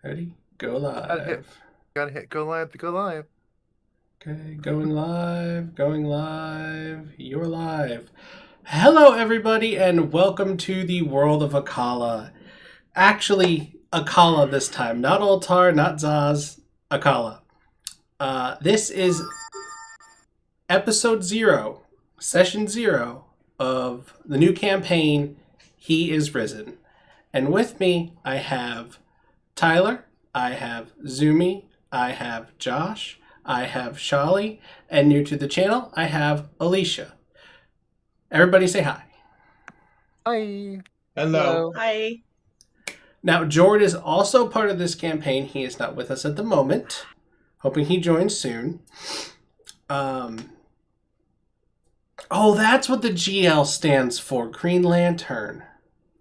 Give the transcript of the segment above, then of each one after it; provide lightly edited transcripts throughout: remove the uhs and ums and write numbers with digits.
Ready? Go live. Gotta hit go live to go live. Okay, going live, going live. You're live. Hello, everybody, and welcome to the world of Akala. Actually, Akala this time. Not Altar, not Zaz, Akala. This is episode 0, session 0 of the new campaign, He is Risen. And with me, I have Tyler, I have Zoomy, I have Josh, I have Sholly, and new to the channel, I have Alicia. Everybody say hi. Hi. Hello. Hi. Now, Jord is also part of this campaign. He is not with us at the moment. Hoping he joins soon. Oh, that's what the GL stands for. Green Lantern.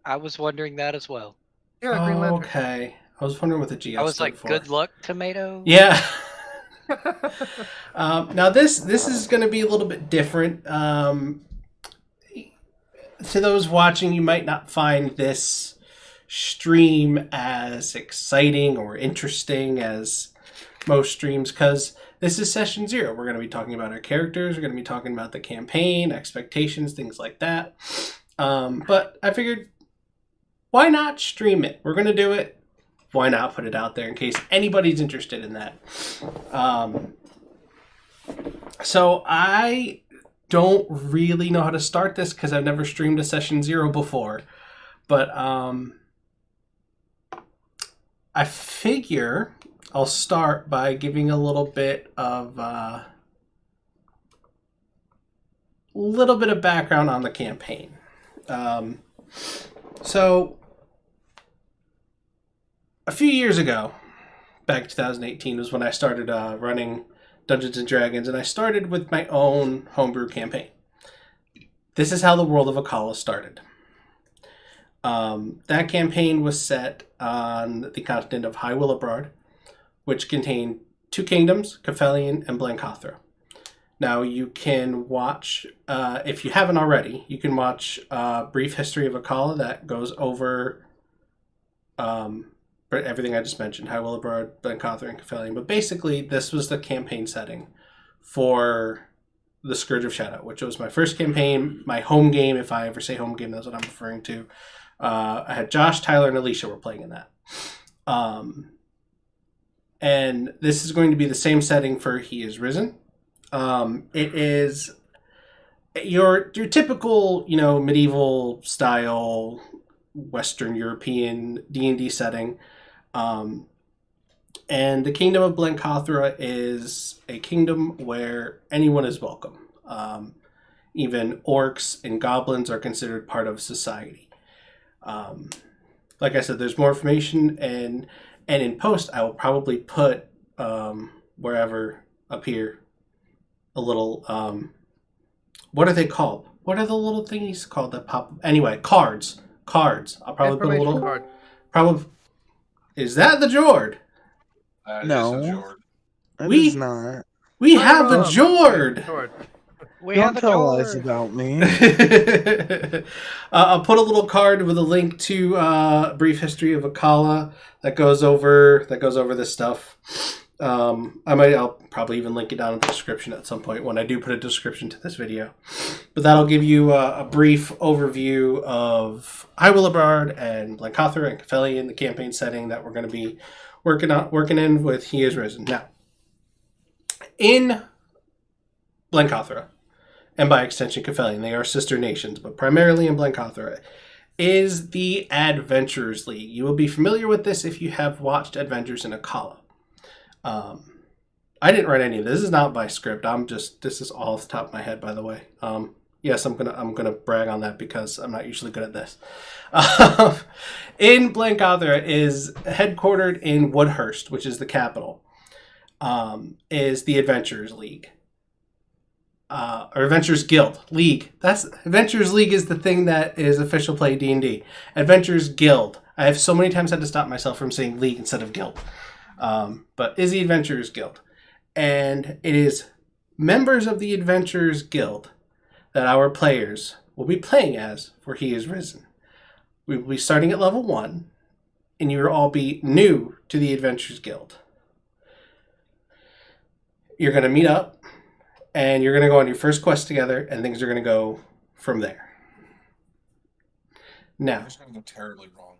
I was wondering that as well. Yeah, Green Lantern. Okay. I was wondering what the GL I was stood like, for. good luck, tomato. Yeah. Now this is going to be a little bit different. To those watching, you might not find this stream as exciting or interesting as most streams because this is session 0. We're going to be talking about our characters. We're going to be talking about the campaign, expectations, things like that. But I figured, why not stream it? We're going to do it. Why not put it out there in case anybody's interested in that? So I don't really know how to start this because I've never streamed a session 0 before. But I figure I'll start by giving a little bit of background on the campaign. So a few years ago, back in 2018, was when I started running Dungeons & Dragons, and I started with my own homebrew campaign. This is how the world of Akala started. That campaign was set on the continent of High Willabrard, which contained 2 kingdoms, Caphelion and Blancothra. Now you can watch, if you haven't already, you can watch a brief history of Akala that goes over everything I just mentioned, High Willabrard, Blancothra, and Caphelion. But basically, this was the campaign setting for the Scourge of Shadow, which was my first campaign, my home game. If I ever say home game, that's what I'm referring to. I had Josh, Tyler, and Alicia were playing in that. And this is going to be the same setting for He is Risen. It is your typical, medieval style, Western European D&D setting. And the Kingdom of Blancothra is a kingdom where anyone is welcome. Even orcs and goblins are considered part of society. Like I said, there's more information, and in post, I will probably put wherever up here a little. What are they called? What are the little thingies called that pop? Anyway, cards. I'll probably put a little card. Probably. Is that the Jord? No. Is a Jord. That We- is not. We have a Jord. We Don't have a tell lies Jord. about me. I'll put a little card with a link to brief history of Akala that goes over this stuff. I'll probably even link it down in the description at some point when I do put a description to this video. But that'll give you a brief overview of High Willabrard and Blancothra and Caphelion, the campaign setting that we're going to be working in with He is Risen. Now, in Blancothra, and by extension Caphelion, they are sister nations, but primarily in Blancothra, is the Adventurers League. You will be familiar with this if you have watched Adventures in Akala. I didn't write any of this. This is not by script. This is all off the top of my head, by the way. Yes, I'm gonna brag on that because I'm not usually good at this. In Blancothra is headquartered in Woodhurst, which is the capital. Is the Adventurers League. Or Adventurers Guild. League. Adventurers League is the thing that is official play D&D. Adventurers Guild. I have so many times had to stop myself from saying League instead of Guild. But is the Adventurers Guild. And it is members of the Adventurers Guild that our players will be playing as for He is Risen. We will be starting at level 1 and you will all be new to the Adventurers Guild. You're going to meet up, and you're going to go on your first quest together, and things are going to go from there. Now, It's going to go terribly wrong.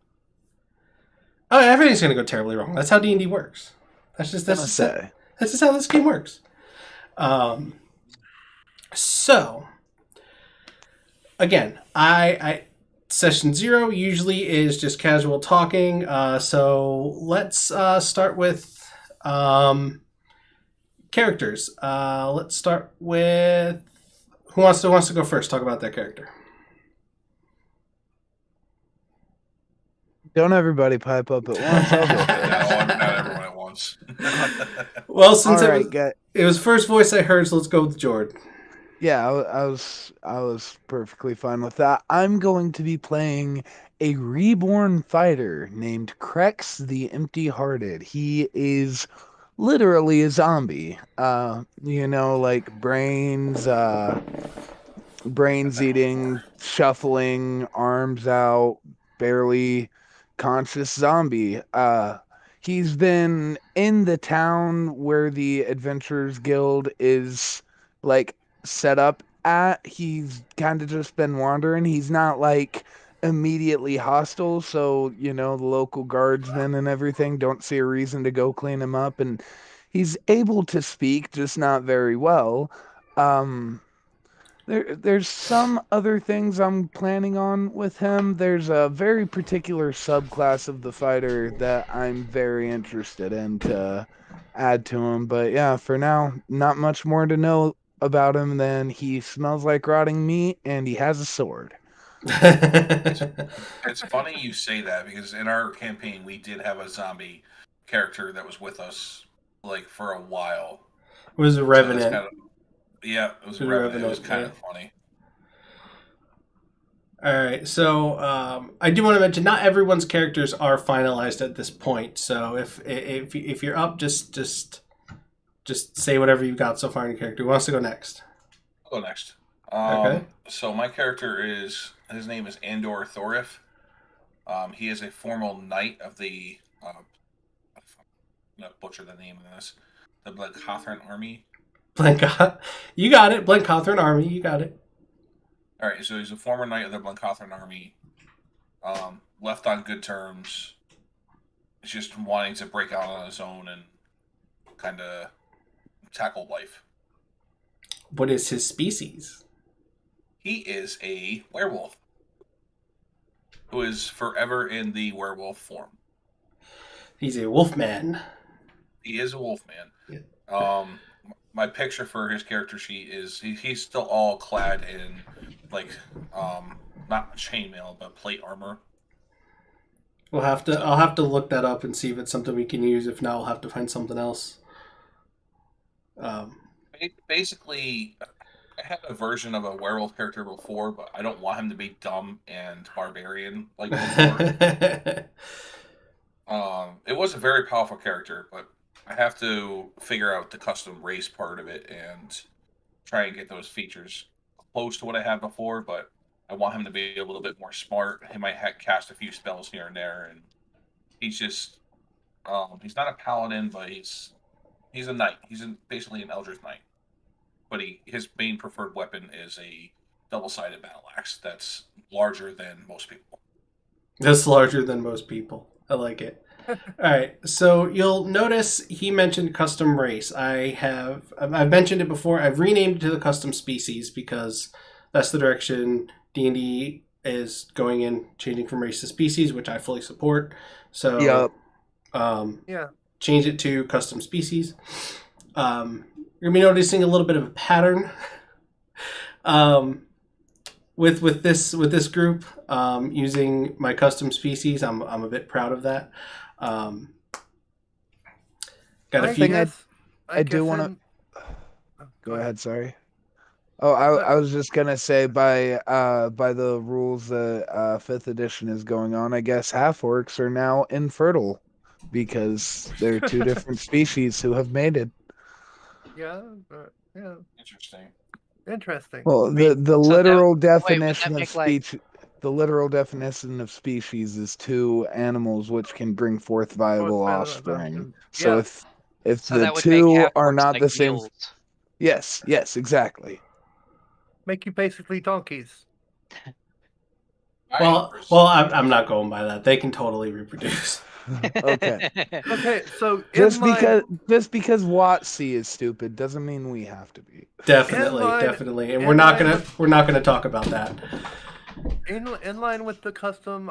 oh, everything's going to go terribly wrong. That's how D&D works. That's just how this game works. So, again, I session 0 usually is just casual talking. So let's start with characters. Let's start with who wants to go first. Talk about their character. Don't everybody pipe up at once. I'll go first. Not everyone at once. Well, since All right, it was first voice I heard, so let's go with Jord. Yeah, I was perfectly fine with that. I'm going to be playing a reborn fighter named Krex the Empty-Hearted. He is literally a zombie. Like brains eating, shuffling, arms out, barely conscious zombie. He's been in the town where the Adventurers Guild is like set up at. He's kind of just been wandering. He's not like immediately hostile, so the local guardsmen and everything don't see a reason to go clean him up, and he's able to speak, just not very well. There's some other things I'm planning on with him. There's a very particular subclass of the fighter that I'm very interested in to add to him. But yeah, for now, not much more to know about him than he smells like rotting meat and he has a sword. It's funny you say that, because in our campaign we did have a zombie character that was with us like for a while. It was a Revenant. Yeah, it was a Revenant. It was kind of funny. All right, so I do want to mention not everyone's characters are finalized at this point. So if you're up, just say whatever you've got so far in your character. Who wants to go next? I'll go next. Okay. So my character his name is Andor Thoreif. He is a formal knight of the I'm gonna butcher the name of this. The Blancothren Army. You got it. Blancothren Army. You got it. All right, so he's a former knight of the Blancothren Army. Left on good terms. He's just wanting to break out on his own and kind of tackle life. What is his species? He is a werewolf who is forever in the werewolf form. He's a wolfman. He is a wolfman. Yeah. My picture for his character sheet is he's still all clad in not chainmail but plate armor. I'll have to look that up and see if it's something we can use. If not, we'll have to find something else. Basically, I had a version of a werewolf character before, but I don't want him to be dumb and barbarian like before. It was a very powerful character, but I have to figure out the custom race part of it and try and get those features close to what I had before, but I want him to be a little bit more smart. He might cast a few spells here and there, and he's just he's not a paladin, but he's a knight. He's basically an Eldritch Knight. But his main preferred weapon is a double-sided battle axe that's larger than most people. That's larger than most people. I like it. All right, so you'll notice he mentioned custom race. I've mentioned it before. I've renamed it to the custom species because that's the direction D&D is going in, changing from race to species, which I fully support. So, change it to custom species. You're gonna be noticing a little bit of a pattern with this group using my custom species. I'm a bit proud of that. Got a few. I do want to go ahead. Sorry. Oh, I was just gonna say by the rules that 5th edition is going on, I guess half-orcs are now infertile because they're two different species who have mated. Yeah. Interesting. Interesting. Well, the literal would that definition of make, like, the literal definition of species is two animals which can bring forth viable offspring. So Yeah. if So the that would make two are half-orcs not like the same, mules. yes, exactly. Make you basically donkeys. Well, I'm not going by that. They can totally reproduce. Okay. Okay, so Just because WotC is stupid doesn't mean we have to be. Definitely, and we're not gonna talk about that. In line with the custom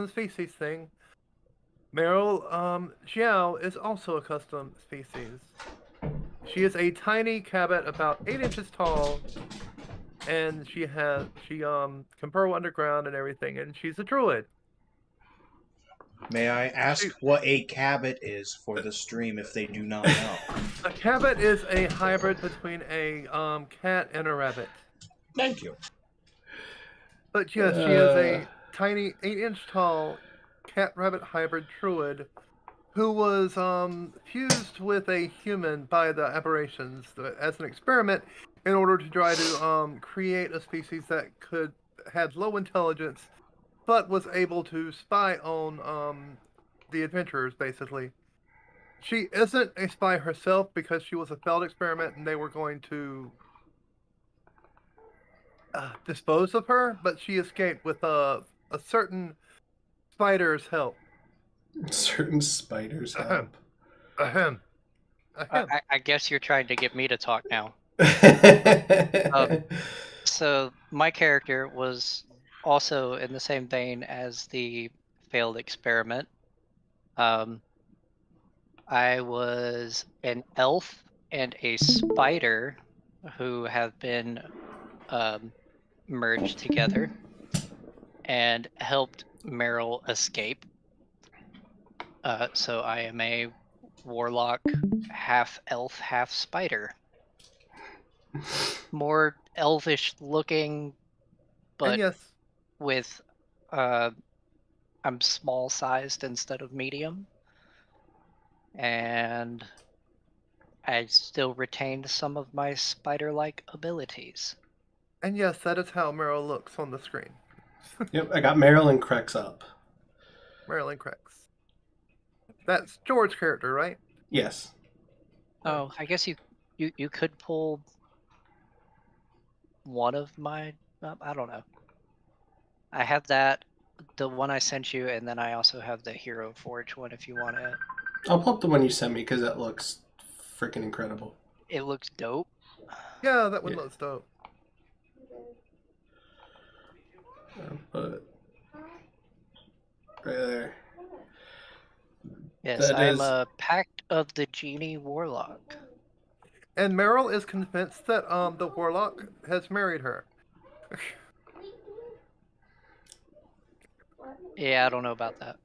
species thing, Meryl Xiao is also a custom species. She is a tiny cabbit about 8 inches tall, and she can burrow underground and everything, and she's a druid. May I ask what a cabbit is for the stream if they do not know? A cabbit is a hybrid between a cat and a rabbit. Thank you. But yes, she is a tiny 8-inch tall cat-rabbit hybrid druid who was fused with a human by the aberrations as an experiment in order to try to create a species that had low intelligence but was able to spy on the adventurers, basically. She isn't a spy herself because she was a failed experiment and they were going to dispose of her, but she escaped with a certain spider's help. Certain spiders help. Ahem. I guess you're trying to get me to talk now. So my character was also in the same vein as the failed experiment. I was an elf and a spider who have been merged together and helped Meryl escape. So I am a warlock, half elf, half spider. More elvish looking, but yes, with I'm small sized instead of medium. And I still retained some of my spider-like abilities. and yes, that is how Meryl looks on the screen. Yep, I got Meryl and Krex up. Meryl and Krex. That's George's character, right? Yes. Oh, I guess you could pull one of my. I don't know. I have that, the one I sent you, and then I also have the Hero Forge one if you want it. I'll pull up the one you sent me because that looks freaking incredible. It looks dope. Yeah, that one looks dope. But right there. Yes, That I am is- a Pact of the Genie Warlock. And Meryl is convinced that the warlock has married her. Yeah, I don't know about that.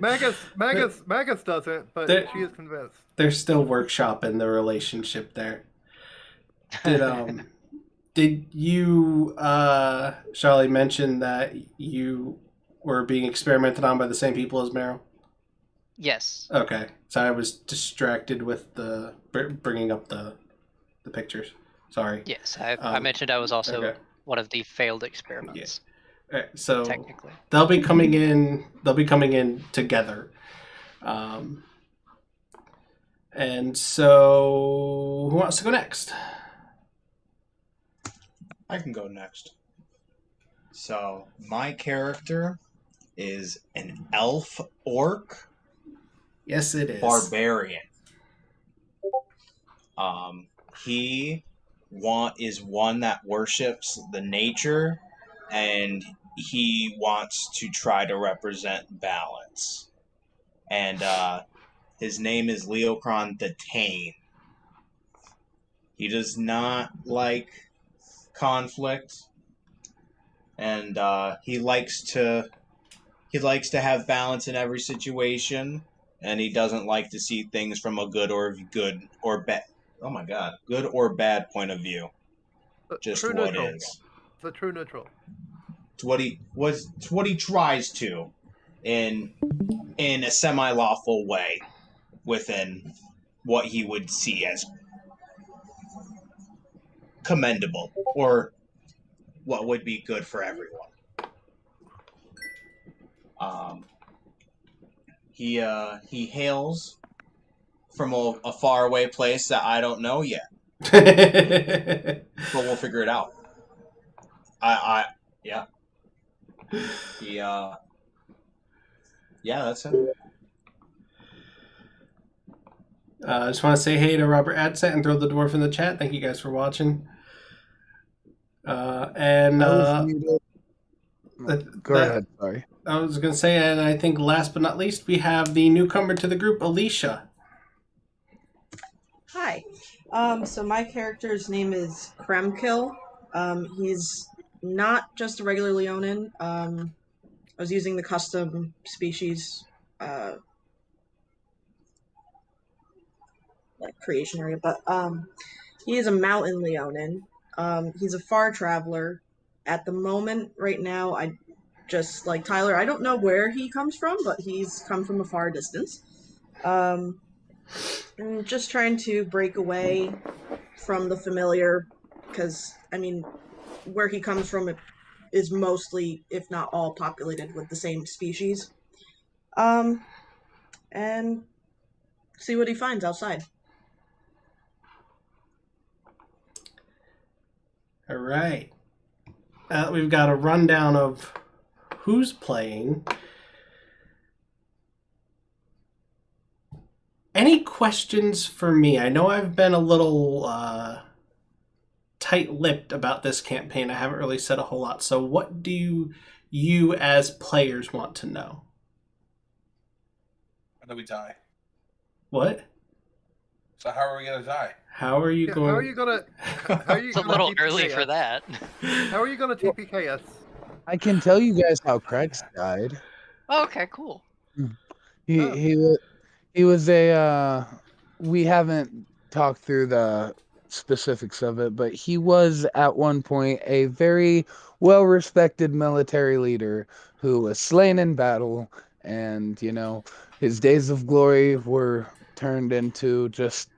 Magus doesn't, but she is convinced. They're still workshopping the relationship there. Did you Sholly mention that you were being experimented on by the same people as Meryl? Yes. Okay, so I was distracted with the bringing up the pictures. Sorry. Yes, I mentioned I was also okay. one of the failed experiments. All right, so technically, they'll be coming in. They'll be coming in together. And so, who wants to go next? I can go next. So, my character is an Elf-Orc Yes, it is. barbarian. He is one that worships the nature, and he wants to try to represent balance. And his name is Leokron the Tame. He does not like conflict, and he likes to have balance in every situation, and he doesn't like to see things from a good or bad. Oh my God, good or bad point of view. Just True what neutral. is. It's a true neutral. It's what he tries to, in a semi-lawful way, within what he would see as commendable, or what would be good for everyone. He hails from a faraway place that I don't know yet, but we'll figure it out. Yeah. Yeah, that's him. I just want to say hey to Robert Adset and throw the dwarf in the chat. Thank you guys for watching. Go ahead. Sorry. I was going to say, and I think last but not least, we have the newcomer to the group, Alicia. Hi. So my character's name is Kramkyl. He's not just a regular Leonin. I was using the custom species creation area, but he is a mountain Leonin. He's a far traveler. At the moment, right now, I just like Tyler. I don't know where he comes from, but he's come from a far distance. I'm just trying to break away from the familiar, because I mean, where he comes from is mostly, if not all, populated with the same species. And see what he finds outside. All right. We've got a rundown of who's playing. Any questions for me? I know I've been a little tight-lipped about this campaign. I haven't really said a whole lot. So what do you as players want to know? When do we die? What? So how are we gonna die? How are you going? How are you gonna? How are you It's a gonna little TPK early us? for that. How are you gonna TPK us? I can tell you guys how Krex died. Oh, okay, cool. He was a we haven't talked through the specifics of it, but he was at one point a very well-respected military leader who was slain in battle, and his days of glory were turned into just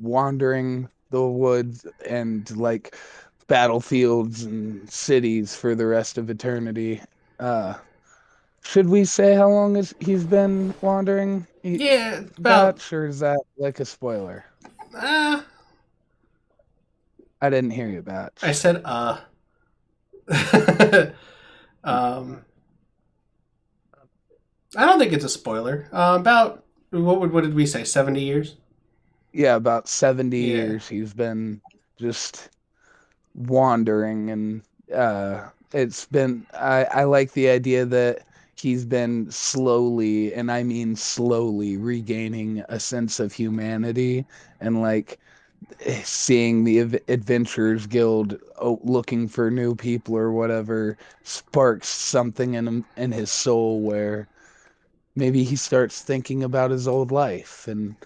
wandering the woods and like battlefields and cities for the rest of eternity. Should we say how long he's been wandering? Yeah, about. Batch, or is that like a spoiler? I I didn't hear you, Batch. said I don't think it's a spoiler. About what did we say? 70 years. Yeah, about 70 Yeah. years he's been just wandering, and it's been. I like the idea that he's been slowly, and I mean slowly, regaining a sense of humanity, and like seeing the Adventurers Guild looking for new people or whatever sparks something in him, in his soul, where maybe he starts thinking about his old life. And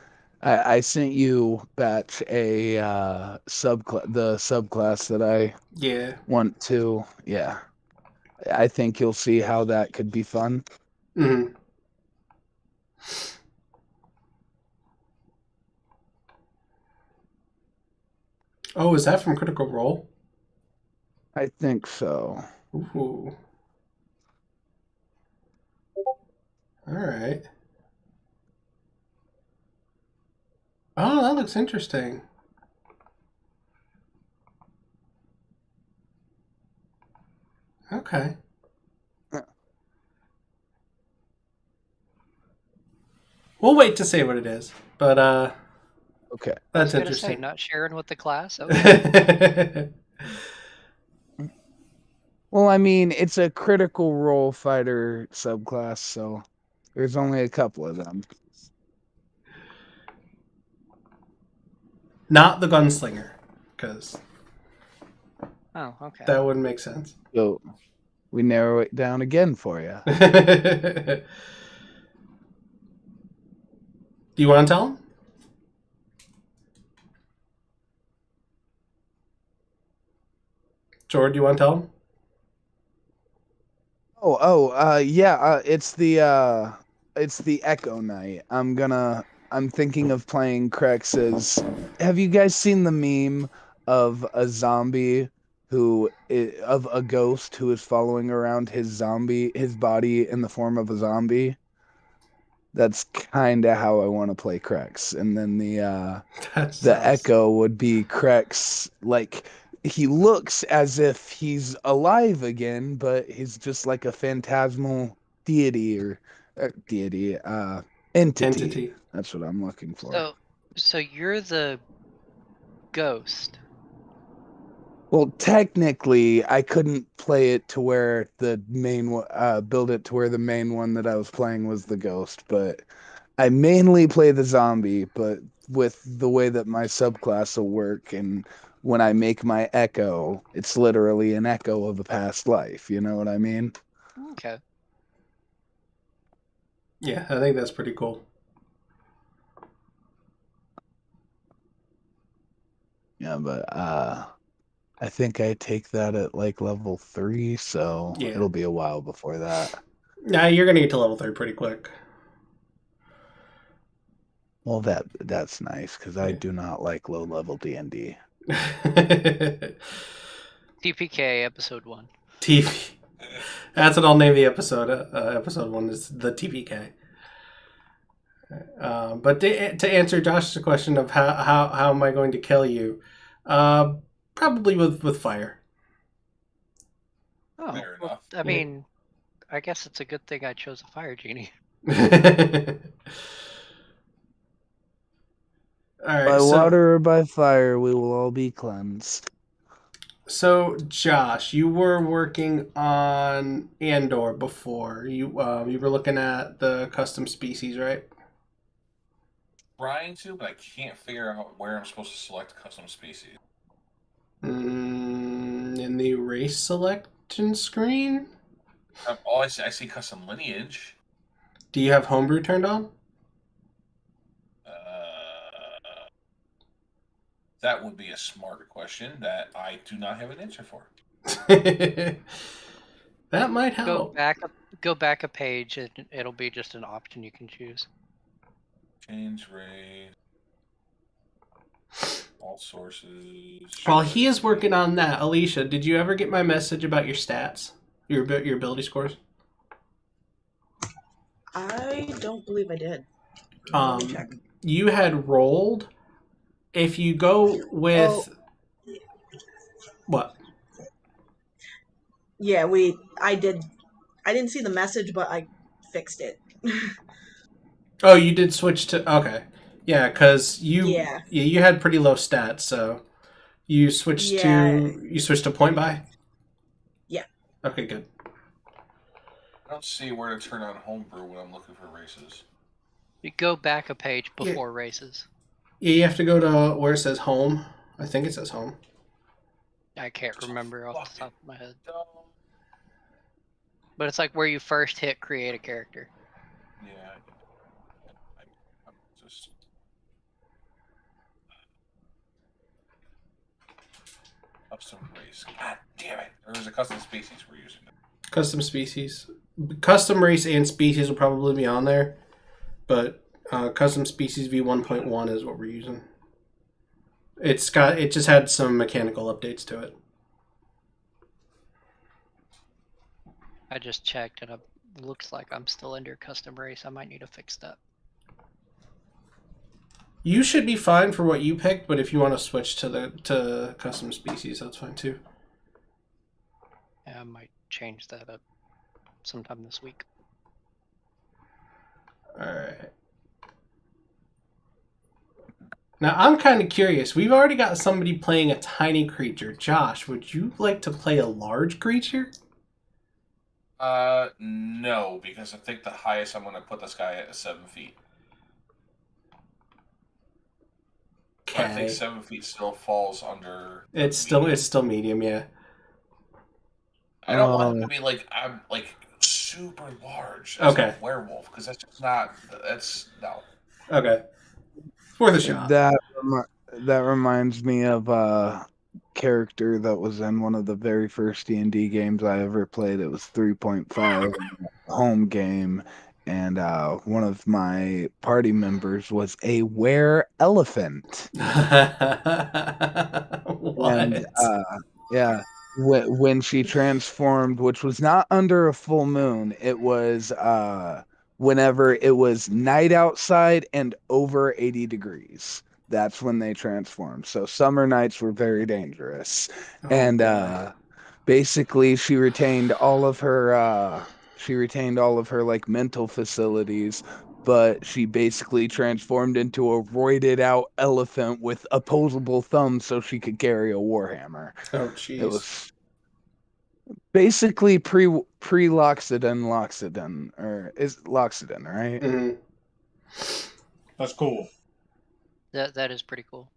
I sent you, Batch, a the subclass that I Yeah. want to. Yeah, I think you'll see how that could be fun. Mm-hmm. Oh, is that from Critical Role? I think so. Ooh. All right. Oh, that looks interesting. Okay. We'll wait to say what it is, but Okay. that's I was gonna say, interesting. not sharing with the class. Okay. Well, I mean, it's a Critical Role fighter subclass, so there's only a couple of them. Not the gunslinger, because Oh, okay. that wouldn't make sense. So we narrow it down again for you. Do you want to tell him? George, do you want to tell him? Yeah, it's the Echo Knight. I'm thinking of playing Krex as. Have you guys seen the meme of a zombie of a ghost who is following around his body in the form of a zombie. That's kind of how I want to play Krex. And then the echo would be Krex, like he looks as if he's alive again, but he's just like a phantasmal deity or entity. That's what I'm looking for. So you're the ghost. Well, technically, I couldn't play it to where the main build it to where the main one that I was playing was the ghost, but I mainly play the zombie. But with the way that my subclass will work, and when I make my echo, it's literally an echo of a past life. You know what I mean? Okay. Yeah, I think that's pretty cool. Yeah, but I think I take that at like level 3, so it'll be a while before that. Nah, you're gonna get to level 3 pretty quick. Well, that's nice because I do not like low level D&D. TPK episode 1. TP. That's what I'll name the episode. Episode 1 is the TPK. But to answer Josh's question of how am I going to kill you, probably with fire. Oh, well, I mean, I guess it's a good thing I chose a fire genie. All right, by water or by fire, we will all be cleansed. So, Josh, you were working on Andor before. You were looking at the custom species, right? Trying to, but I can't figure out where I'm supposed to select custom species. In the race selection screen? I see custom lineage. Do you have homebrew turned on? That would be a smart question that I do not have an answer for. That might help. Go back a page, and it'll be just an option you can choose. Change race. All sources. While he is working on that, Alicia, did you ever get my message about your stats? Your ability scores? I don't believe I did. You had rolled. If you go with what? Yeah, I did. I didn't see the message, but I fixed it. Oh, you did switch to yeah, because you had pretty low stats, so you switched to point buy. Yeah. Okay, good. I don't see where to turn on homebrew when I'm looking for races. You go back a page before races. Yeah, you have to go to where it says home. I think it says home. I can't remember off the top of my head. But it's like where you first hit create a character. Yeah. I'm just... Custom race. God damn it. Or is it custom species we're using? Custom species. Custom race and species will probably be on there. But custom species v1.1 is what we're using. It just had some mechanical updates to it. I just checked and it looks like I'm still under custom race. I might need to fix that. You should be fine for what you picked, but if you want to switch to custom species, that's fine too. Yeah, I might change that up sometime this week. Alright. Now, I'm kind of curious. We've already got somebody playing a tiny creature. Josh, would you like to play a large creature? No, because I think the highest I'm going to put this guy at is 7 feet. Okay. I think 7 feet still falls under. It's still medium, yeah. I don't want him to be I'm super large as a werewolf, because that's just not. That's no. Okay. Worth a shot. That reminds me of a character that was in one of the very first D&D games I ever played. It was 3.5 home game, and one of my party members was a were-elephant. What? And, yeah, when she transformed, which was not under a full moon, it was whenever it was night outside and over 80 degrees. That's when they transformed. So summer nights were very dangerous. Oh, And boy. basically she retained all of her like mental facilities, but she basically transformed into a roided out elephant with opposable thumbs so she could carry a warhammer. Oh, It jeez. was basically pre-Loxodon, or is Loxodon, right? Mhm. That's cool. That is pretty cool.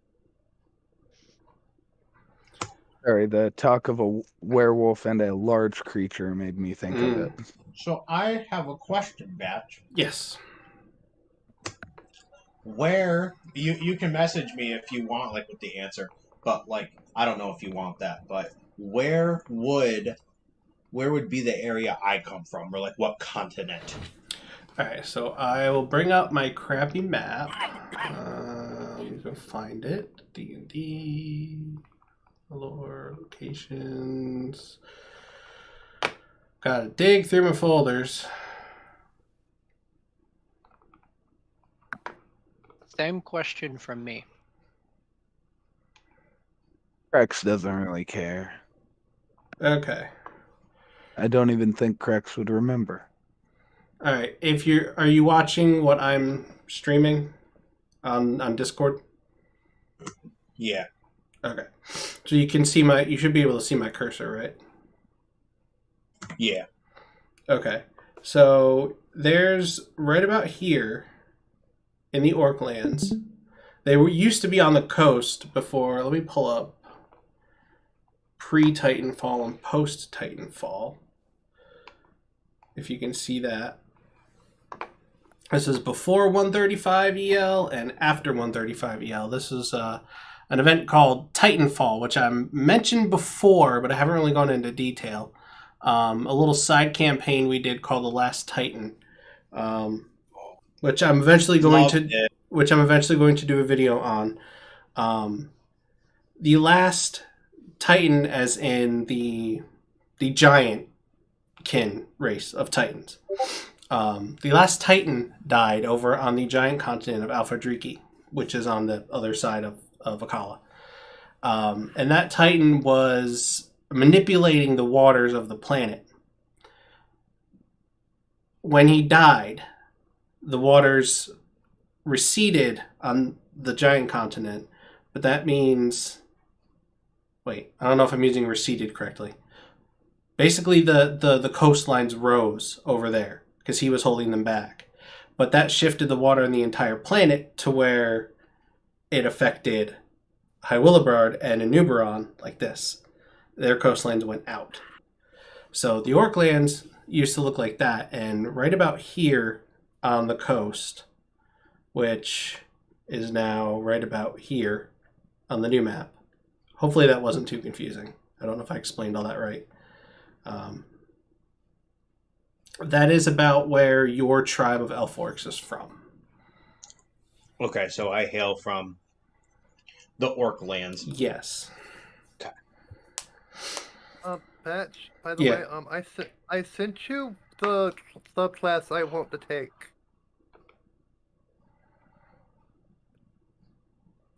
Sorry, the talk of a werewolf and a large creature made me think of it. So I have a question, Batch. Yes. Where you can message me if you want, like with the answer, but like I don't know if you want that, but where would be the area I come from, or like what continent? Alright, so I will bring up my crappy map. Let me go find it. D&D. Lore, locations. Gotta dig through my folders. Same question from me. Krex doesn't really care. Okay. I don't even think Krex would remember. All right. Are you watching what I'm streaming on Discord? Yeah. Okay. So you should be able to see my cursor, right? Yeah. Okay. So there's right about here in the Orc lands. They used to be on the coast before. Let me pull up pre-Titanfall and post-Titanfall. If you can see that. This is before 135 EL and after 135 EL. This is an event called Titanfall, which I mentioned before, but I haven't really gone into detail. A little side campaign we did called The Last Titan, which I'm eventually going to do a video on. The Last Titan, as in the giant kin race of Titans. The last Titan died over on the giant continent of Alpha-Driki, which is on the other side of Akala. And that Titan was manipulating the waters of the planet. When he died, the waters receded on the giant continent, but that means... Wait, I don't know if I'm using receded correctly. Basically, the coastlines rose over there because he was holding them back. But that shifted the water in the entire planet to where it affected High Willowbard and Anubaron like this. Their coastlines went out. So the Orc lands used to look like that. And right about here on the coast, which is now right about here on the new map. Hopefully that wasn't too confusing. I don't know if I explained all that right. That is about where your tribe of Elf-Orcs is from. Okay, so I hail from the Orc lands. Yes. Okay. Patch, by the Yeah. way, I sent you the subclass I want to take.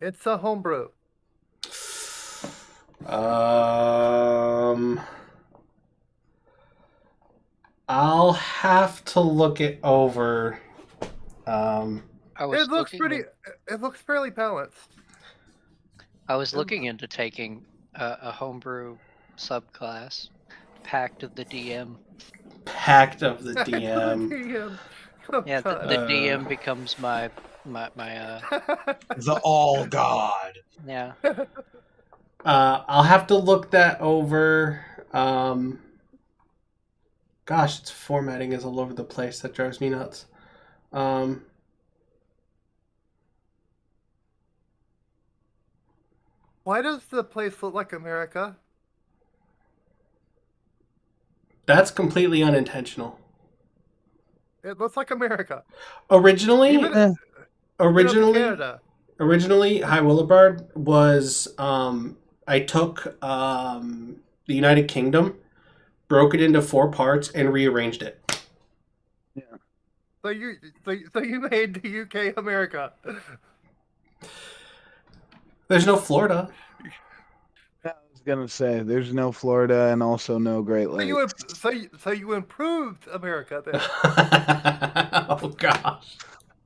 It's a homebrew. Um, I'll have to look it over. It looks it looks fairly balanced. I was looking into taking a homebrew subclass, Pact of the DM. Pact of the DM. Oh, Yeah, the God. DM becomes my The All God. yeah. I'll have to look that over. Gosh, its formatting is all over the place. That drives me nuts. Why does the place look like America? That's completely unintentional. It looks like America. Originally, Even up to Canada. Originally, High Willowbard was I took the United Kingdom, broke it into 4 parts, and rearranged it. So you made the UK America. There's no Florida. I was gonna say there's no Florida and also no Great Lakes. So you improved America then. Oh gosh.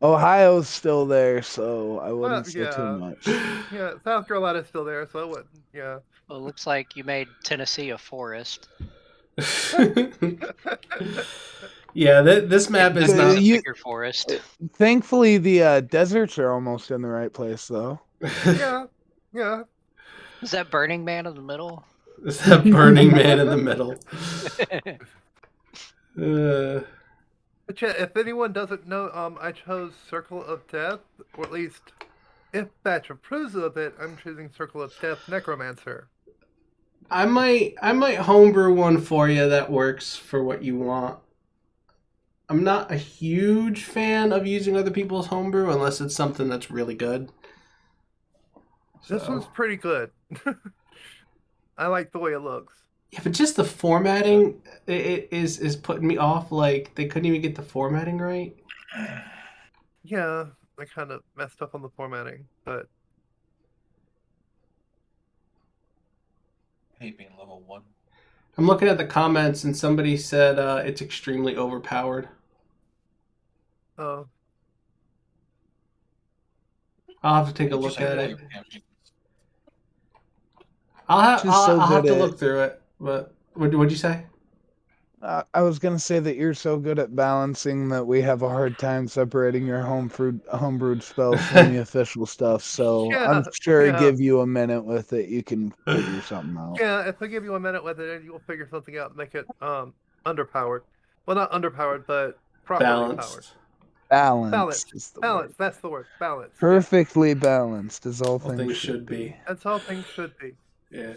Ohio's still there, so I wouldn't say too much. Yeah, South Carolina's still there, so I wouldn't. Yeah. Well, it looks like you made Tennessee a forest. Yeah, this map is not a bigger forest. Thankfully, the deserts are almost in the right place, though. Yeah. Is that Burning Man in the middle? Is that Burning Man in the middle? But yeah, if anyone doesn't know, I chose Circle of Death, or at least, if Batch approves of it, I'm choosing Circle of Death Necromancer. I might homebrew one for you that works for what you want. I'm not a huge fan of using other people's homebrew unless it's something that's really good. This one's pretty good. I like the way it looks. Yeah, but just the formatting it is putting me off. Like, they couldn't even get the formatting right. Yeah, I kind of messed up on the formatting, but... I hate being level 1. I'm looking at the comments and somebody said it's extremely overpowered. Oh. I'll have to take a look at it. Yeah. I'll have to look through it. But what'd you say? I was gonna say that you're so good at balancing that we have a hard time separating your homebrewed spells from the official stuff. So I'm sure give you a minute with it, you can figure something out. Yeah, if I give you a minute with it, you'll figure something out and make it underpowered. Well, not underpowered, but properly powered. Balanced. Balance. That's the word. Balance. Perfectly balanced is all things should be. That's all things should be. Yeah.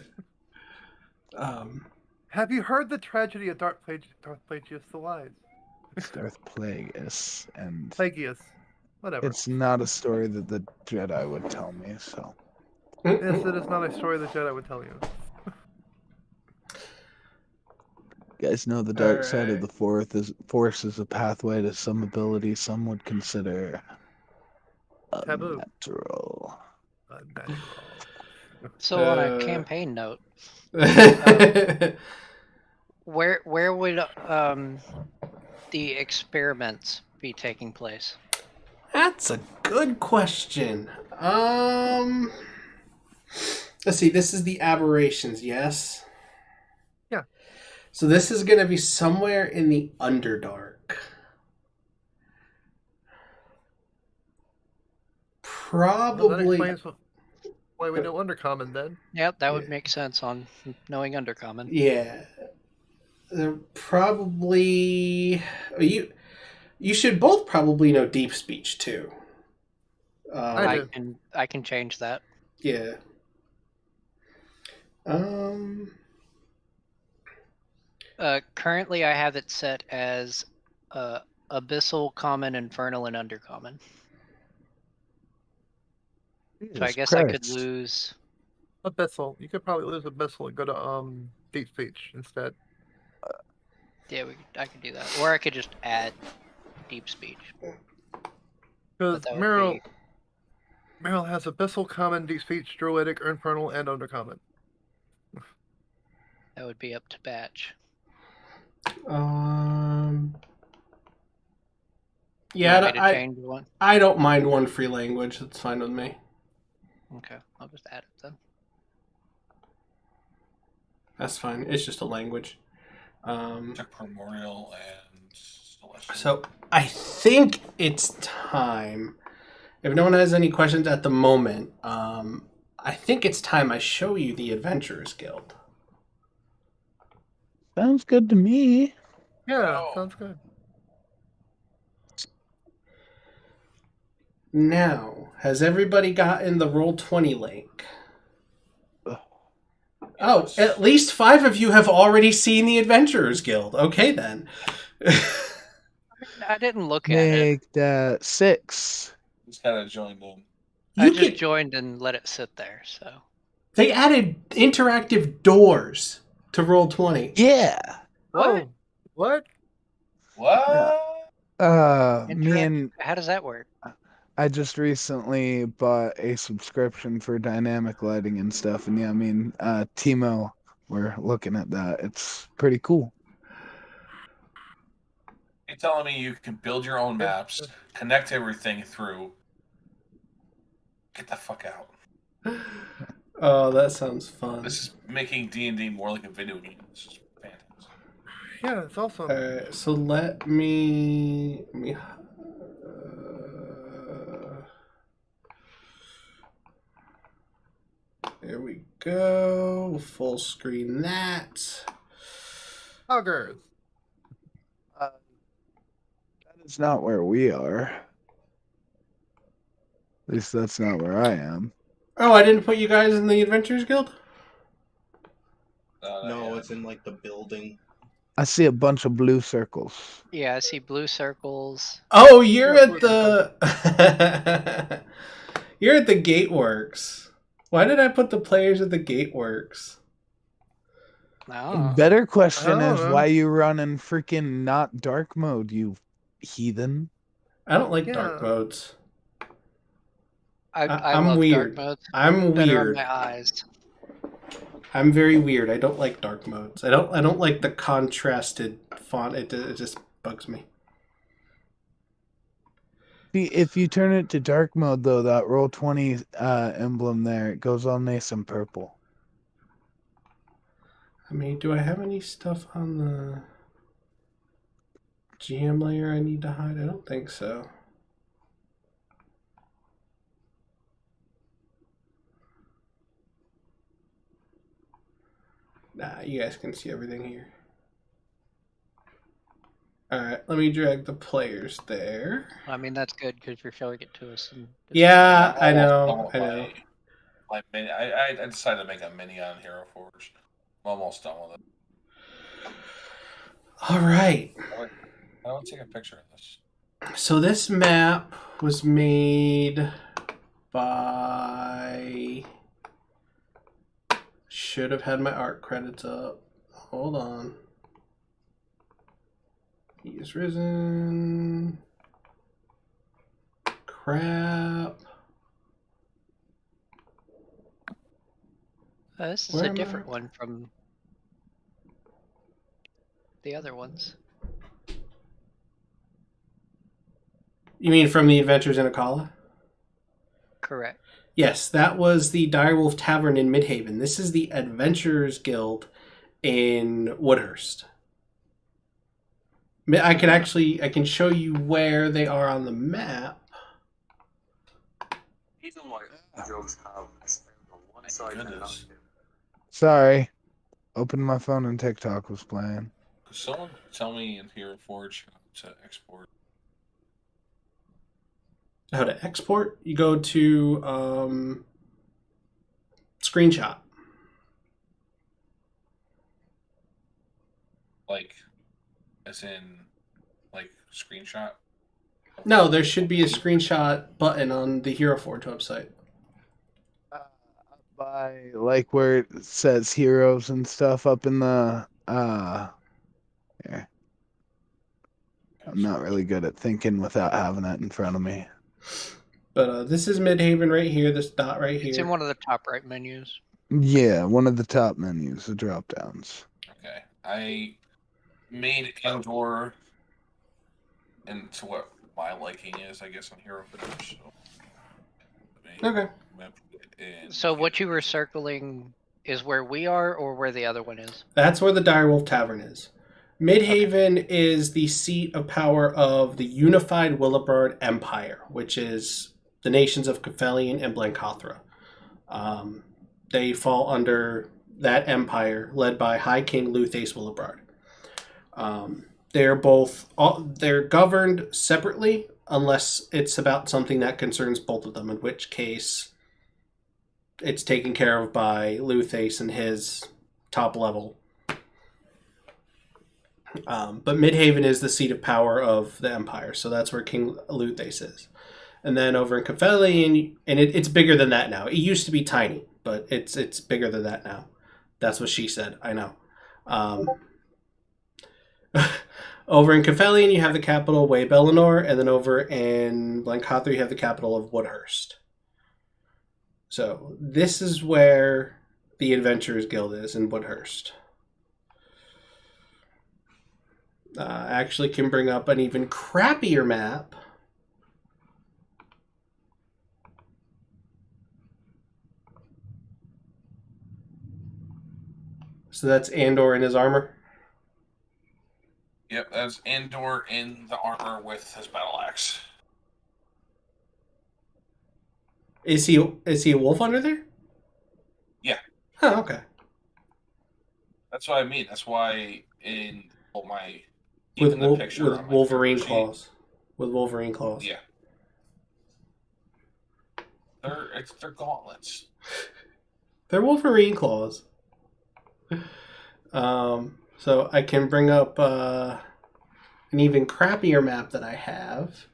Have you heard the tragedy of Darth Plagueis the Wise? Darth Plagueis and Plagueis. Whatever. It's not a story that the Jedi would tell me, so. Yes, it is not a story the Jedi would tell you. You guys know the dark side of the Force is a pathway to some ability some would consider unnatural. So on a campaign note, where would the experiments be taking place? That's a good question. Let's see. This is the aberrations, yes? Yeah. So this is going to be somewhere in the Underdark. Probably. Well, that explains why we know Undercommon then. Yep, that would make sense on knowing Undercommon. Yeah. They're probably... You should both probably know Deep Speech, too. I can change that. Yeah. Currently I have it set as Abyssal, Common, Infernal, and Undercommon. So I guess I could lose Abyssal. You could probably lose Abyssal and go to Deep Speech instead. Yeah, I could do that. Or I could just add Deep Speech. Because Meryl has Abyssal, Common, Deep Speech, Druidic, Infernal, and Undercommon. That would be up to Batch. Yeah, change one? I don't mind one free language. That's fine with me. Okay, I'll just add it then. That's fine. It's just a language. Primordial and Celestial. So I think it's time. If no one has any questions at the moment, I think it's time I show you the Adventurers Guild. Sounds good to me. Yeah, sounds good. Now, has everybody gotten the Roll20 link? Oh, at least 5 of you have already seen the Adventurers Guild. Okay, then. I didn't look at it. Make 6. Just gotta join them. I just joined and let it sit there, so. They added interactive doors. to roll 20. Yeah. Oh, what? What? Me and How does that work? I just recently bought a subscription for dynamic lighting and stuff, and yeah, me and Timo were looking at that. It's pretty cool. You're telling me you can build your own maps, connect everything through. Get the fuck out. Oh, that sounds fun. This is making D&D more like a video game. This is fantastic. Yeah, it's awesome. Alright, so let me there we go. Full screen that. Huggers. That is not where we are. At least that's not where I am. Oh, I didn't put you guys in the Adventurers Guild? No, it's in like the building. I see a bunch of blue circles. Yeah, I see blue circles. Oh, you're Yeah, at the you're at the Gateworks. Why did I put the players at the Gateworks? Oh. Better question I don't is know. why you running freaking not dark mode, you heathen. I don't like Yeah. dark modes. I I'm love weird. dark modes. I'm Better on weird. my eyes. I'm very weird. I don't like dark modes. I don't like the contrasted font. It just bugs me. See, if you turn it to dark mode though, that roll 20 emblem there, it goes all nice and purple. I mean, do I have any stuff on the GM layer I need to hide? I don't think so. Nah, you guys can see everything here. Alright, let me drag the players there. I mean, that's good because you're showing it to us. And Yeah, I I'm know. almost I done know. with my mini. I decided to make a mini on Hero Forge. I'm almost done with it. Alright. I want to take a picture of this. So this map was made by... Should have had my art credits up. Hold on. He is risen. Crap. this is Where a am different I? one from the other ones. You mean from the Adventures in Akala? Correct. Yes, that was the Direwolf Tavern in Midhaven. This is the Adventurers Guild in Woodhurst. I can show you where they are on the map. Even like jokes have a one-sided Goodness. Sorry. Opened my phone and TikTok was playing. Could someone tell me in Hero Forge how to export? How to export? You go to screenshot. Like, as in, like, screenshot? No, there should be a screenshot button on the Hero Forge website. By like where it says heroes and stuff up in the here. I'm not really good at thinking without having it in front of me. But this is Midhaven right here, this dot right It's in here. one of the top right menus. Yeah, one of the top menus, the drop downs. Okay. I made Andor into what my liking is, I guess, on Hero Forge. So Okay. So what you were circling is where we are or where the other one is? That's where the Direwolf Tavern is. Midhaven is the seat of power of the unified Willowbird Empire, which is the nations of Caphelion and Blancothra. They fall under that empire led by High King Luthace Willowbird. They're governed separately unless it's about something that concerns both of them, in which case it's taken care of by Luthace and his top level. But Midhaven is the seat of power of the Empire, so that's where King Luthace is. And then over in Caphelion, and it's bigger than that now. It used to be tiny, but it's bigger than that now. That's what she said. I know. Um, over in Kefelian, you have the capital Way Bellinor, and then over in Blancathra, you have the capital of Woodhurst. So this is where the Adventurers Guild is, in Woodhurst. Actually can bring up an even crappier map. So that's Andor in his armor. Yep, that's Andor in the armor with his battle axe. Is he a wolf under there? Yeah. Oh, okay. That's what I mean. That's why in my With even the picture with on my Wolverine character sheet- claws. With Wolverine claws. Yeah. They're gauntlets. They're Wolverine claws. So I can bring up an even crappier map that I have.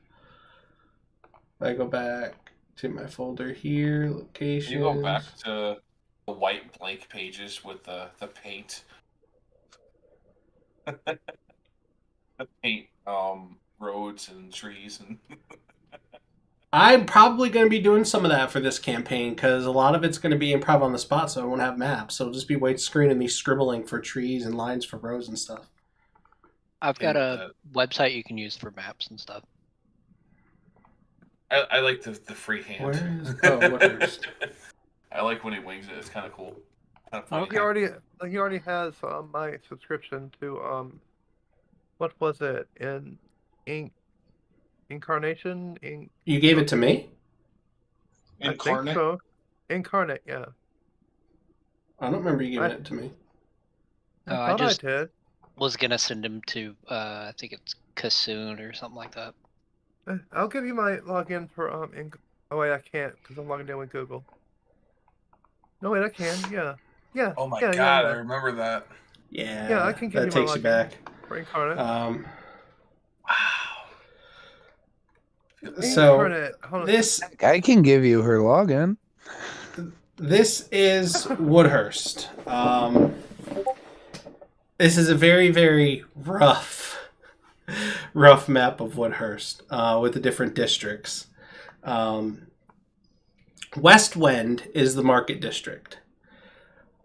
If I go back to my folder here, locations. You go back to the white blank pages with the paint. The paint roads and trees and I'm probably going to be doing some of that for this campaign because a lot of it's going to be improv on the spot, so I won't have maps. So it'll just be white screen and me scribbling for trees and lines for rows and stuff. I've got a website you can use for maps and stuff. I like the free hand. Where is Woodhurst? I like when he wings it. It's kind of cool. Kind of Okay. He already has my subscription to what was it Incarnation? You gave it to me? I think Incarnate? so. Incarnate, yeah. I don't remember you giving it to me. I I thought just- I did. Was gonna send him to I think it's Kassoon or something like that. I'll give you my login for oh wait, I can't because I'm logged in with Google. No wait, I can. Yeah. Oh my yeah, god, yeah. I remember that. Yeah, I can give that you my takes you login. back. For Incarnate. Wow. So Incarnate. Hold on. this I can give you her login. This is Woodhurst. This is a very, very rough map of Woodhurst with the different districts. West Wend is the market district.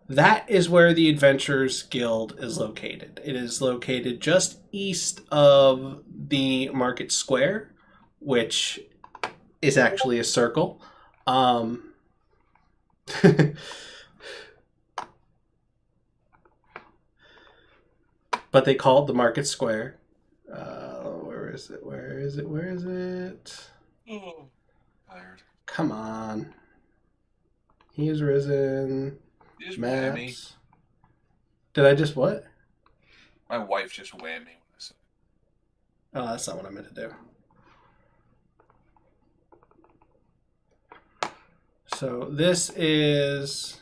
That is where the Adventurers Guild is located. It is located just east of the market square, which is actually a circle. But they call it the market square. Where is it? Where is it? Where is it? Oh, tired. Come on. He is risen. You just whammed me. Maps. Did I just what? My wife just whammed me when I said. Oh, that's not what I meant to do. So this is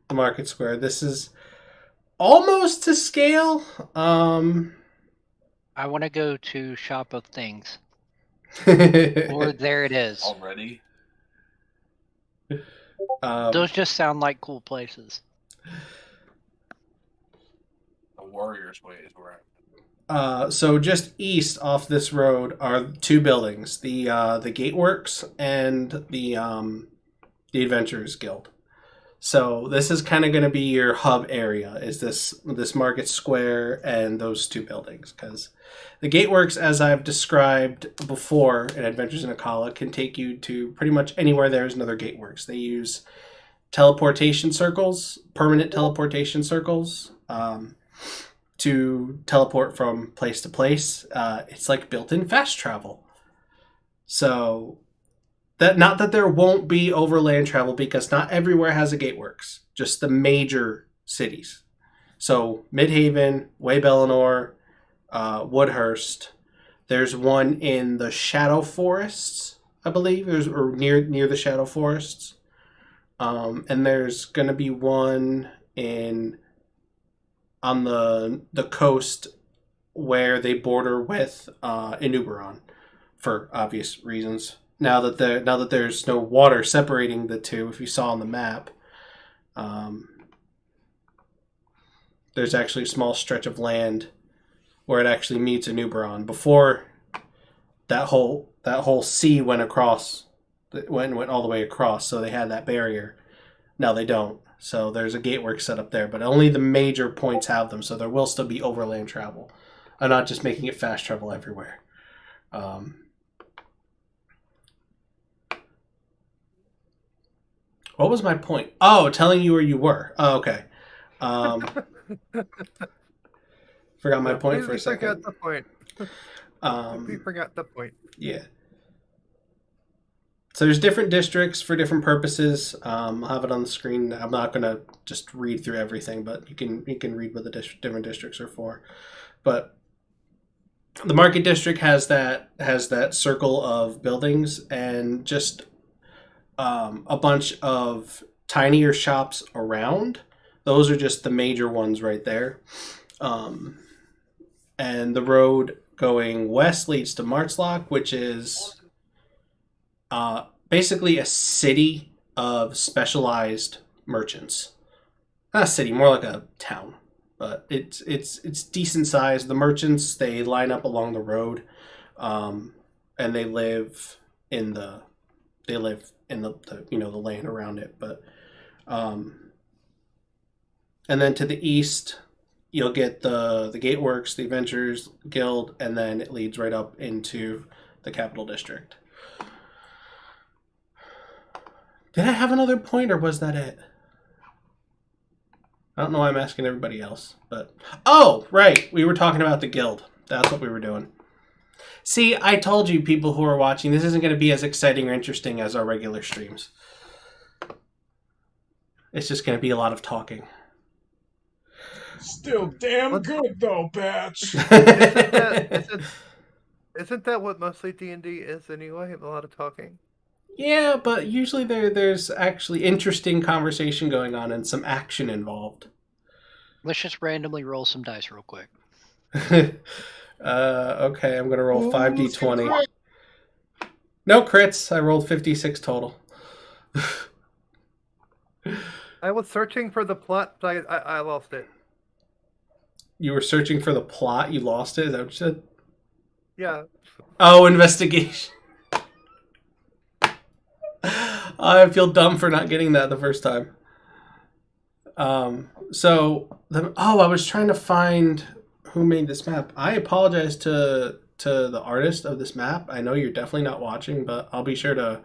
the market square. This is almost to scale. I want to go to Shop of Things. Or there it is. Already? Those just sound like cool places. The Warriors Way is where I'm. So just east off this road are two buildings: the Gateworks and the Adventurers Guild. So this is kind of going to be your hub area. Is this market square and those two buildings? Because the Gateworks, as I've described before in Adventures in Akala, can take you to pretty much anywhere there is another Gateworks. They use teleportation circles, permanent teleportation circles, to teleport from place to place. It's like built-in fast travel. So that not that there won't be overland travel, because not everywhere has a Gateworks, just the major cities. So Midhaven, Way Bellinor, Woodhurst. There's one in the Shadow Forests, I believe, or near the Shadow Forests. And there's gonna be one on the coast where they border with Inuberon, for obvious reasons. Now that there's no water separating the two, if you saw on the map, there's actually a small stretch of land where it actually meets a Nuberon. Before that whole sea went across, went all the way across, so they had that barrier. Now they don't. So there's a gatework set up there, but only the major points have them, so there will still be overland travel. I'm not just making it fast travel everywhere. What was my point? Oh, telling you where you were. Oh, okay. Forgot my point for a second. Forgot the point. We forgot the point. Yeah. So there's different districts for different purposes. I'll have it on the screen. I'm not going to just read through everything, but you can read what the different districts are for. But the market district has that circle of buildings and just a bunch of tinier shops around. Those are just the major ones right there. And the road going west leads to Martzlock, which is basically a city of specialized merchants. Not a city, more like a town. But it's decent size. The merchants, they line up along the road, and they live in the the land around it. But and then to the east, you'll get the Gateworks, the Adventurers Guild, and then it leads right up into the Capital District. Did I have another point, or was that it? I don't know why I'm asking everybody else, but... Oh, right! We were talking about the guild. That's what we were doing. See, I told you, people who are watching, this isn't going to be as exciting or interesting as our regular streams. It's just going to be a lot of talking. Still damn good, though, Batch! Isn't that what mostly D&D is anyway? A lot of talking? Yeah, but usually there's actually interesting conversation going on and some action involved. Let's just randomly roll some dice real quick. Okay, I'm going to roll 5d20. No crits. I rolled 56 total. I was searching for the plot, but I lost it. You were searching for the plot? You lost it? Is that what you said? Yeah. Oh, investigation. I feel dumb for not getting that the first time. I was trying to find who made this map. I apologize to the artist of this map. I know you're definitely not watching, but I'll be sure to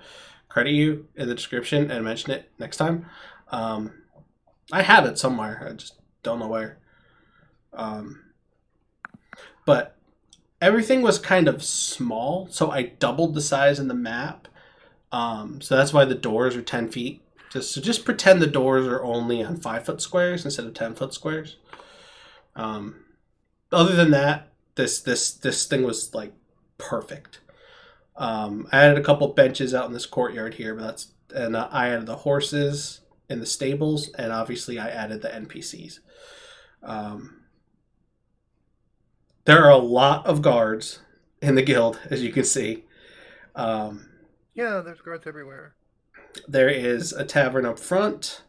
credit you in the description and mention it next time. I have it somewhere. I just don't know where. But everything was kind of small, so I doubled the size in the map. So that's why the doors are 10 feet. Just pretend the doors are only on 5-foot squares instead of 10-foot squares. Other than that, this thing was like perfect. I added a couple benches out in this courtyard here, I added the horses in the stables, and obviously I added the NPCs. There are a lot of guards in the guild, as you can see. Yeah, there's guards everywhere. There is a tavern up front.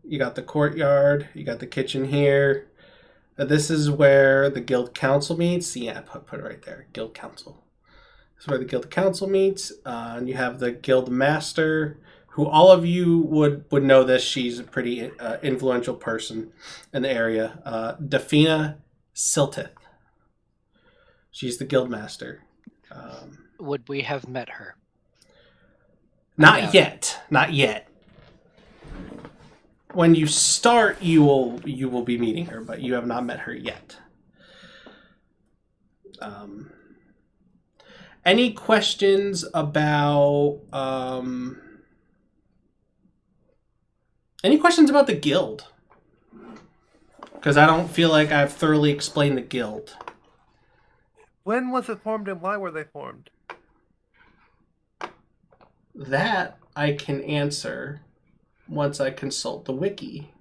You got the courtyard. You got the kitchen here. This is where the guild council meets. Yeah, put it right there. Guild council. This is where the guild council meets. And you have the guild master, who all of you would know this. She's a pretty influential person in the area. Dafina Siltith. She's the guild master. Would we have met her? Not yet. Not yet. When you start, you will be meeting her, but you have not met her yet. Any questions about the guild? Because I don't feel like I've thoroughly explained the guild. When was it formed and why were they formed? That I can answer once I consult the wiki.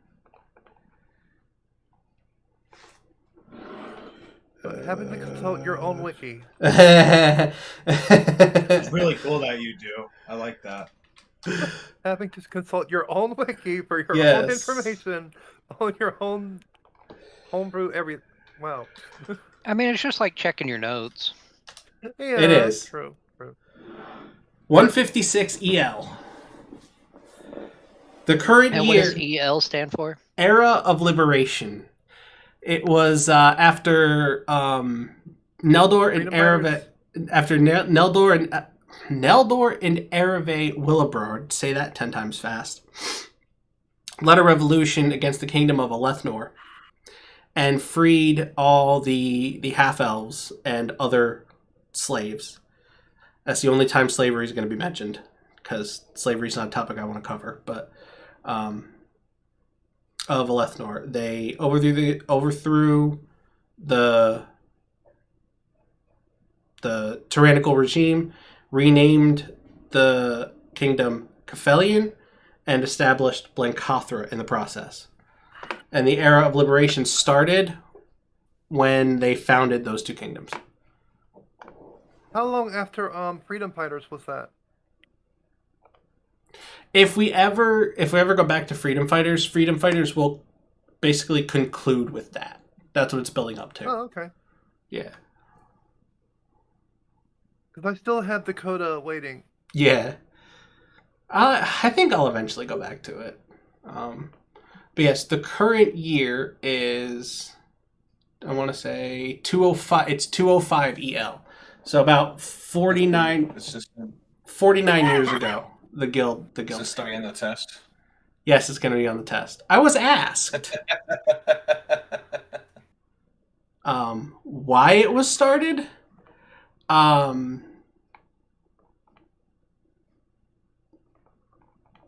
Having to consult your own wiki. It's really cool that you do. I like that. Having to consult your own wiki for your own Yes. information on your own homebrew everything. Wow. I mean, it's just like checking your notes. Yeah, It is. True. 156 EL. The current And what year... does EL stand for? Era of Liberation. It was after Neldor and Ereve... After Neldor and Ereve Willebrord, say that 10 times fast, led a revolution against the kingdom of Alethnor and freed all the half-elves and other slaves. That's the only time slavery is going to be mentioned, because slavery is not a topic I want to cover, but of Alethnor. They overthrew the tyrannical regime, renamed the kingdom Caphelion, and established Blencathra in the process. And the era of liberation started when they founded those two kingdoms. How long after Freedom Fighters was that? If we ever go back to Freedom Fighters will basically conclude with that. That's what it's building up to. Oh, okay. Yeah. Because I still have Dakota waiting. Yeah. I think I'll eventually go back to it. But yes, the current year is, I want to say 205. It's 205 EL. So about 49 years ago, the guild started. On the test? Yes, it's going to be on the test. I was asked why it was started.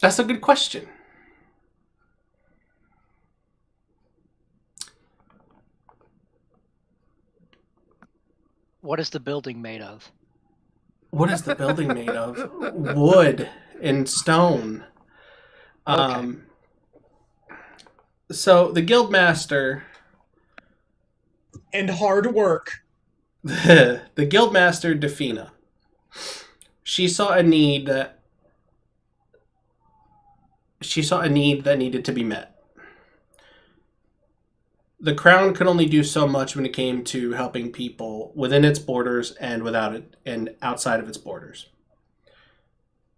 That's a good question. What is the building made of? What is the building made of? Wood and stone. Okay. So the guildmaster And hard work. the guildmaster Defina. She saw a need that needed to be met. The crown could only do so much when it came to helping people within its borders and without it and outside of its borders.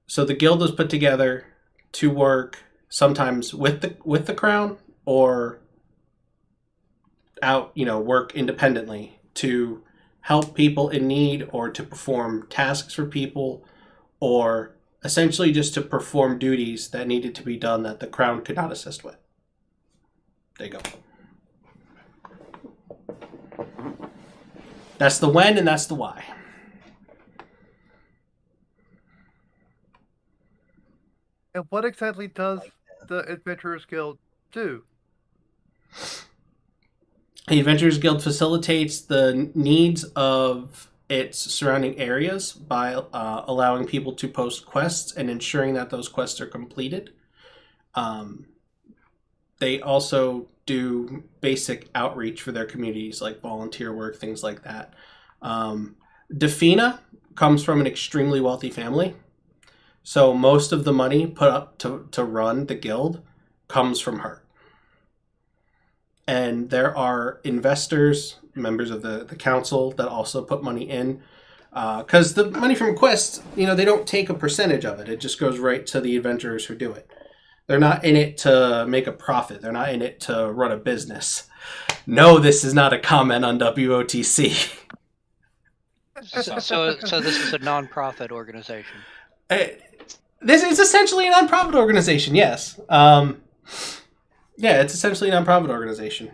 So the guild was put together to work sometimes with the crown or work independently to help people in need or to perform tasks for people or essentially just to perform duties that needed to be done that the crown could not assist with. There you go. That's the when and that's the why. And what exactly does the Adventurers Guild do? The Adventurers Guild facilitates the needs of its surrounding areas by allowing people to post quests and ensuring that those quests are completed. They also do basic outreach for their communities, like volunteer work, things like that. Defina comes from an extremely wealthy family, so most of the money put up to run the guild comes from her. And there are investors, members of the council, that also put money in. Because the money from quests, they don't take a percentage of it. It just goes right to the adventurers who do it. They're not in it to make a profit. They're not in it to run a business. No, this is not a comment on WOTC. So this is a non-profit organization. This is essentially a non-profit organization, yes. Yeah, it's essentially a non-profit organization.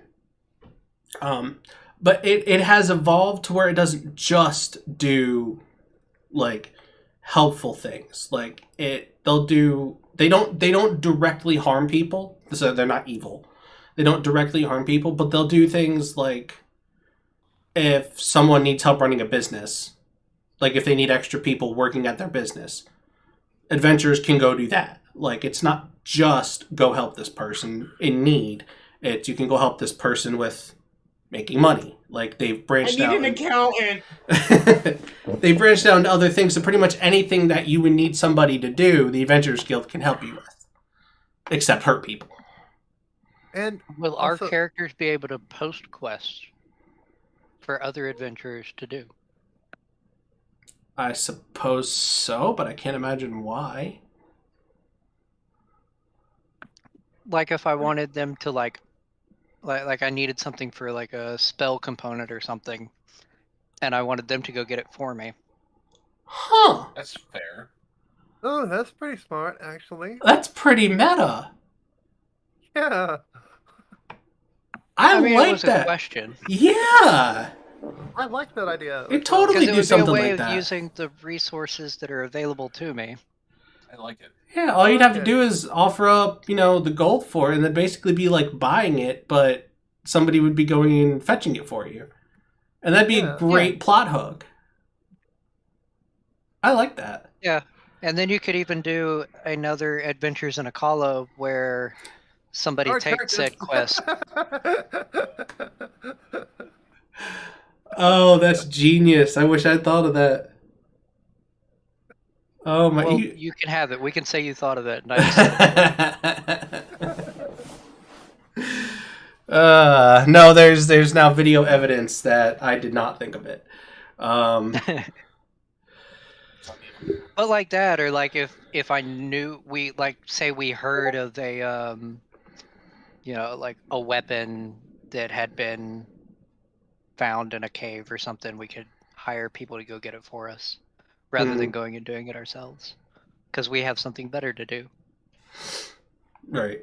But it has evolved to where it doesn't just do helpful things. They don't directly harm people, so they're not evil. They don't directly harm people, but they'll do things like if someone needs help running a business, like if they need extra people working at their business, adventurers can go do that. It's not just go help this person in need. It's you can go help this person with making money. They've branched out. I need an accountant. They branched out into other things, so pretty much anything that you would need somebody to do, the Adventurers Guild can help you with. Except hurt people. And Will our also, characters be able to post quests for other adventurers to do? I suppose so, but I can't imagine why. Like if I wanted them to like I needed something for like a spell component or something, and I wanted them to go get it for me. Huh. That's fair. oh, that's pretty smart, actually. That's pretty meta. Yeah, I mean, like it was that. a question. Yeah. I like that idea. It totally Because it do would be a something way like of that. using the resources that are available to me. I like it. Yeah, all you'd have to Okay. do is offer up, the gold for it, and then basically be like buying it, but somebody would be going and fetching it for you. And that'd be a Yeah. great plot hook. I like that. Yeah. And then you could even do another Adventures in Akala where somebody Our takes said quest. Oh, that's genius. I wish I'd thought of that. Oh my! Well, you can have it. We can say you thought of it. And I just No, there's now video evidence that I did not think of it. But like that, or like if I knew we say we heard of a like a weapon that had been found in a cave or something, we could hire people to go get it for us rather than going and doing it ourselves, because we have something better to do. Right.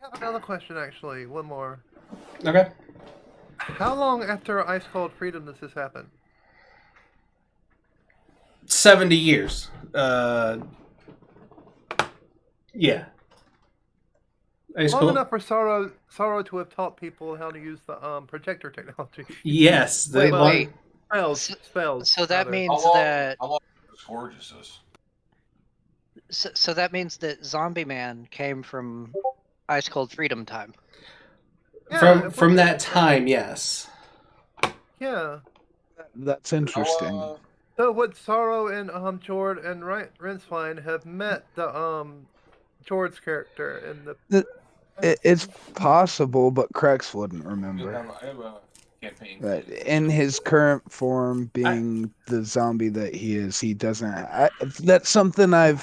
I have another question, actually. One more. Okay. How long after Ice Cold Freedom does this happen? 70 years. Yeah. Long enough for Sorrow to have taught people how to use the projector technology. Yes. Wait. Spells. So that means How long Scourge is this? So that means that Zombie Man came from Ice Cold Freedom time. Yeah, from that time, yes. Yeah. That's interesting. So would Sorrow and Jord and Rinswine have met the Jord's character in the? It's possible, but Krex wouldn't remember. I have a campaign. Right. In his current form, being the zombie that he is, he doesn't. That's something I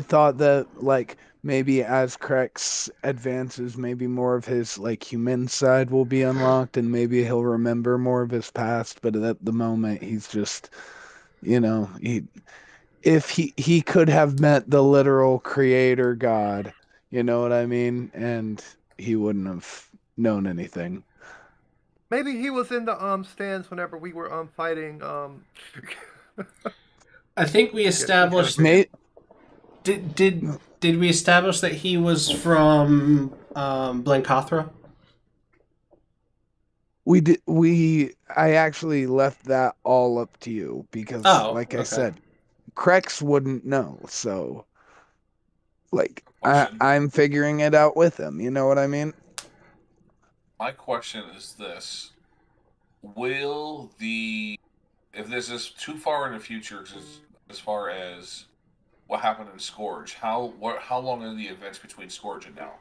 thought that like maybe as Krex advances, maybe more of his like human side will be unlocked, and maybe he'll remember more of his past. But at the moment, he's just, if he could have met the literal creator god, you know what I mean, and he wouldn't have known anything. Maybe he was in the stands whenever we were fighting I think we established. Did we establish that he was from Blankothra? We did. I actually left that all up to you because, I said, Krex wouldn't know. So, I'm figuring it out with him. You know what I mean? My question is this: if this is too far in the future, as far as what happened in Scourge, how long are the events between Scourge and now?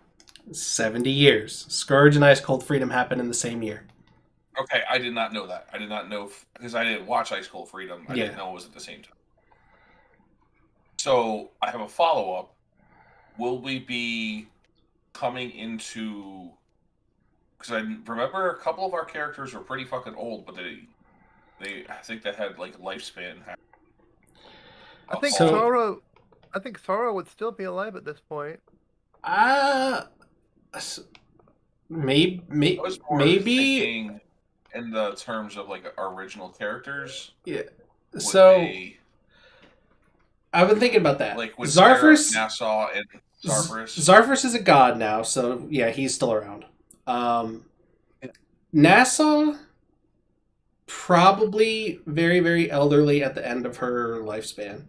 70 years. Scourge and Ice Cold Freedom happened in the same year. Okay, I did not know that. I did not know because I didn't watch Ice Cold Freedom. I didn't know it was at the same time. So I have a follow-up. Will we be coming into? Because I remember a couple of our characters were pretty fucking old, but I think they had like lifespan. I think Sorrow would still be alive at this point. Maybe. I was more thinking in the terms of like our original characters. Yeah. So I've been thinking about that. Like with Zarfus, Nassau and Zarfus. Zarfus is a god now, so yeah, he's still around. Nassau, probably very, very elderly at the end of her lifespan.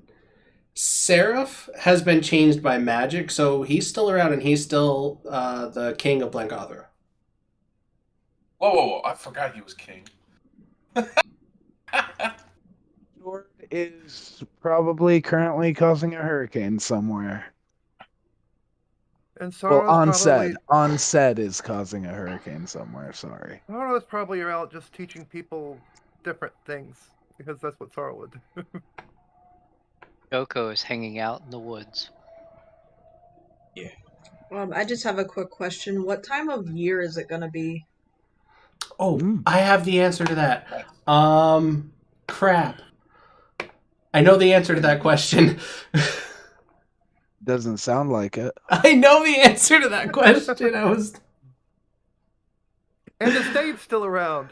Seraph has been changed by magic, so he's still around and he's still the king of Blankothra. Whoa, I forgot he was king. Jord is probably currently causing a hurricane somewhere. And Well, Sorrow's onset is causing a hurricane somewhere. Sorry. Sorrow's probably out just teaching people different things because that's what Sorrow would do. Yoko is hanging out in the woods. I just have a quick question. What time of year is it gonna be? Oh, I have the answer to that. Crap. I know the answer to that question. Doesn't sound like it. I know the answer to that question. And is Dave still around?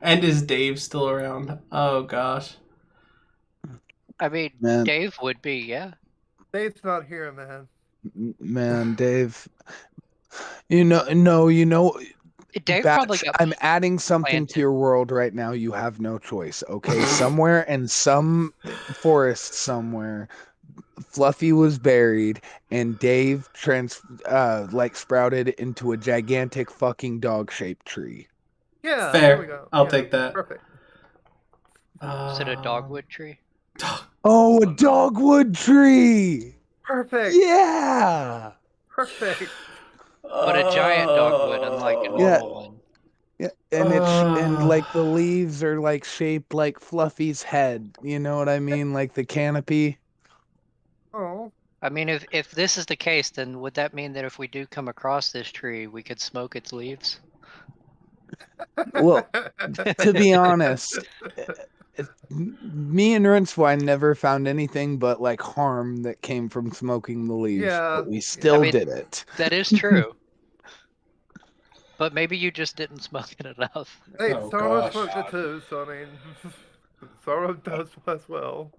And is Dave still around? Oh gosh. I mean, Man. Dave would be, yeah. Dave's not here, man. Man, Dave. You know. Dave Batch, probably got I'm adding something planted. to your world right now. You have no choice. Okay, somewhere in some forest somewhere, Fluffy was buried, and Dave sprouted into a gigantic fucking dog-shaped tree. Yeah, Fair. there we go. I'll take that. Perfect. Is it a dogwood tree? Oh, a dogwood tree! Perfect. Yeah! Perfect. But a giant dogwood, unlike a normal one. Yeah, and and like the leaves are like shaped like Fluffy's head. You know what I mean? Like the canopy. Oh. I mean, if this is the case, then would that mean that if we do come across this tree, we could smoke its leaves? Well, to be honest, me and Rinswine never found anything but like harm that came from smoking the leaves, but we still did it. That is true. But maybe you just didn't smoke it enough. Hey, Sorrow smoked it too, so I mean, Sorrow does as well.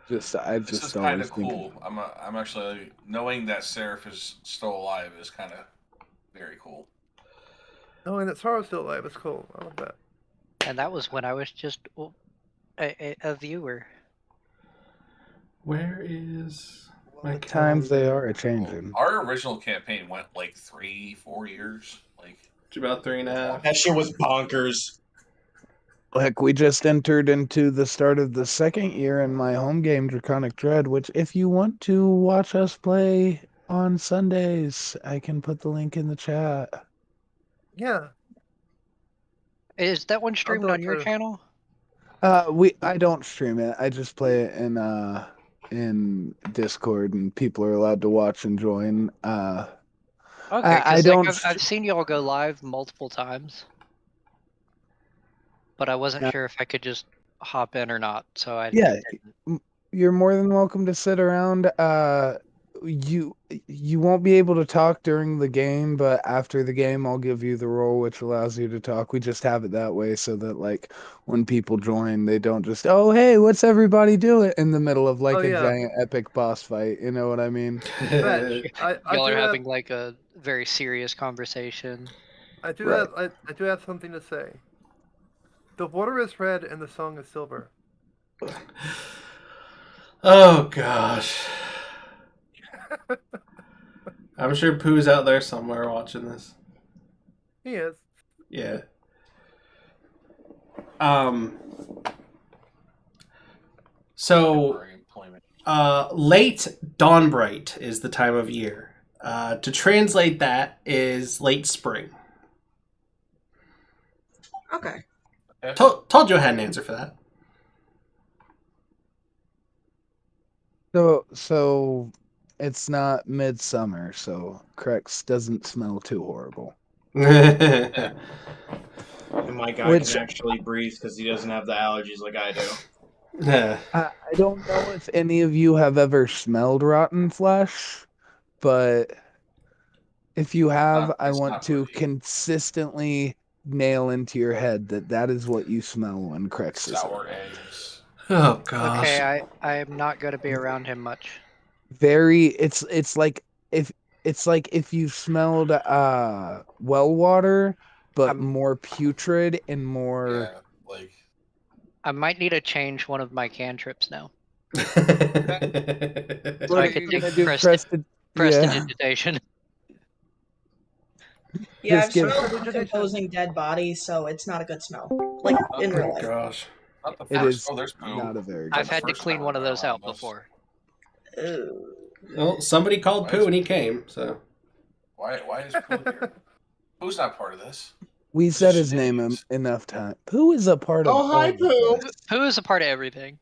This is kind of cool. I'm actually knowing that Seraph is still alive is kind of very cool. Knowing that Sorrow's still alive is cool. I love that. And that was when I was just a viewer. Where is my times they are changing? Our original campaign went like 3-4 years. Like it's about 3.5. That shit was bonkers. Like, we just entered into the start of the second year in my home game, Draconic Dread, which if you want to watch us play on Sundays, I can put the link in the chat. Yeah. Is that one streamed on your channel? I don't stream it. I just play it in Discord, and people are allowed to watch and join. Okay, I don't. I've seen y'all go live multiple times, but I wasn't sure if I could just hop in or not. So I You're more than welcome to sit around. You won't be able to talk during the game, but after the game, I'll give you the role, which allows you to talk. We just have it that way so that, like, when people join, they don't just, oh, hey, what's everybody doing in the middle of, like, giant epic boss fight. You know what I mean? Y'all are having, like, a very serious conversation. I do have something to say. The water is red and the song is silver. Oh, gosh. I'm sure Pooh's out there somewhere watching this. He is. Yeah. So, late dawnbright is the time of year. To translate that is late spring. Okay. Told you I had an answer for that. So it's not midsummer, so Krex doesn't smell too horrible. And my guy can actually breathe because he doesn't have the allergies like I do. I don't know if any of you have ever smelled rotten flesh, but if you have, I want to consistently nail into your head that is what you smell when Krex is sour eggs. Oh gosh. Okay, I am not going to be around him much. It's like if you smelled well water, but more putrid and more. Yeah, like I might need to change one of my cantrips now. So I could take prestidigitation. Yeah, I've smelled decomposing dead bodies, so it's not a good smell. Like in real life. Gosh. not the It first. is Oh, there's poo. not a very good. I've had to clean one of those out before. Well, somebody called Pooh and he came, so. Why is Pooh here? Pooh's not part of this. We said his name enough time. Pooh is a part of. Oh, hi, Pooh. Who is a part of everything?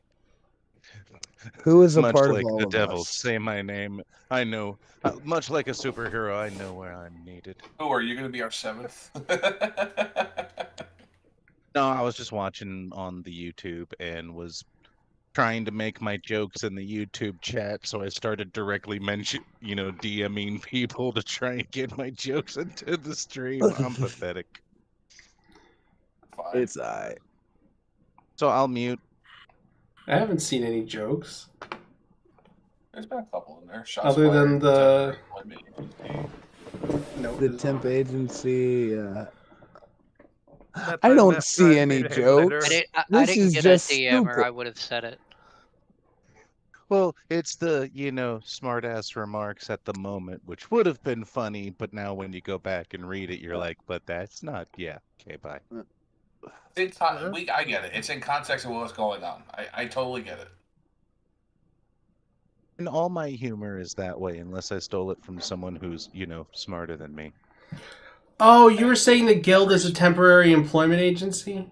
Who is a much part like of all the of devil, us? say my name. I know. Much like a superhero, I know where I'm needed. Pooh, are you going to be our 7th? No, I was just watching on the YouTube and was trying to make my jokes in the YouTube chat, so I started directly DMing people to try and get my jokes into the stream. I'm pathetic. Fine. It's I. So I'll mute. I haven't seen any jokes. There's been a couple in there. Shots Other than fired, the temp agency. That I my don't meth see tried any later. jokes. I This didn't is get just a DM, or stupid. I would have said it. Well, it's the, smart-ass remarks at the moment, which would have been funny, but now when you go back and read it, you're like, but that's not, okay, bye. I get it. It's in context of what's going on. I totally get it. And all my humor is that way, unless I stole it from someone who's, smarter than me. Oh, you were saying the guild is a temporary employment agency?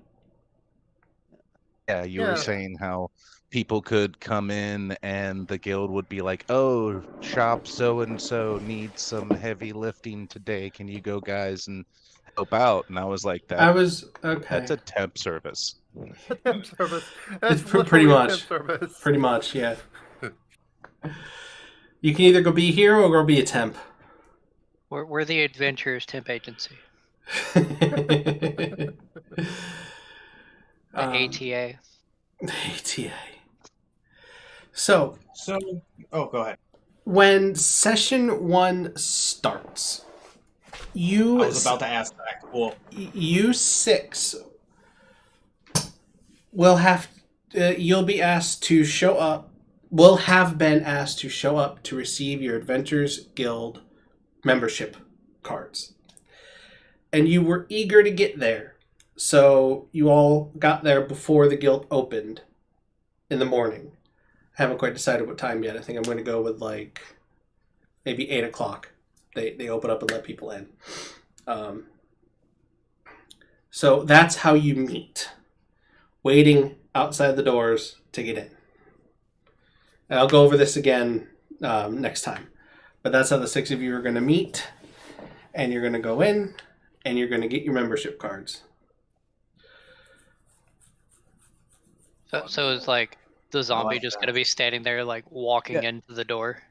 Yeah, you were saying how people could come in and the guild would be like, oh, shop so-and-so needs some heavy lifting today. Can you go, guys, and help out? And I was like, okay. That's a temp service. A temp service. It's That's pretty literally a much. temp service. Pretty much, yeah. You can either go be here or go be a temp. We're the Adventurers temp agency. The ATA. ATA. So, go ahead. When session 1 starts, I was about to ask that. Cool. You 6 will have. You'll be asked to show up. Will have been asked to show up to receive your Adventurers Guild membership cards. And you were eager to get there. So you all got there before the guild opened in the morning. I haven't quite decided what time yet. I think I'm going to go with maybe 8 o'clock. They open up and let people in. So that's how you meet. Waiting outside the doors to get in. And I'll go over this again next time. But that's how the 6 of you are going to meet. And you're going to go in. And you're going to get your membership cards. So it's like the zombie just going to be standing there, like walking into the door.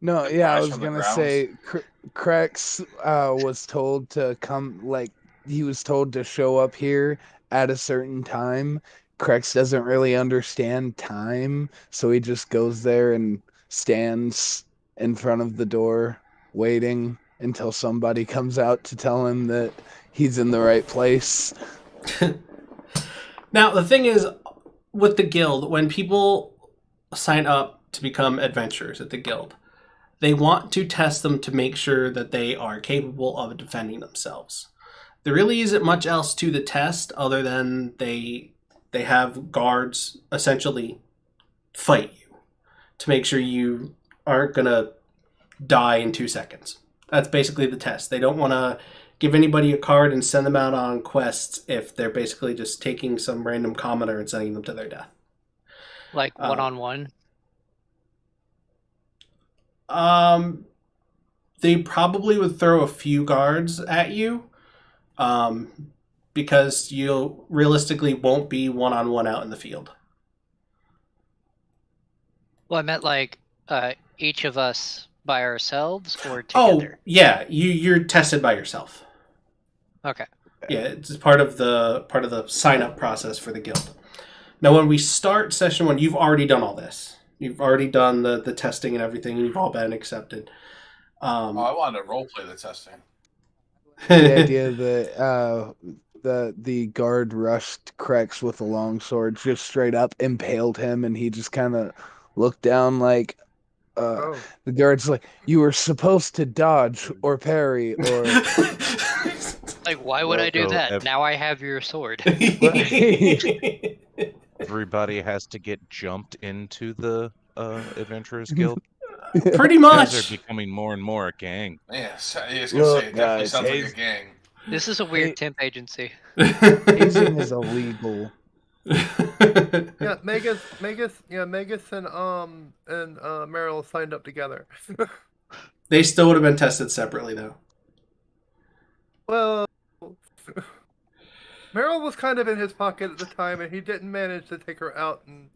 No, yeah, I was gonna say, Krex was told to come, he was told to show up here at a certain time. Krex doesn't really understand time, so he just goes there and stands in front of the door, waiting until somebody comes out to tell him that he's in the right place. Now, the thing is, with the guild, when people sign up to become adventurers at the guild, they want to test them to make sure that they are capable of defending themselves. There really isn't much else to the test other than they have guards essentially fight you to make sure you aren't going to die in 2 seconds. That's basically the test. They don't want to give anybody a card and send them out on quests if they're basically just taking some random commoner and sending them to their death. Like one-on-one? They probably would throw a few guards at you, because you realistically won't be one-on-one out in the field. Well, I meant each of us by ourselves or together? Oh, yeah, you're tested by yourself. Okay. Yeah, it's part of the sign-up process for the guild. Now, when we start session 1, you've already done all this. You've already done the testing and everything, and you've all been accepted. I wanted to roleplay the testing. The idea that the guard rushed Krex with a long sword, just straight up impaled him, and he just kind of looked down like, the guard's like, you were supposed to dodge or parry or... Like, why would I do that? Now I have your sword. Everybody has to get jumped into the Adventurers Guild. Pretty You guys much. are becoming more and more a gang. Yes, I was gonna Look, say it definitely guys, sounds like a Hayes- gang. This is a weird temp agency. Hazing is illegal. Yeah, Magus and Meryl signed up together. They still would have been tested separately, though. Well, Meryl was kind of in his pocket at the time, and he didn't manage to take her out. And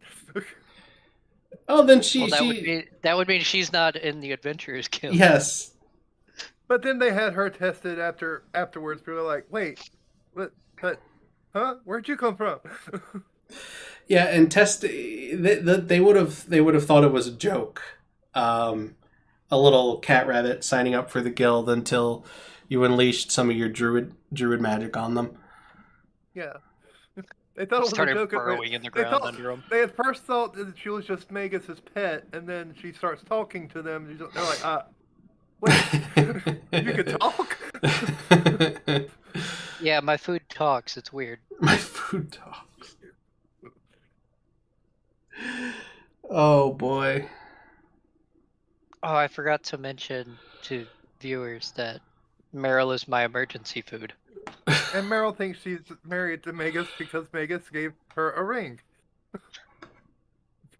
Oh, then that would mean she's not in the Adventurers Guild. Yes. But then they had her tested afterwards. People were like, "Wait, what? Huh? Where'd you come from?" Yeah, and they would have thought it was a joke. A little cat rabbit signing up for the guild until you unleashed some of your druid magic on them. Yeah. They thought it was Started a joke. burrowing in the ground under them. They at first thought that she was just Magus's pet, and then she starts talking to them. And they're like, wait, you can talk? Yeah, my food talks. It's weird. My food talks. Oh, boy. Oh, I forgot to mention to viewers that Meryl is my emergency food. And Meryl thinks she's married to Magus because Magus gave her a ring.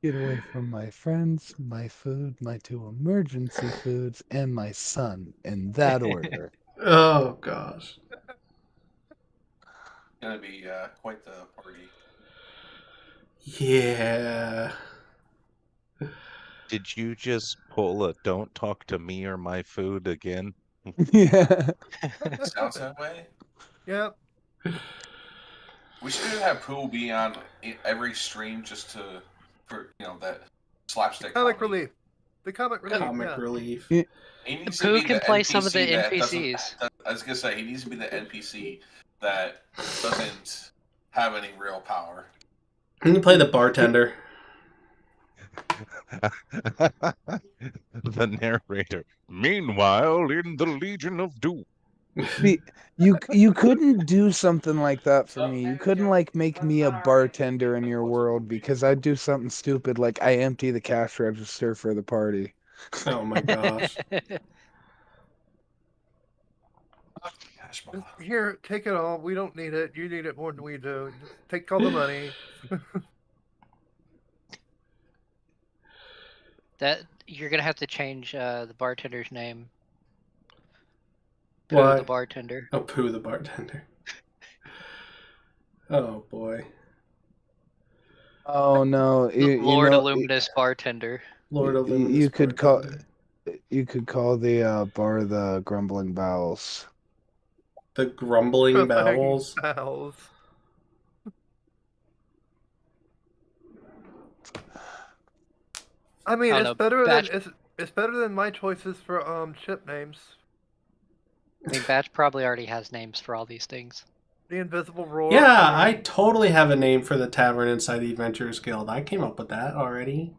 Get away from my friends, my food, my 2 emergency foods, and my son, in that order. Oh, gosh. Gonna be quite the party. Yeah. Did you just pull a "don't talk to me or my food" again? Yeah. Sounds that way. Yep. We should have Pooh be on every stream just for that slapstick Comic comedy. relief. The comic relief. Comic relief. He needs to Pooh be can the play some of the NPC that NPCs. I was gonna say he needs to be the NPC that doesn't have any real power. You can play the bartender. The narrator. Meanwhile, in the Legion of Doom. See, you couldn't do something like that for me. You couldn't make me a bartender in your world, because I'd do something stupid like I empty the cash register for the party. Oh my gosh. Here, take it all. We don't need it. You need it more than we do. Just take all the money. That you're gonna have to change the bartender's name. Pooh Why? the bartender. Oh, Pooh the bartender. Oh boy. Oh no, Lord Illuminous bartender. Lord Illuminous you could bartender. call the bar the Grumbling Bowels. The Grumbling Bowels. I mean, I it's don't know, better Batch- than it's better than my choices for ship names. I mean, Batch probably already has names for all these things. The Invisible Roar. Yeah, I totally have a name for the tavern inside the Adventurers Guild. I came up with that already.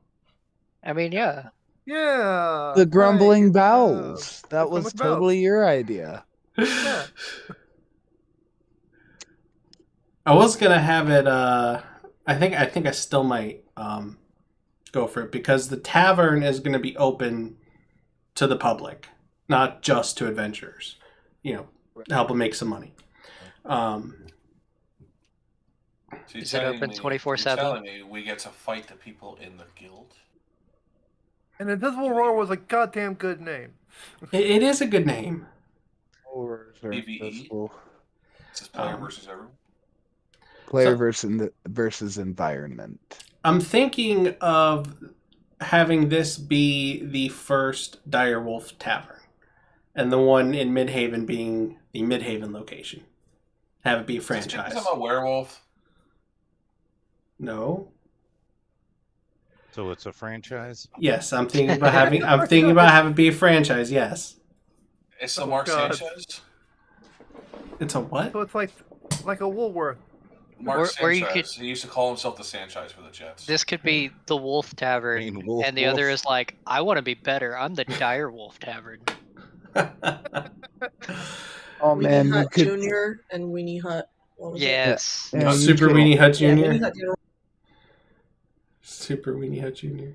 I mean, yeah. Yeah. The Grumbling right, Bowels. That the was Grumbling Bowels. totally your idea. Yeah. I was gonna have it. I think I still might go for it, because the tavern is gonna be open to the public, not just to adventurers. Help them make some money. So Is it open 24/7? Telling me we get to fight the people in the guild. And Invisible Roar was a goddamn good name. It is a good name. PvE. This is player versus everyone. Player versus environment. I'm thinking of having this be the first Direwolf Tavern, and the one in Midhaven being the Midhaven location. Have it be a franchise. Is a werewolf? No. So it's a franchise? Yes, I'm thinking about having it be a franchise. Yes. It's the Mark God. Sanchez. It's a what? So it's like a Woolworth. Mark Or you Sanchez. He used to call himself the Sanchez for the Jets. This could be the Wolf Tavern, and the other is like, I want to be better. I'm the Dire Wolf Tavern. Oh Weenie man, Hut you could. Junior and Weenie Hut. What was it? Yes. Yeah, you Super could- Weenie Hut Yeah, Jr. Weenie Hut Junior. Super Weenie Hut Jr.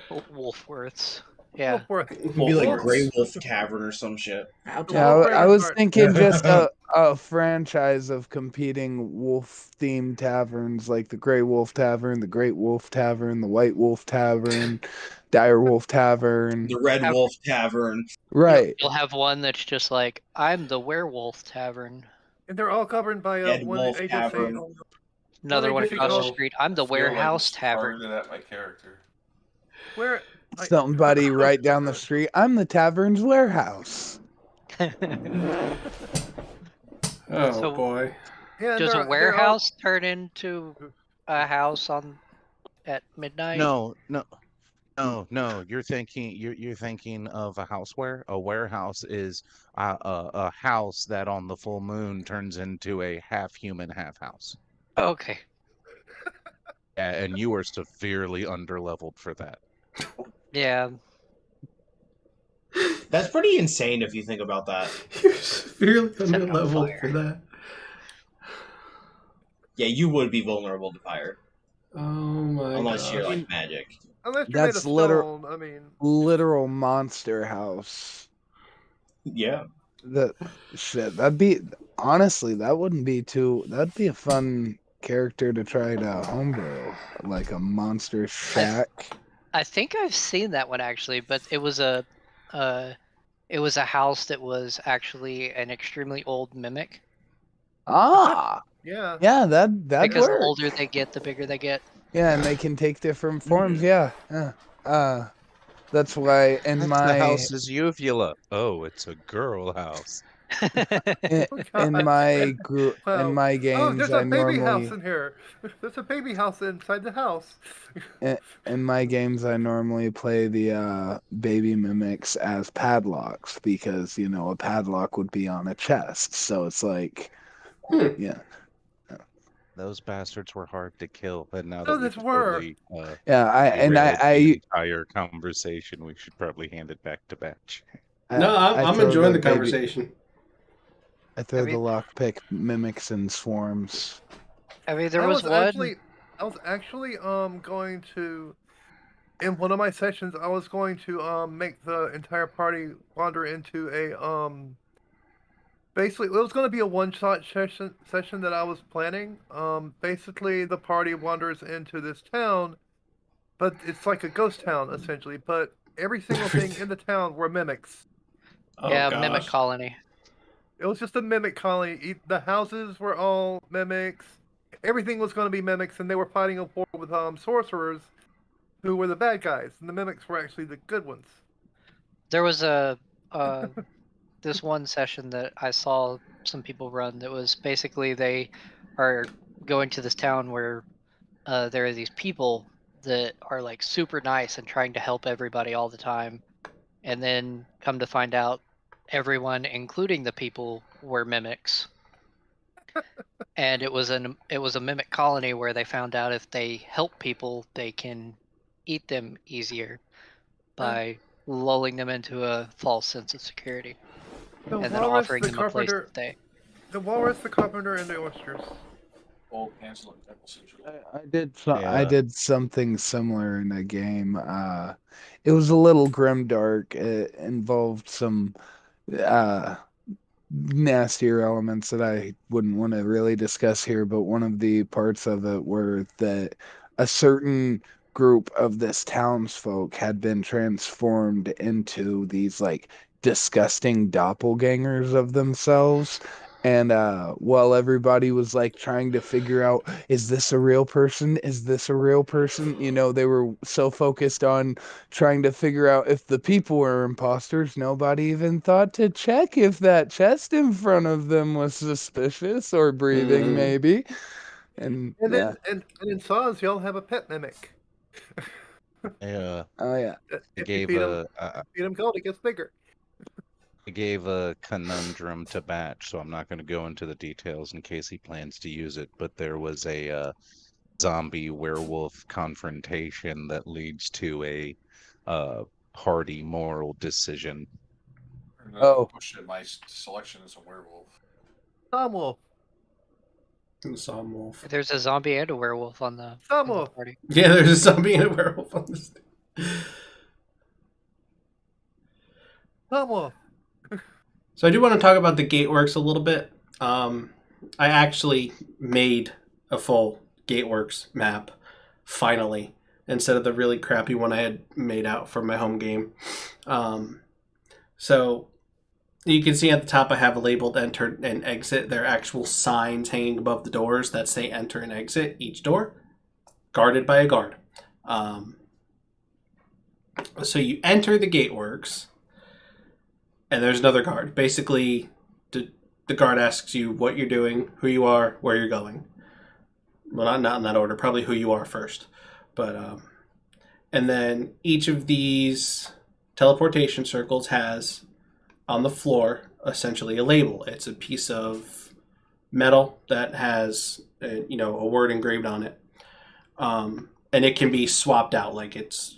Wolfworths. Yeah. Wolfworth. It could be like Wolf- Grey Wolf Tavern or some shit. I'll The tell Yeah, Wolf I was Ravenheart. thinking just a franchise of competing wolf-themed taverns, like the Grey Wolf Tavern, the Great Wolf Tavern, the White Wolf Tavern, Dire Wolf Tavern. The Red Wolf Tavern. Right. You'll have one that's just like, I'm the Werewolf Tavern. And they're all governed by Dead one Wolf agency. Tavern. Another one agency across the called- street. I'm the I feel like Warehouse it's Tavern. targeted at my character. Where Somebody right down the street. I'm the tavern's warehouse. Oh So- boy. Yeah, Does they're a all- warehouse turn into a house at midnight? No. You're thinking of a houseware. A warehouse is a house that on the full moon turns into a half human, half house. Okay. And you are severely underleveled for that. Yeah. That's pretty insane if you think about that. You're severely Set it on underleveled fire. for that. Yeah, you would be vulnerable to fire. Oh my Unless gosh. you're like magic. Unless you're made of That's literal- stone, I mean, Literal monster house. Yeah. That shit. That'd be honestly. That'd be a fun character to try to homebrew, like a monster shack. I think I've seen that one actually, but it was a house that was actually an extremely old mimic. Ah, yeah. yeah. That'd Because work. the older they get, the bigger they get. Yeah, and they can take different forms. Yeah. That's why in The my house is uvula. Oh, it's a girl house. in my group Wow. in my Oh, games, there's I a baby house normally in here. There's a baby house inside the house. in my games I normally play the baby mimics as padlocks because a padlock would be on a chest, so it's like yeah. Those bastards were hard to kill, and now Oh, that this we've were. totally, Yeah, derailed I the entire conversation, we should probably hand it back to Batch. No, I'm throw enjoying the baby- conversation. I throw I mean- the lockpick mimics in swarms. I mean, there I was one. I was actually going to, in one of my sessions, I was going to make the entire party wander into a basically it was going to be a one-shot session that I was planning. Basically the party wanders into this town, but it's like a ghost town essentially. But every single thing in the town were mimics. Oh, Yeah, gosh. mimic colony. It was just a mimic colony. The houses were all mimics. Everything was going to be mimics, and they were fighting a war with sorcerers, who were the bad guys, and the mimics were actually the good ones. There was a this one session that I saw some people run that was basically they are going to this town where there are these people that are like super nice and trying to help everybody all the time, and then come to find out everyone, including the people, were mimics. And it was a mimic colony where they found out if they help people, they can eat them easier by lulling them into a false sense of security, and then offering them a place to stay. The walrus, the carpenter, and the oysters. Old Hansel and Gretel situation. I did something similar in a game. It was a little grimdark. It involved some nastier elements that I wouldn't want to really discuss here, but one of the parts of it were that a certain group of this townsfolk had been transformed into these like disgusting doppelgangers of themselves. And while everybody was like trying to figure out, is this a real person? Is this a real person? They were so focused on trying to figure out if the people were imposters, nobody even thought to check if that chest in front of them was suspicious or breathing, maybe. And yeah. And in Saws, y'all have a pet mimic. Yeah. Oh yeah. If gave you feed him gold, it gets bigger. I gave a conundrum to Batch, so I'm not going to go into the details in case he plans to use it, but there was a zombie werewolf confrontation that leads to a party moral decision. Push it. My selection is a werewolf. Tom Wolf. Some wolf. There's a zombie and a werewolf on the Some wolf. party. Yeah, there's a zombie and a werewolf on this thing. Come So I do want to talk about the Gateworks a little bit. I actually made a full Gateworks map, finally, instead of the really crappy one I had made out for my home game. So you can see at the top I have labeled enter and exit. There are actual signs hanging above the doors that say enter and exit each door, guarded by a guard. So you enter the Gateworks, and there's another guard. Basically, the guard asks you what you're doing, who you are, where you're going. Well, not in that order. Probably who you are first. But and then each of these teleportation circles has on the floor essentially a label. It's a piece of metal that has a word engraved on it. And it can be swapped out. Like it's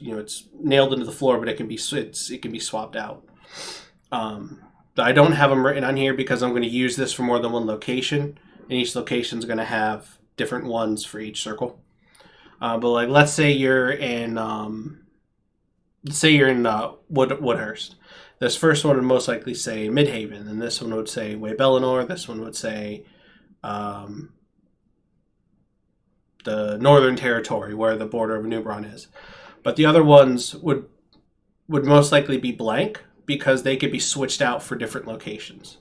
nailed into the floor, but it can be swapped out. I don't have them written on here because I'm going to use this for more than one location, and each location is going to have different ones for each circle. But like, let's say you're in Woodhurst. This first one would most likely say Midhaven, and this one would say Way Bellinor. This one would say the Northern Territory, where the border of Nubron is. But the other ones would most likely be blank, because they could be switched out for different locations.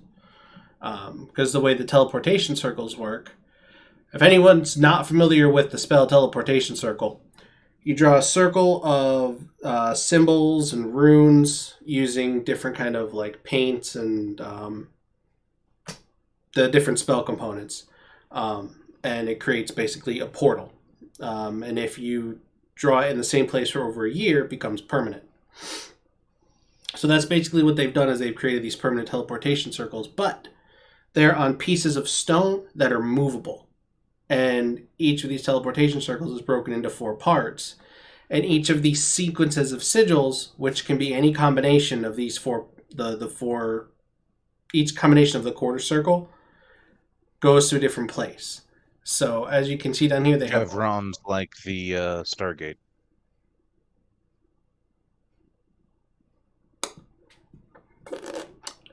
Because the way the teleportation circles work, if anyone's not familiar with the spell teleportation circle, you draw a circle of symbols and runes using different kind of like paints and the different spell components. And it creates basically a portal. And if you draw it in the same place for over a year, it becomes permanent. So that's basically what they've done, is they've created these permanent teleportation circles, but they're on pieces of stone that are movable. And each of these teleportation circles is broken into 4 parts. And each of these sequences of sigils, which can be any combination of these each combination of the quarter circle, goes to a different place. So as you can see down here, they have chevrons like the Stargate.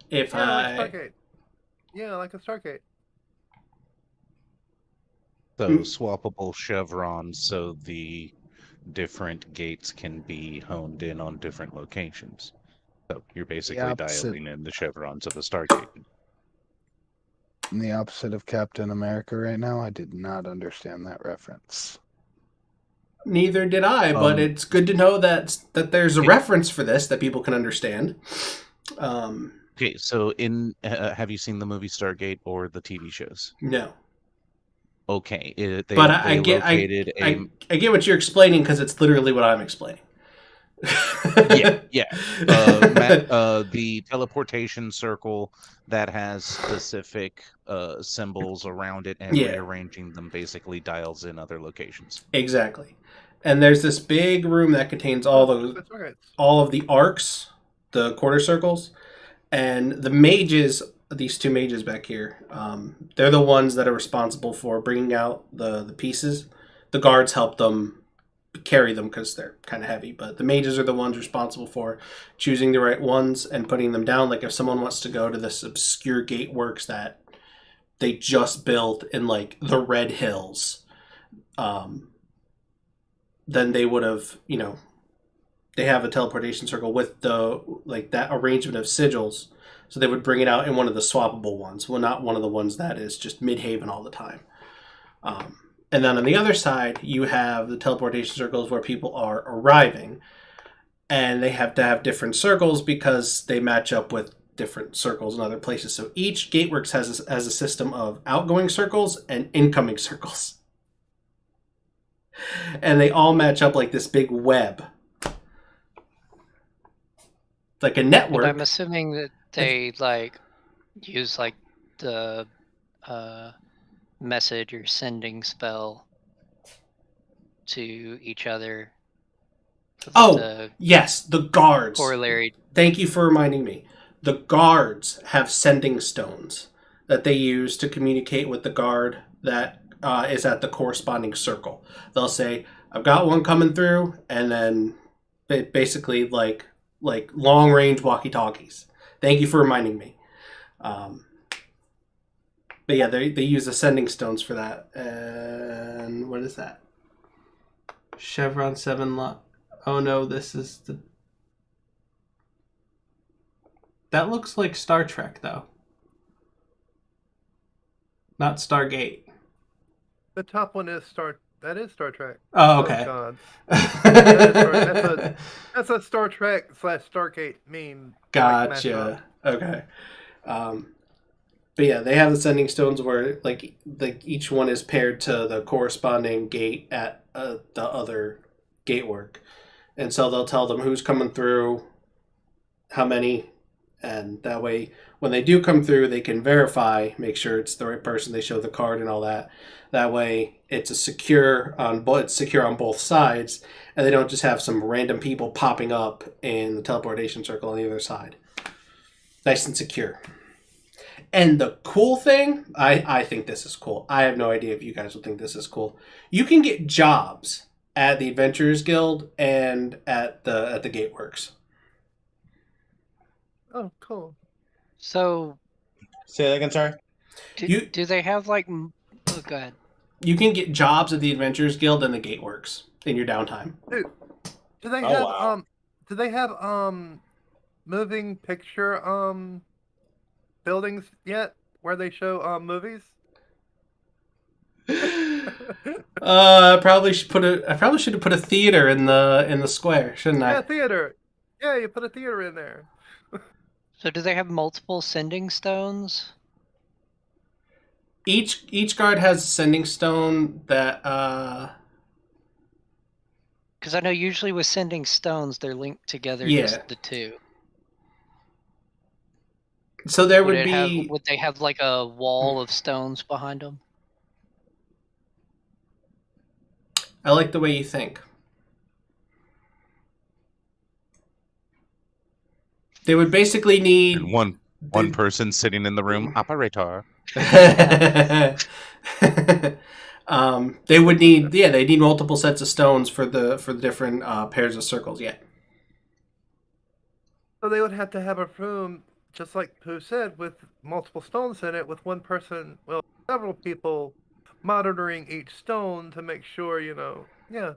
Like Stargate. Yeah, like a Stargate. So swappable chevrons, so the different gates can be honed in on different locations. So you're basically dialing in the chevrons of a Stargate. I'm the opposite of Captain America right now. I did not understand that reference. Neither did I, but it's good to know that there's a reference for this that people can understand. Okay, so have you seen the movie Stargate or the TV shows? No. Okay, I get what you're explaining, because it's literally what I'm explaining. yeah. The teleportation circle that has specific symbols around it, and rearranging them basically dials in other locations. Exactly. And there's this big room that contains all of the arcs, the quarter circles, and the mages. These 2 mages back here, they're the ones that are responsible for bringing out the pieces. The guards help them carry them because they're kind of heavy, but the mages are the ones responsible for choosing the right ones and putting them down. Like if someone wants to go to this obscure Gateworks that they just built in like the Red Hills, then they would have, they have a teleportation circle with that arrangement of sigils. So they would bring it out in one of the swappable ones. Well, not one of the ones that is just Midhaven all the time. And then on the other side, you have the teleportation circles where people are arriving. And they have to have different circles because they match up with different circles in other places. So each Gateworks has a system of outgoing circles and incoming circles. And they all match up like this big web. Like a network. And I'm assuming that they use the message or sending spell to each other. Yes, the guards. Corollary. Thank you for reminding me. The guards have sending stones that they use to communicate with the guard that is at the corresponding circle. They'll say, I've got one coming through, and then basically like long range walkie talkies. Thank you for reminding me. But yeah, they use ascending stones for that. And what is that? Chevron 7 lot. Oh no, this is the. That looks like Star Trek though. Not Stargate. The top one is That is Star Trek. Oh, okay. Oh, God. That's a Star Trek / Stargate meme. Gotcha. Okay. But yeah, they have ascending stones where like each one is paired to the corresponding gate at the other gatework, and so they'll tell them who's coming through, how many, and that way when they do come through, they can verify, make sure it's the right person. They show the card and all that. That way, it's secure on both sides, and they don't just have some random people popping up in the teleportation circle on the other side. Nice and secure. And the cool thing, I think this is cool. I have no idea if you guys will think this is cool. You can get jobs at the Adventurers Guild and at the Gateworks. Oh, cool. So, say that again. Sorry. Do they have like? Oh, go ahead. You can get jobs at the Adventurers Guild and the Gateworks in your downtime. Dude, do they have Do they have moving picture buildings yet where they show movies? I probably should have put a theater in the square, shouldn't I? Yeah, theater. Yeah, you put a theater in there. So do they have multiple sending stones? Each guard has a sending stone that because I know usually with sending stones they're linked together, just the two. So there would they have like a wall of stones behind them? I like the way you think. They would basically need and one person sitting in the room, operator. They would need they need multiple sets of stones for the different pairs of circles. Yeah. So they would have to have a room, just like Pooh said, with multiple stones in it, with one person, well, several people monitoring each stone to make sure, yeah.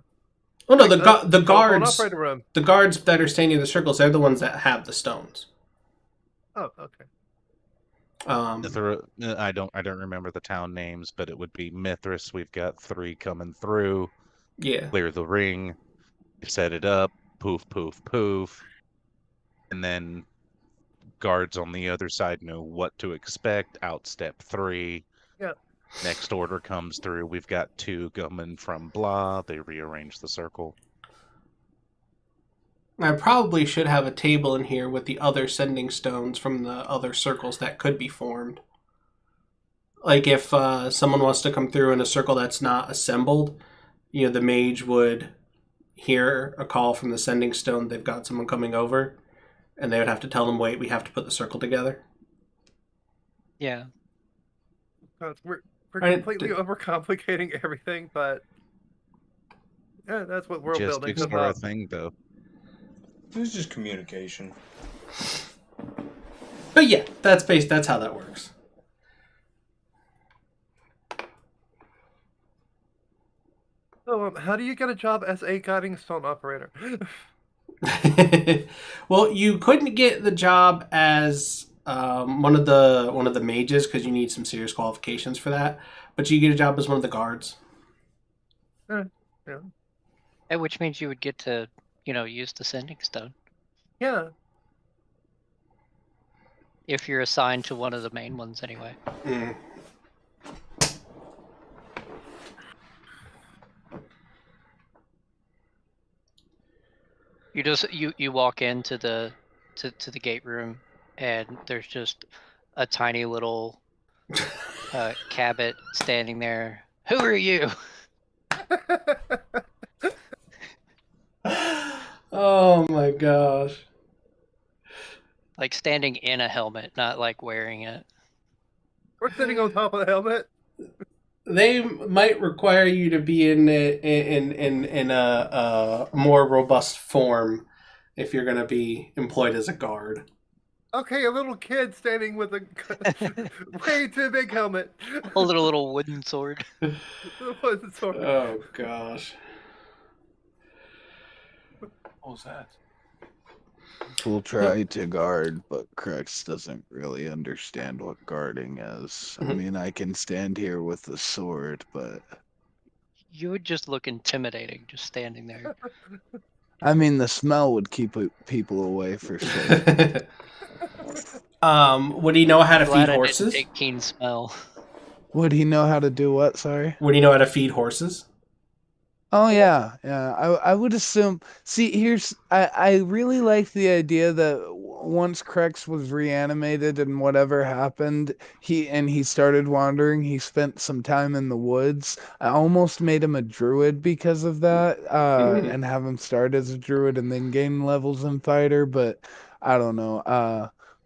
Oh no, the guards, room. The guards that are standing in the circles, they're the ones that have the stones. Oh, okay. I don't remember the town names, but it would be Mithras. We've got 3 coming through. Yeah. Clear the ring. Set it up. Poof, poof, poof. And then guards on the other side know what to expect. Out step 3. Yeah. Next order comes through. We've got 2 coming from blah. They rearrange the circle. I probably should have a table in here with the other sending stones from the other circles that could be formed. Like if someone wants to come through in a circle that's not assembled, the mage would hear a call from the sending stone. They've got someone coming over, and they would have to tell them, wait, we have to put the circle together. Yeah. We're completely overcomplicating everything, but yeah, that's what world building is about. Just a thing, though. It's just communication. But yeah, that's how that works. So, how do you get a job as a guiding stone operator? Well, you couldn't get the job as one of the mages because you need some serious qualifications for that. But you get a job as one of the guards. Yeah. Which means you would get to, use the sending stone. Yeah. If you're assigned to one of the main ones, anyway. Mm. You just you walk into the gate room, and there's just a tiny little Cabot standing there. Who are you? Oh my gosh. Like standing in a helmet, not like wearing it. We're sitting on top of the helmet. They might require you to be in a more robust form if you're going to be employed as a guard. Okay, a little kid standing with a way too big helmet. Hold a little wooden sword. Wooden sword. Oh, gosh. What was that? We'll try to guard, but Krex doesn't really understand what guarding is. I mean, I can stand here with the sword, but... You would just look intimidating, just standing there. I mean, the smell would keep people away for sure. Would he know how to Glad feed I didn't horses? take keen smell. Would he know how to do what, sorry? Would he know how to feed horses? Oh yeah, yeah. I would assume. See, I really like the idea that once Krex was reanimated and whatever happened, he started wandering. He spent some time in the woods. I almost made him a druid because of that, and have him start as a druid and then gain levels in fighter. But I don't know.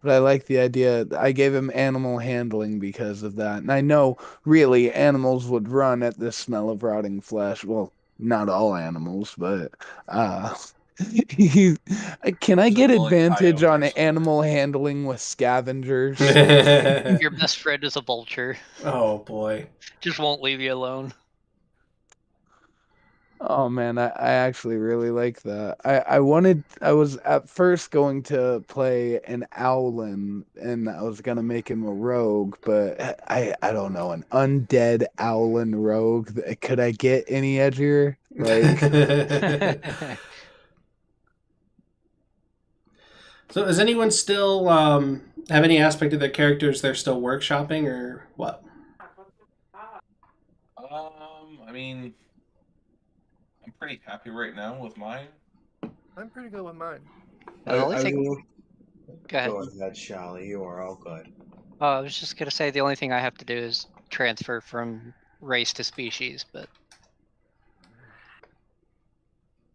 But I like the idea. I gave him animal handling because of that, and I know really animals would run at the smell of rotting flesh. Well, not all animals, but can I get advantage on animal handling with scavengers? Your best friend is a vulture. Oh boy. Just won't leave you alone. Oh man, I actually really like that. I was at first going to play an Owlin and I was gonna make him a rogue, but I don't know, an undead Owlin rogue. Could I get any edgier? Like So does anyone still have any aspect of their characters they're still workshopping or what? I mean, I'm pretty happy right now with mine. I'm pretty good with mine. The only thing... Go ahead. Go ahead, Sholly. You are all good. I was just going to say the only thing I have to do is transfer from race to species, but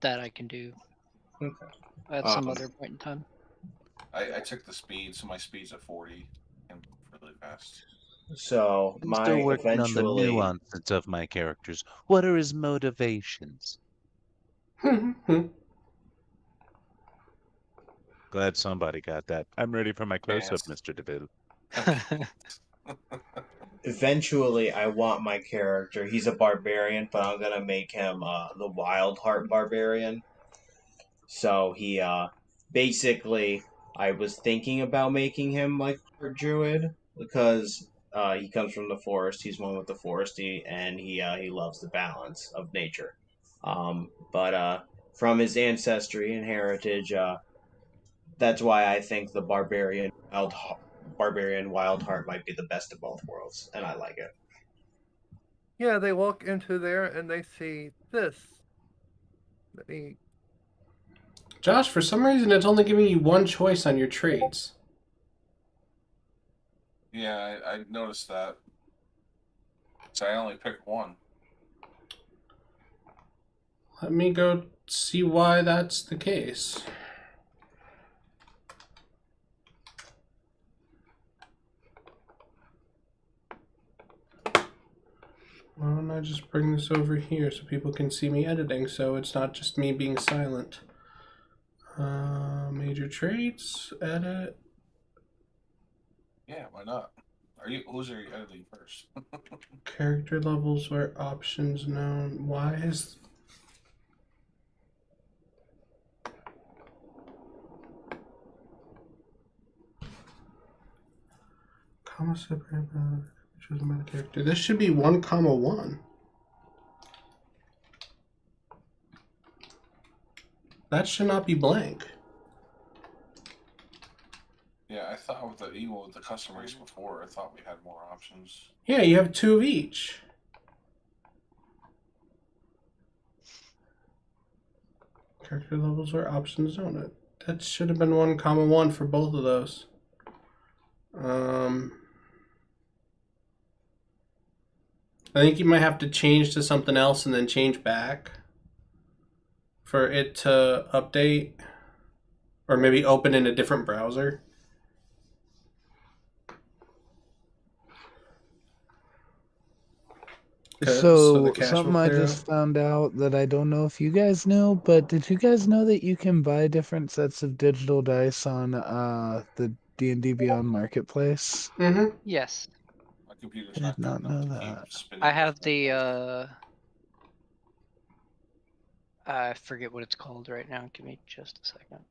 that I can do at some other point in time. I took the speed, so my speed's at 40 and really fast. So I'm still working on the nuances of my characters. What are his motivations? Glad somebody got that. I'm ready for my close-up, Mr. DeVille. Eventually, I want my character. He's a barbarian, but I'm gonna make him the Wild Heart Barbarian. So he basically, I was thinking about making him like a druid because he comes from the forest. He's one with the forest, and he loves the balance of nature. But from his ancestry and heritage, that's why I think the barbarian wild heart might be the best of both worlds, and I like it. Yeah, they walk into there and they see this. Let me... Josh, for some reason it's only giving you one choice on your traits. Yeah, I noticed that. So I only picked one. Let me go see why that's the case. Why don't I just bring this over here so people can see me editing so it's not just me being silent. Major traits, edit. Yeah, why not? Who's are you editing first? Character levels where options known. Why is... Comma separate chosen by the character. This should be 1,1. That should not be blank. Yeah, I thought with the custom race before, I thought we had more options. Yeah, you have 2 of each. Character levels or options on it. That should have been 1,1 for both of those. I think you might have to change to something else and then change back for it to update, or maybe open in a different browser. So cash something will I clear just out. found out that I don't know if you guys knew, but did you guys know that you can buy different sets of digital dice on the D&D Beyond Marketplace? Mm-hmm. Yes. My computer's I did not not good enough know to keep that. spinning. I have the I forget what it's called right now. Give me just a second.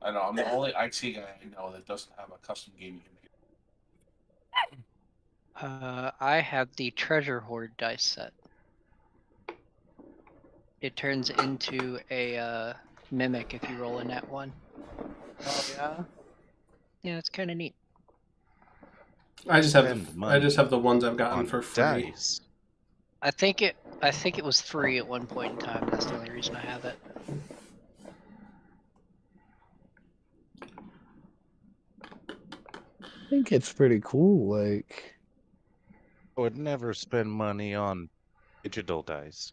I know, I'm the only IT guy I know that doesn't have a custom gaming computer. I have the Treasure Hoard dice set. It turns into a mimic if you roll a nat 1. Oh yeah. Yeah, it's kind of neat. I just Spend have the ones I've gotten on for free. dice. I think it was free at one point in time. That's the only reason I have it. I think it's pretty cool. Like, I would never spend money on digital dice.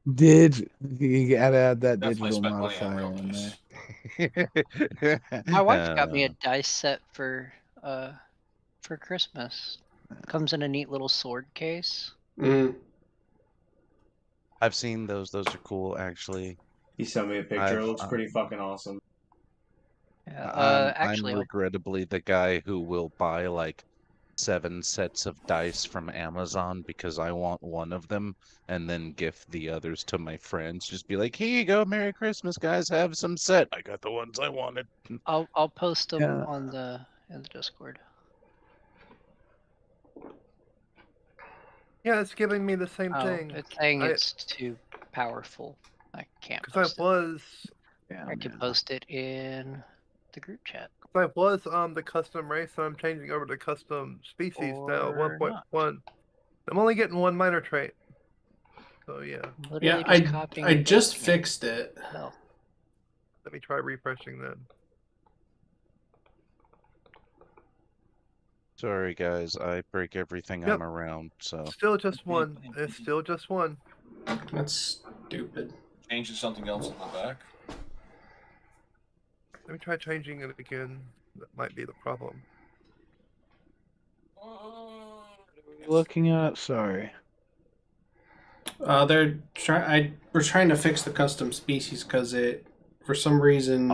you gotta add that Definitely digital spent money on modifier real in dice. there. My wife got me a dice set for Christmas. Comes in a neat little sword case. Mm. I've seen those. Those are cool, actually. He sent me a picture. It looks pretty fucking awesome. Yeah, I'm actually, regrettably the guy who will buy like 7 sets of dice from Amazon because I want one of them and then gift the others to my friends. Just be like, here you go, Merry Christmas, guys. Have some set. I got the ones I wanted. I'll post them Yeah. on in the Discord. Yeah, it's giving me the same Oh, thing. it's saying it's too powerful. I can't Because post it. Yeah, I can post it in the group chat. I was the custom race, so I'm changing over to custom species now. Or 1.1. I'm only getting one minor trait. So yeah. Literally Yeah, just copying I and just pasting it. fixed it. Hell. Let me try refreshing then. Sorry, guys. I break everything Yep. I'm around, so. Still just one. It's still just one. That's stupid. Changing something else in the back. Let me try changing it again. That might be the problem. Looking at, sorry. We're trying to fix the custom species because it, for some reason,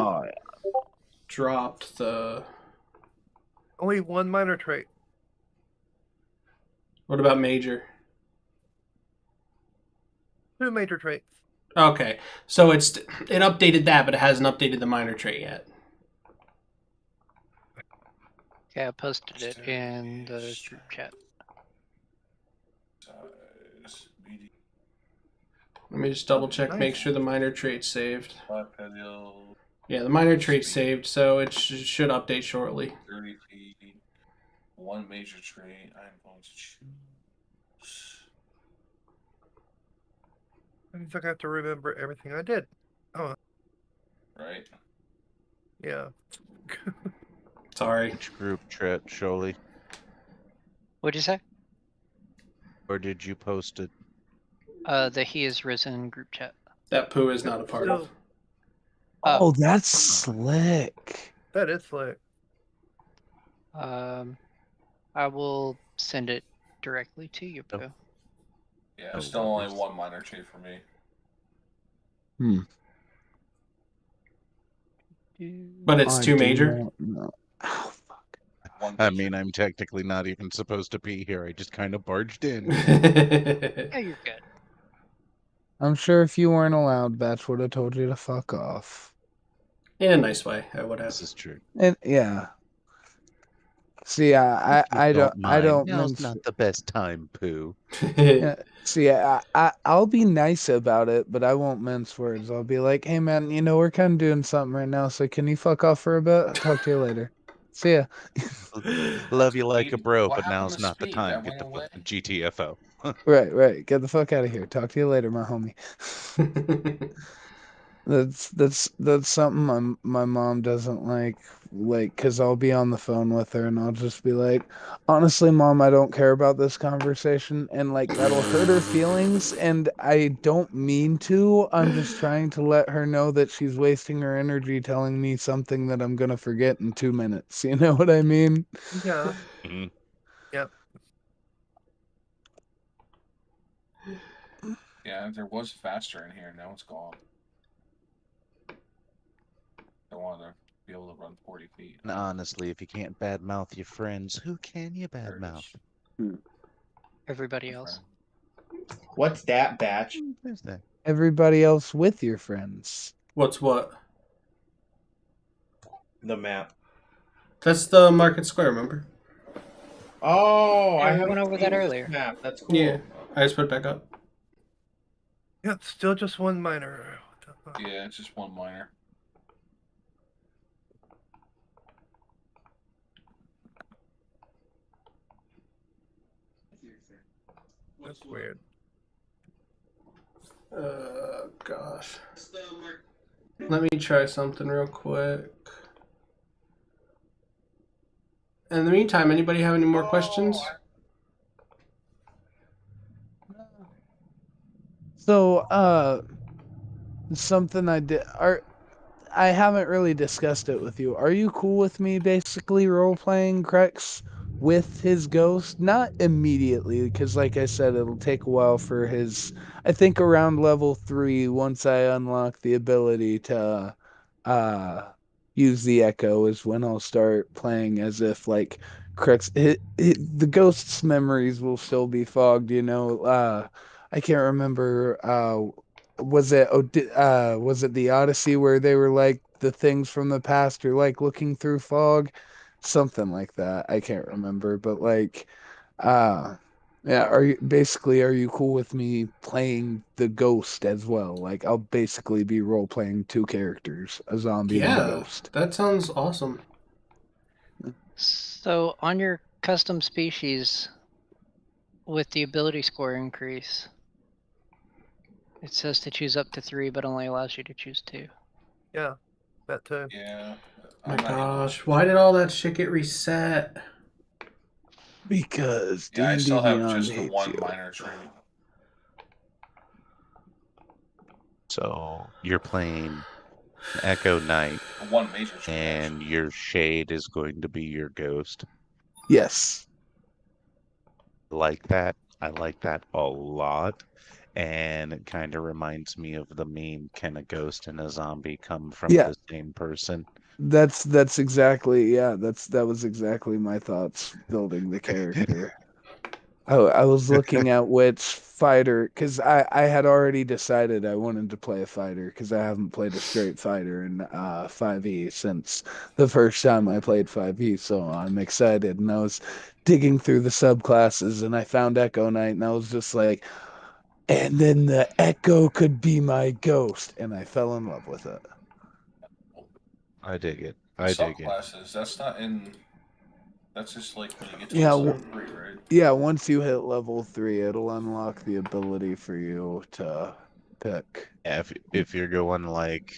dropped the. Only one minor trait. What about major? 2 major traits. Okay, so it updated that, but it hasn't updated the minor trait yet. Okay, I posted it in the group chat. Let me just double check, make sure the minor trait's saved. Black patio. Yeah, the minor trait's saved, so it should update shortly. 30 feet. 1 major trait. I'm going to choose. That means I have to remember everything I did. Oh. Right. Yeah. Sorry. Which group chat, Sholly? What'd you say? Or did you post it? The He Is Risen group chat. That poo is not a part of. Oh, that's slick. That is slick. I will send it directly to you, Pooh. Yeah, still only 1 minor trait for me. But it's 2 major? I mean, I'm technically not even supposed to be here. I just kind of barged in. Yeah, you're good. I'm sure if you weren't allowed, Batch would have told you to fuck off. In a nice way, I would have. This is true. And yeah. See, I don't Now's not the best time, Pooh. Yeah, see, I'll be nice about it, but I won't mince words. I'll be like, hey man, we're kind of doing something right now, so can you fuck off for a bit? I'll talk to you later. See ya. Love you like a bro, What but happened now's to not the speed? time. That Get the went away. fucking GTFO. Right. Get the fuck out of here. Talk to you later, my homie. That's something my mom doesn't like, because I'll be on the phone with her and I'll just be like, honestly, Mom, I don't care about this conversation, and like that'll hurt her feelings, and I don't mean to. I'm just trying to let her know that she's wasting her energy telling me something that I'm gonna forget in 2 minutes. You know what I mean? Yeah. Mhm. Yep. Yeah, there was faster in here. Now it's gone. I want to be able to run 40 feet. And honestly, if you can't badmouth your friends, who can you badmouth? Everybody else. What's that, Batch? Who's that? Everybody else with your friends. What's what? The map. That's the Market Square, remember? Oh, Yeah, I we haven't went over seen that this earlier. map. That's cool. Yeah. I just put it back up. Yeah, it's still just one miner. Yeah, it's just one miner. That's weird. Gosh. Let me try something real quick. In the meantime, anybody have any more questions? So, something I haven't really discussed it with you. Are you cool with me basically role-playing Krex with his ghost? Not immediately, because like I said, it'll take a while for his... I think around level 3, once I unlock the ability to use the Echo, is when I'll start playing as if, like, Krex... the ghost's memories will still be fogged, you know? I can't remember... was it the Odyssey where they were like the things from the past are like looking through fog, something like that. I can't remember, but like yeah, are you cool with me playing the ghost as well? Like I'll basically be role playing two characters, a zombie and a Yeah, ghost. that sounds awesome. So on your custom species, with the ability score increase, it says to choose up to 3, but only allows you to choose 2. Yeah, that too. Yeah. My gosh, why did all that shit get reset? Because Yeah, I D&D still have Beyond just the hates one you. miner tree. So you're playing Echo Knight, One major tree, and your shade is going to be your ghost. Yes. Like that. I like that a lot. And it kind of reminds me of the meme, can a ghost and a zombie come from Yeah. the same person? That's exactly, yeah, that was exactly my thoughts building the character. I was looking at which fighter, because I had already decided I wanted to play a fighter, because I haven't played a straight fighter in 5e since the first time I played 5e, so I'm excited. And I was digging through the subclasses, and I found Echo Knight, and I was just like, and then the Echo could be my ghost, and I fell in love with it. I dig it. I dig it. Subclasses, that's not in... That's just like when you get to Yeah, level 3, right? Yeah, once you hit level 3, it'll unlock the ability for you to pick. Yeah, if you're going like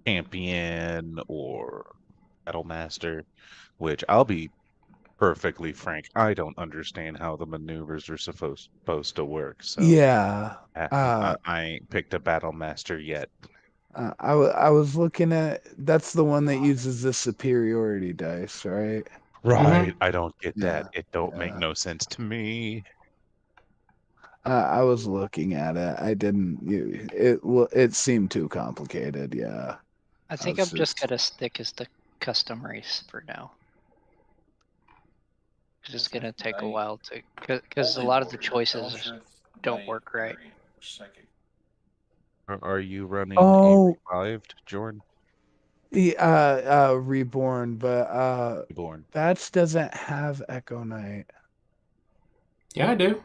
champion or battle master, which I'll be perfectly frank, I don't understand how the maneuvers are supposed to work. So Yeah. I ain't picked a battle master yet. I was looking at, that's the one that uses the superiority dice, right? Right. I don't get Yeah, that. It don't make no sense to me. I was looking at it. I didn't. It seemed too complicated. Yeah. I think I'm just gonna stick as the custom race for now. It's just gonna take a while to, because a lot of the choices don't work right. Are you running Oh. a revived, Jordan? Reborn, but Reborn. Bats doesn't have Echo Knight. Yeah, I do.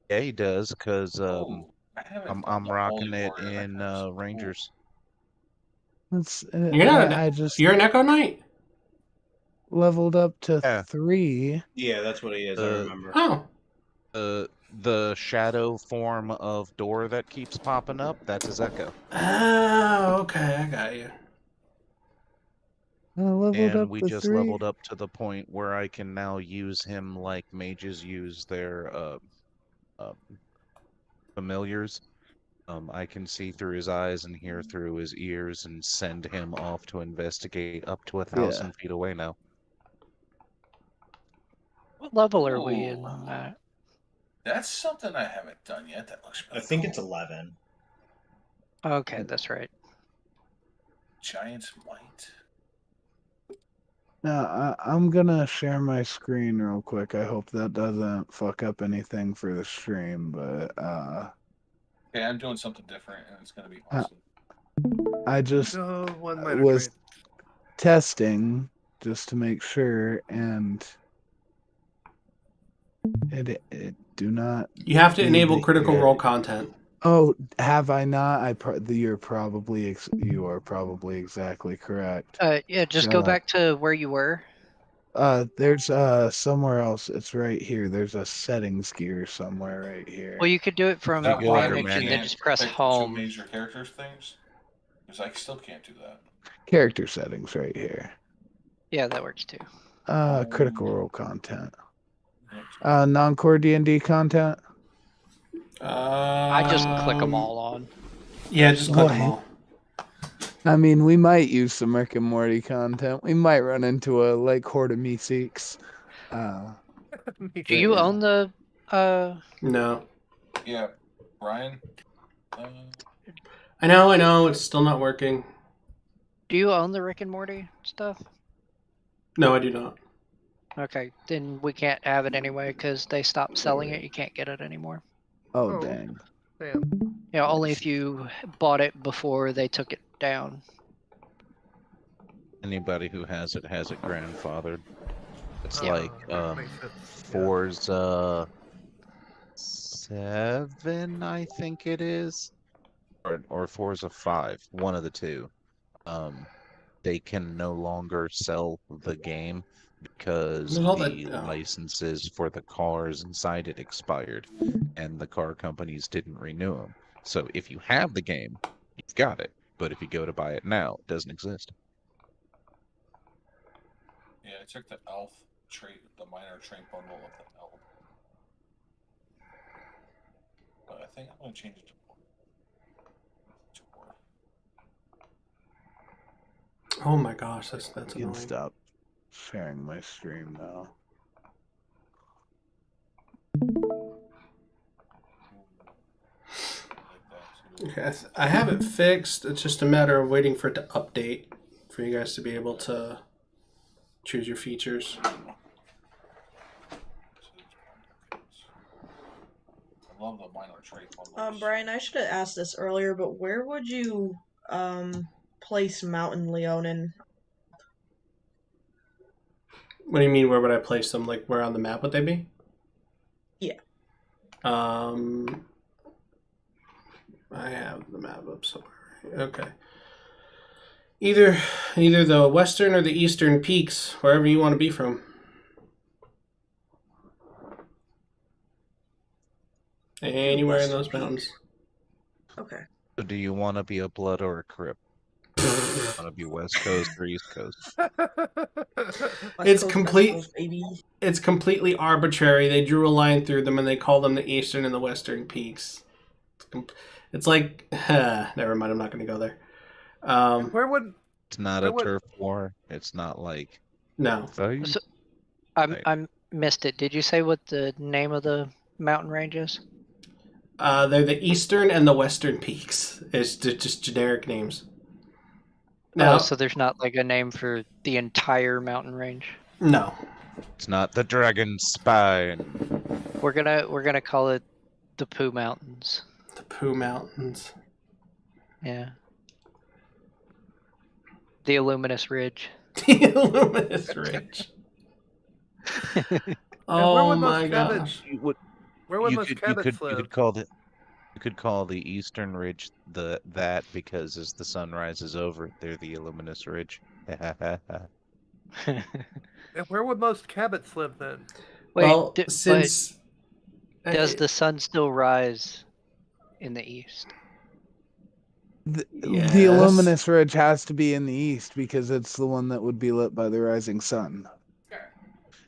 Yeah, he does, because I'm rocking it in Rangers. You're not I just you're an Echo Knight? leveled up to Yeah. 3. Yeah, that's what he is. I remember. Oh. The shadow form of door that keeps popping up, that's his Echo. Oh, okay, I got you. And we just leveled up to the point where I can now use him like mages use their familiars. I can see through his eyes and hear through his ears and send him off to investigate up to 1,000 feet away now. What level are we in on that? That's something I haven't done yet. That looks I really think cool. it's 11. Okay, that's right. Giant's Might. Now, I'm gonna share my screen real quick. I hope that doesn't fuck up anything for the stream, but Okay, I'm doing something different, and it's going to be awesome. I just one minor was trait. testing just to make sure, and it do not. You have to be enable the Critical ear- Role content. Oh, have I not? You are probably exactly correct. Yeah, just go back to where you were. There's somewhere else. It's right here. There's a settings gear somewhere right here. Well, you could do it Is from that why we manage and then can't just press pick the two home. major characters things? Because I still can't do that. Character settings right here. Yeah, that works too. Critical Role content. Non-core D&D content. I just click them all on. Yeah, just click them all. I mean, we might use some Rick and Morty content. We might run into a like Horde of Meeseeks. Do you own the? No. Yeah, Brian. I know. It's still not working. Do you own the Rick and Morty stuff? No, I do not. Okay, then we can't have it anyway because they stopped selling it. You can't get it anymore. Oh, dang. Damn. Yeah, only if you bought it before they took it down. Anybody who has it grandfathered. It's Yeah. like Forza 7, I think it is, or Forza 5, one of the two. They can no longer sell the game because the licenses for the cars inside it expired, and the car companies didn't renew them. So if you have the game, you've got it. But if you go to buy it now, it doesn't exist. Yeah, I took the elf trait, the minor trait bundle of the elf. But I think I'm going to change it to 4. Oh my gosh, that's I can annoying. stop sharing my stream now. Okay, I have it fixed. It's just a matter of waiting for it to update for you guys to be able to choose your features. I love the minor trait bundles. Brian, I should have asked this earlier, but where would you place Mountain Leonin? What do you mean, where would I place them? Like, where on the map would they be? Yeah. I have the map up somewhere. Okay. Either the western or the eastern peaks, wherever you want to be from. Anywhere in those mountains. Okay. So do you want to be a blood or a crypt? Do you want to be West Coast or East Coast? It's completely arbitrary. They drew a line through them and they call them the eastern and the western peaks. It's like, never mind. I'm not going to go there. Where would? It's not a turf war. It's not like no. So, I missed it. Did you say what the name of the mountain range is? They're the eastern and the western peaks. It's just generic names. No, so there's not like a name for the entire mountain range. No, it's not the Dragon Spine. We're gonna call it the Pooh Mountains. The Pooh Mountains. Yeah. The Illuminous Ridge. The Illuminous Ridge. Oh my gosh. Where would most cabbage live? You could call the Eastern Ridge that because as the sun rises over it, they're the Illuminous Ridge. And where would most cabbage live then? Wait, well, does the sun still rise in the east? The Illuminous Ridge has to be in the east because it's the one that would be lit by the rising sun.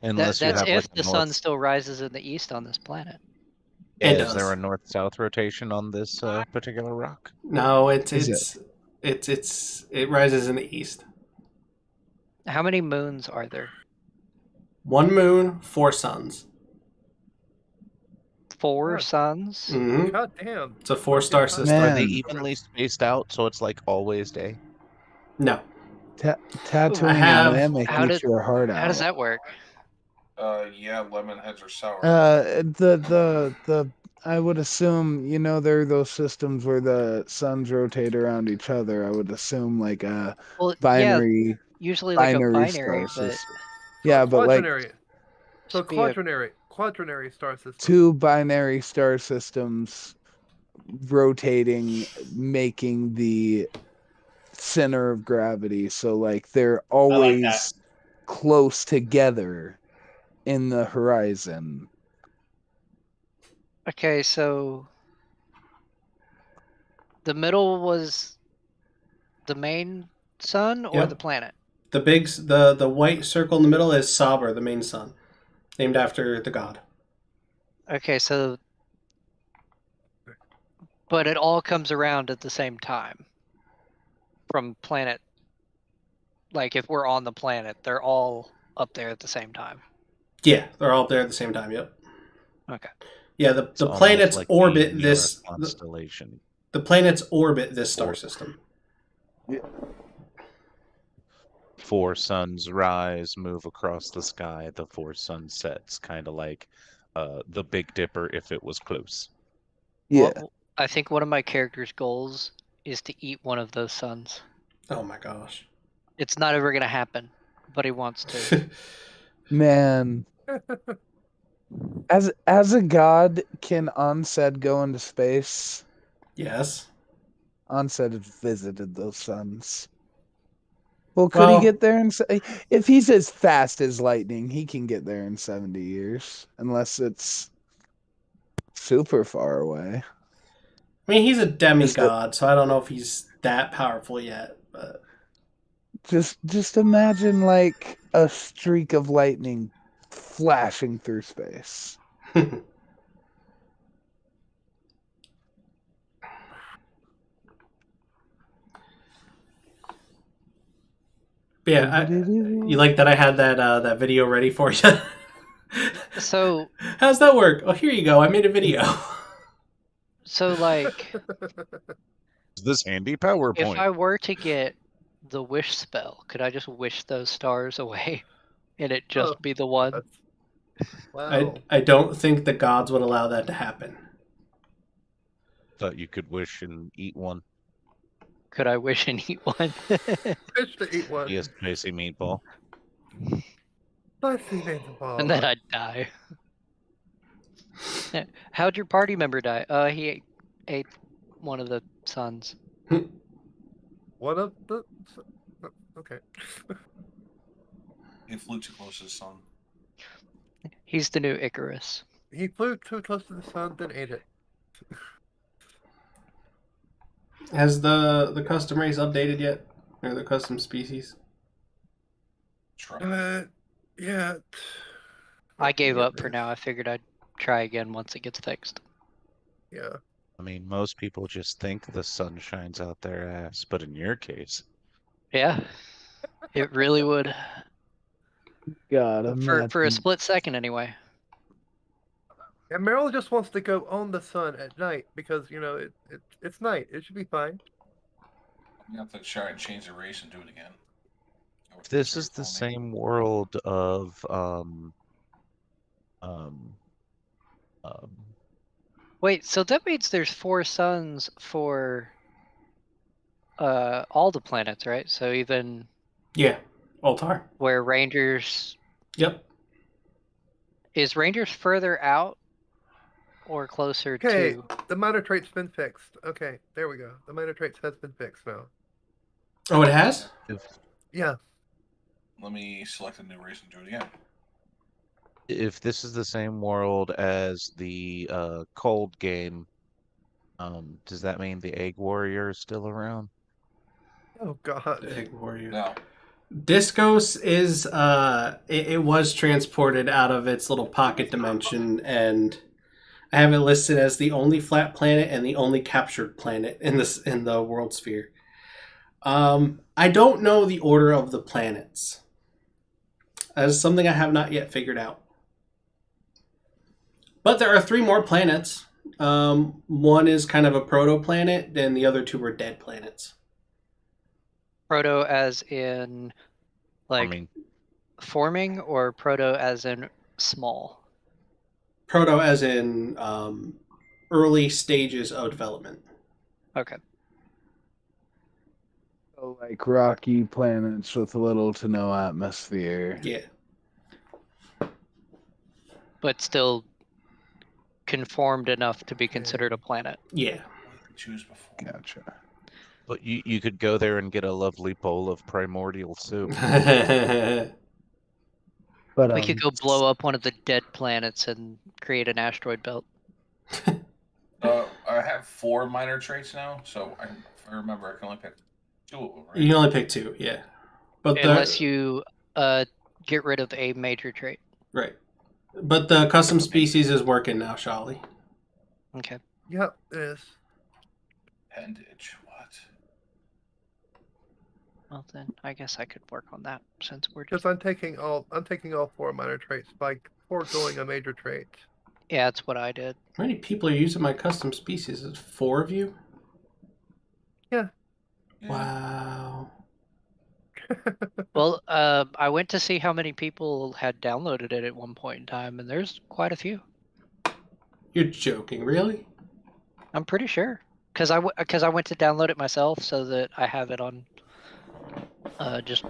Unless that's you have, if the sun still rises in the east on this planet. Is there a north-south rotation on this particular rock? No, it rises in the east. How many moons are there? 1 moon, 4 suns. 4 God. suns? Mm-hmm. God damn. It's a 4-star system. Are they Man. evenly spaced out so it's like always day? No. Tattooing have- a mammoth how eats your heart out. How does that work? Yeah, lemon heads are sour. The I would assume, there are those systems where the suns rotate around each other. I would assume like a Well, yeah, binary usually like a binary binary, star but system. Yeah, but like Quaternary. So should be a- quaternary star system. 2 binary star systems rotating, making the center of gravity. So like they're always close together in the horizon. Okay, so the middle was the main sun or Yep. the planet? The white circle in the middle is Saber, the main sun, named after the god. Okay, so but it all comes around at the same time from planet. Like if we're on the planet, they're all up there at the same time. Yeah, they're all up there at the same time. Yep. Okay. Yeah, the It's almost planets like orbit being this. near a constellation. The planets orbit this star system. 4 suns rise, move across the sky. The 4 sunsets, kind of like the Big Dipper if it was close. Yeah. Well, I think one of my character's goals is to eat one of those suns. Oh my gosh. It's not ever gonna happen, but he wants to. Man. As a god, can Onset go into space? Yes. Onset has visited those suns. Well, could he get there if he's as fast as lightning, he can get there in 70 years, unless it's super far away. I mean, he's a demigod, so I don't know if he's that powerful yet. But just imagine like a streak of lightning flashing through space. yeah, you like that I had that video ready for you? So how's that work? Oh, here you go. I made a video. So like, Is this handy PowerPoint? if I were to get the wish spell, could I just wish those stars away, and it just be the one? Wow. I don't think the gods would allow that to happen. Thought you could wish and eat one. Could I wish and eat one? Fish to eat one. Yes, spicy meatball. Spicy meatball. And then I'd die. How'd your party member die? He ate one of the suns. One of the. Okay. He flew too close to the sun. He's the new Icarus. He flew too close to the sun, then ate it. Has the custom race updated yet? Or the custom species? Yeah. I gave up for now. I figured I'd try again once it gets fixed. Yeah. I mean, most people just think the sun shines out their ass, but in your case, Yeah, it really would. God, For a split second, anyway. And Meryl just wants to go on the sun at night because it's night. It should be fine. You have to try and change the race and do it again. this is the same world of Wait, so that means there's 4 suns for all the planets, right? So even Altar. Where Rangers. Yep. Is Rangers further out or closer Okay, to? the minor trait's been fixed. Okay, there we go. The minor traits has been fixed now. Oh, it has? Yeah. Let me select a new race and do it again. If this is the same world as the cold game, does that mean the egg warrior is still around? Oh God. Egg warrior. No. Discos is it was transported out of its little pocket dimension, and I have it listed as the only flat planet and the only captured planet in the world sphere. I don't know the order of the planets. That is something I have not yet figured out. But there are 3 more planets. One is kind of a proto-planet, and the other 2 are dead planets. Proto as in, like, forming, or proto as in small? Proto as in early stages of development. Okay. So like rocky planets with little to no atmosphere. Yeah. But still conformed enough to be considered a planet. Yeah. Choose before. Gotcha. But you could go there and get a lovely bowl of primordial soup. But We could go blow up one of the dead planets and create an asteroid belt. I have 4 minor traits now, so if I remember, I can only pick 2 of them, right? You can only pick 2, yeah. But unless you get rid of a major trait. Right. But the custom species is working now, Sholly. Okay. Yep, it is. Appendage, what? Well then, I guess I could work on that since we're Because I'm taking all 4 minor traits by foregoing a major trait. Yeah, that's what I did. How many people are using my custom species? Is it 4 of you? Yeah. Wow. Well, I went to see how many people had downloaded it at one point in time, and there's quite a few. You're joking, really? I'm pretty sure, because I went to download it myself so that I have it on, just,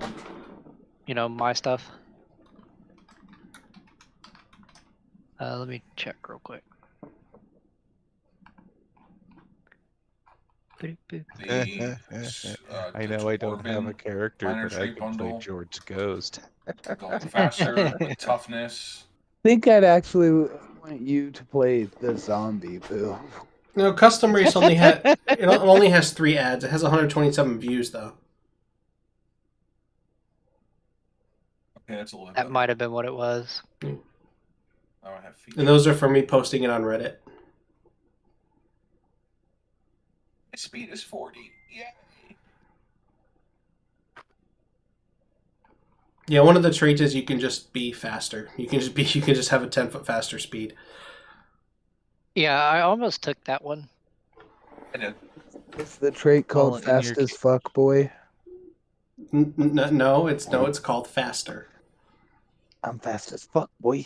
my stuff. Let me check real quick. I know I don't have a character, but I can play George Ghost. Going faster with toughness. I think I'd actually want you to play the zombie, Boo. No, custom race only has 3 ads. It has 127 views though. Okay, that's a little. That might have been what it was. Mm. I don't have features. And those are from me posting it on Reddit. My speed is 40. Yay! Yeah, one of the traits is you can just be faster. You can just have a 10-foot faster speed. Yeah, I almost took that one. I did. Is the trait called fast as fuck, boy? No, it's called faster. I'm fast as fuck, boy.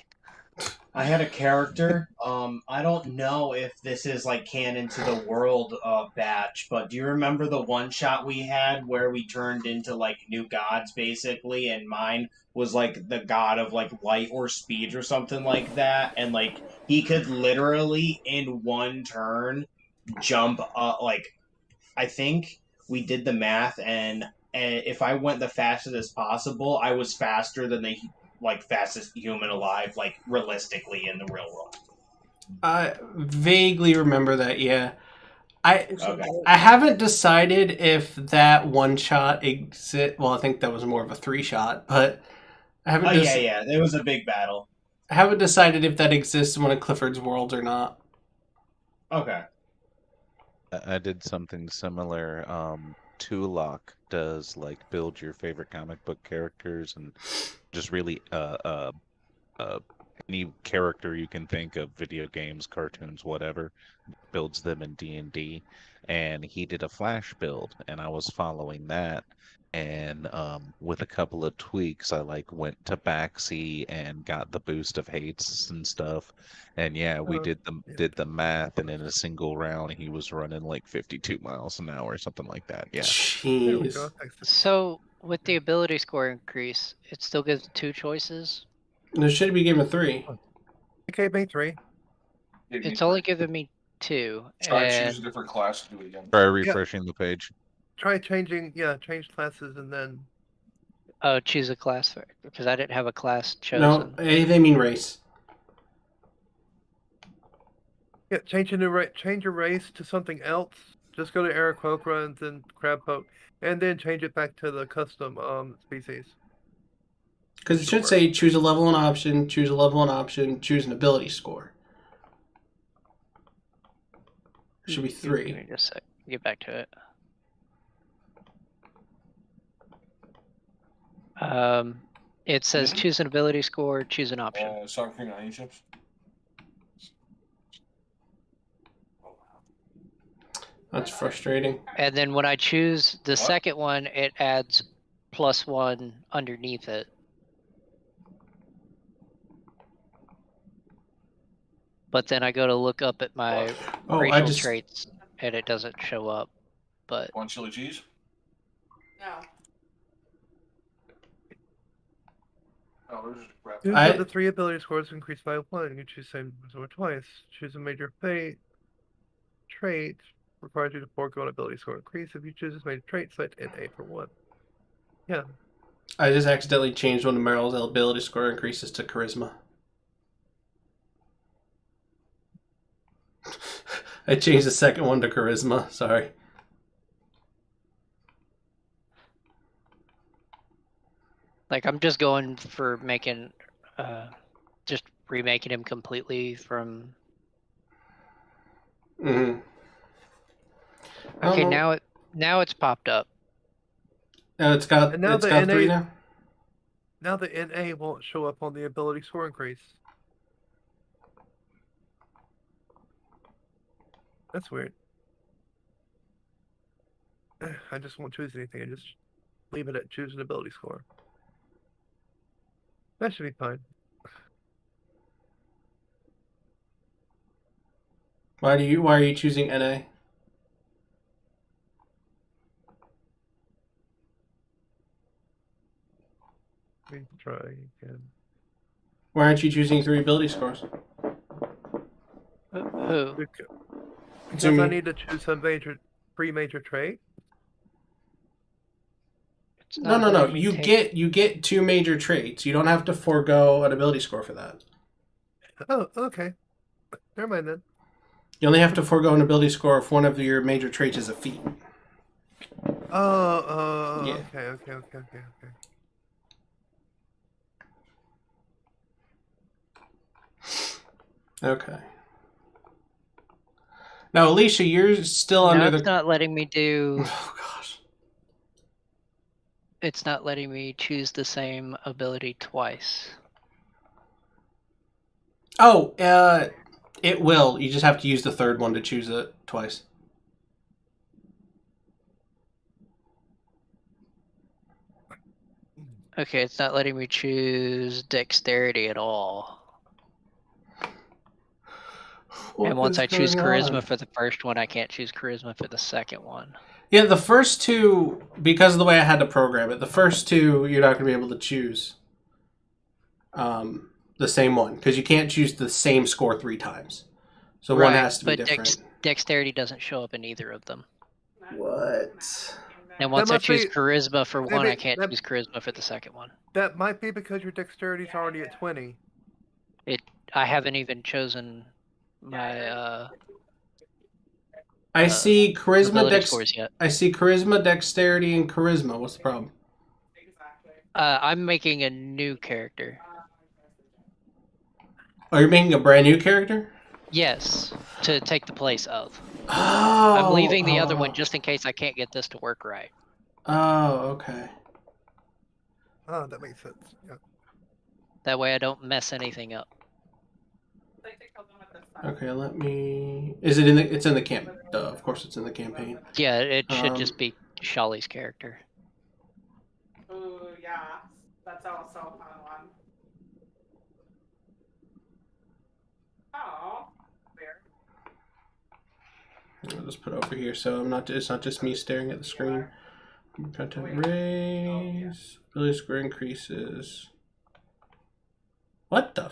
I had a character. I don't know if this is like canon to the world batch, but do you remember the one shot we had where we turned into like new gods basically, and mine was like the god of like light or speed or something like that, and like he could literally in one turn jump up. Like I think we did the math, and if I went the fastest as possible, I was faster than the fastest human alive, like realistically in the real world. I vaguely remember that, yeah. I haven't decided if that one shot exists. Well, I think that was more of a 3-shot, but I haven't. Yeah, it was a big battle. I haven't decided if that exists in one of Clifford's worlds or not. Okay. I did something similar. Tulok does like build your favorite comic book characters and just really any character you can think of, video games, cartoons, whatever, builds them in D&D. And he did a Flash build, and I was following that. And with a couple of tweaks, I like went to backseat and got the boost of hates and stuff. And yeah, we did the math, and in a single round, he was running like 52 miles an hour or something like that. Yeah. Jeez. So with the ability score increase, it still gives 2 choices. There should be given 3. It gave me 3. It's only given me 2. Try to choose a different class to do it again. Try refreshing the page. Try changing, change classes and then. Oh, choose a class because I didn't have a class chosen. No, they mean race. Yeah, change your race to something else. Just go to Aarakocra and then Crabpoke, and then change it back to the custom species. Because it should say choose a level and option, choose a level and option, choose an ability score. It should be 3. Give me just a sec. Get back to it. It says choose an ability score, choose an option. Sour cream and onion chips. That's frustrating. And then when I choose the second one, it adds +1 underneath it. But then I go to look up at my racial traits, and it doesn't show up. But want chili cheese? No. Choose of the 3 ability scores increased by 1. You choose same resort twice. Choose a major trait. Requires you to forego an ability score increase. If you choose this major trait, select NA for 1. Yeah. I just accidentally changed one of Meryl's ability score increases to charisma. I changed the second one to charisma. Sorry. like, I'm just going for making, just remaking him completely from. Mm-hmm. Okay, now it's popped up. It's got 3 now. Now the NA won't show up on the ability score increase. That's weird. I just won't choose anything. I just leave it at choose an ability score. That should be fine. Why are you choosing NA? Let me try again. Why aren't you choosing 3 ability scores? Who? Because Zoomy. I need to choose a pre-major trait. No. You get 2 major traits. You don't have to forego an ability score for that. Oh, okay. Never mind then. You only have to forego an ability score if one of your major traits is a feat. Oh, yeah. Okay. Okay. Now, Alicia, you're still under the. It's not letting me do. Oh gosh. It's not letting me choose the same ability twice. Oh, it will. You just have to use the third one to choose it twice. Okay, it's not letting me choose dexterity at all. And once I choose charisma for the first one, I can't choose charisma for the second one. Yeah, the first 2, because of the way I had to program it, the first 2 you're not going to be able to choose the same one because you can't choose the same score 3 times. So one has to be different. Dexterity doesn't show up in either of them. What? And once I choose charisma for one, I can't choose charisma for the second one. That might be because your dexterity is already at 20. I haven't even chosen my I see charisma, scores yet. I see charisma, dexterity, and charisma. What's the problem? I'm making a new character. Oh, you're making a brand new character? Yes, to take the place of. Oh. I'm leaving the other one just in case I can't get this to work right. Oh, okay. Oh, that makes sense. Yeah. That way I don't mess anything up. Okay, let me. Is it in the? It's in the camp. Of course, it's in the campaign. Yeah, it should just be Sholly's character. Oh yeah, that's also a fun one. Oh, weird. I'll just put it over here, so I'm not. It's not just me staring at the screen. Content raise. Ability score increases. What the?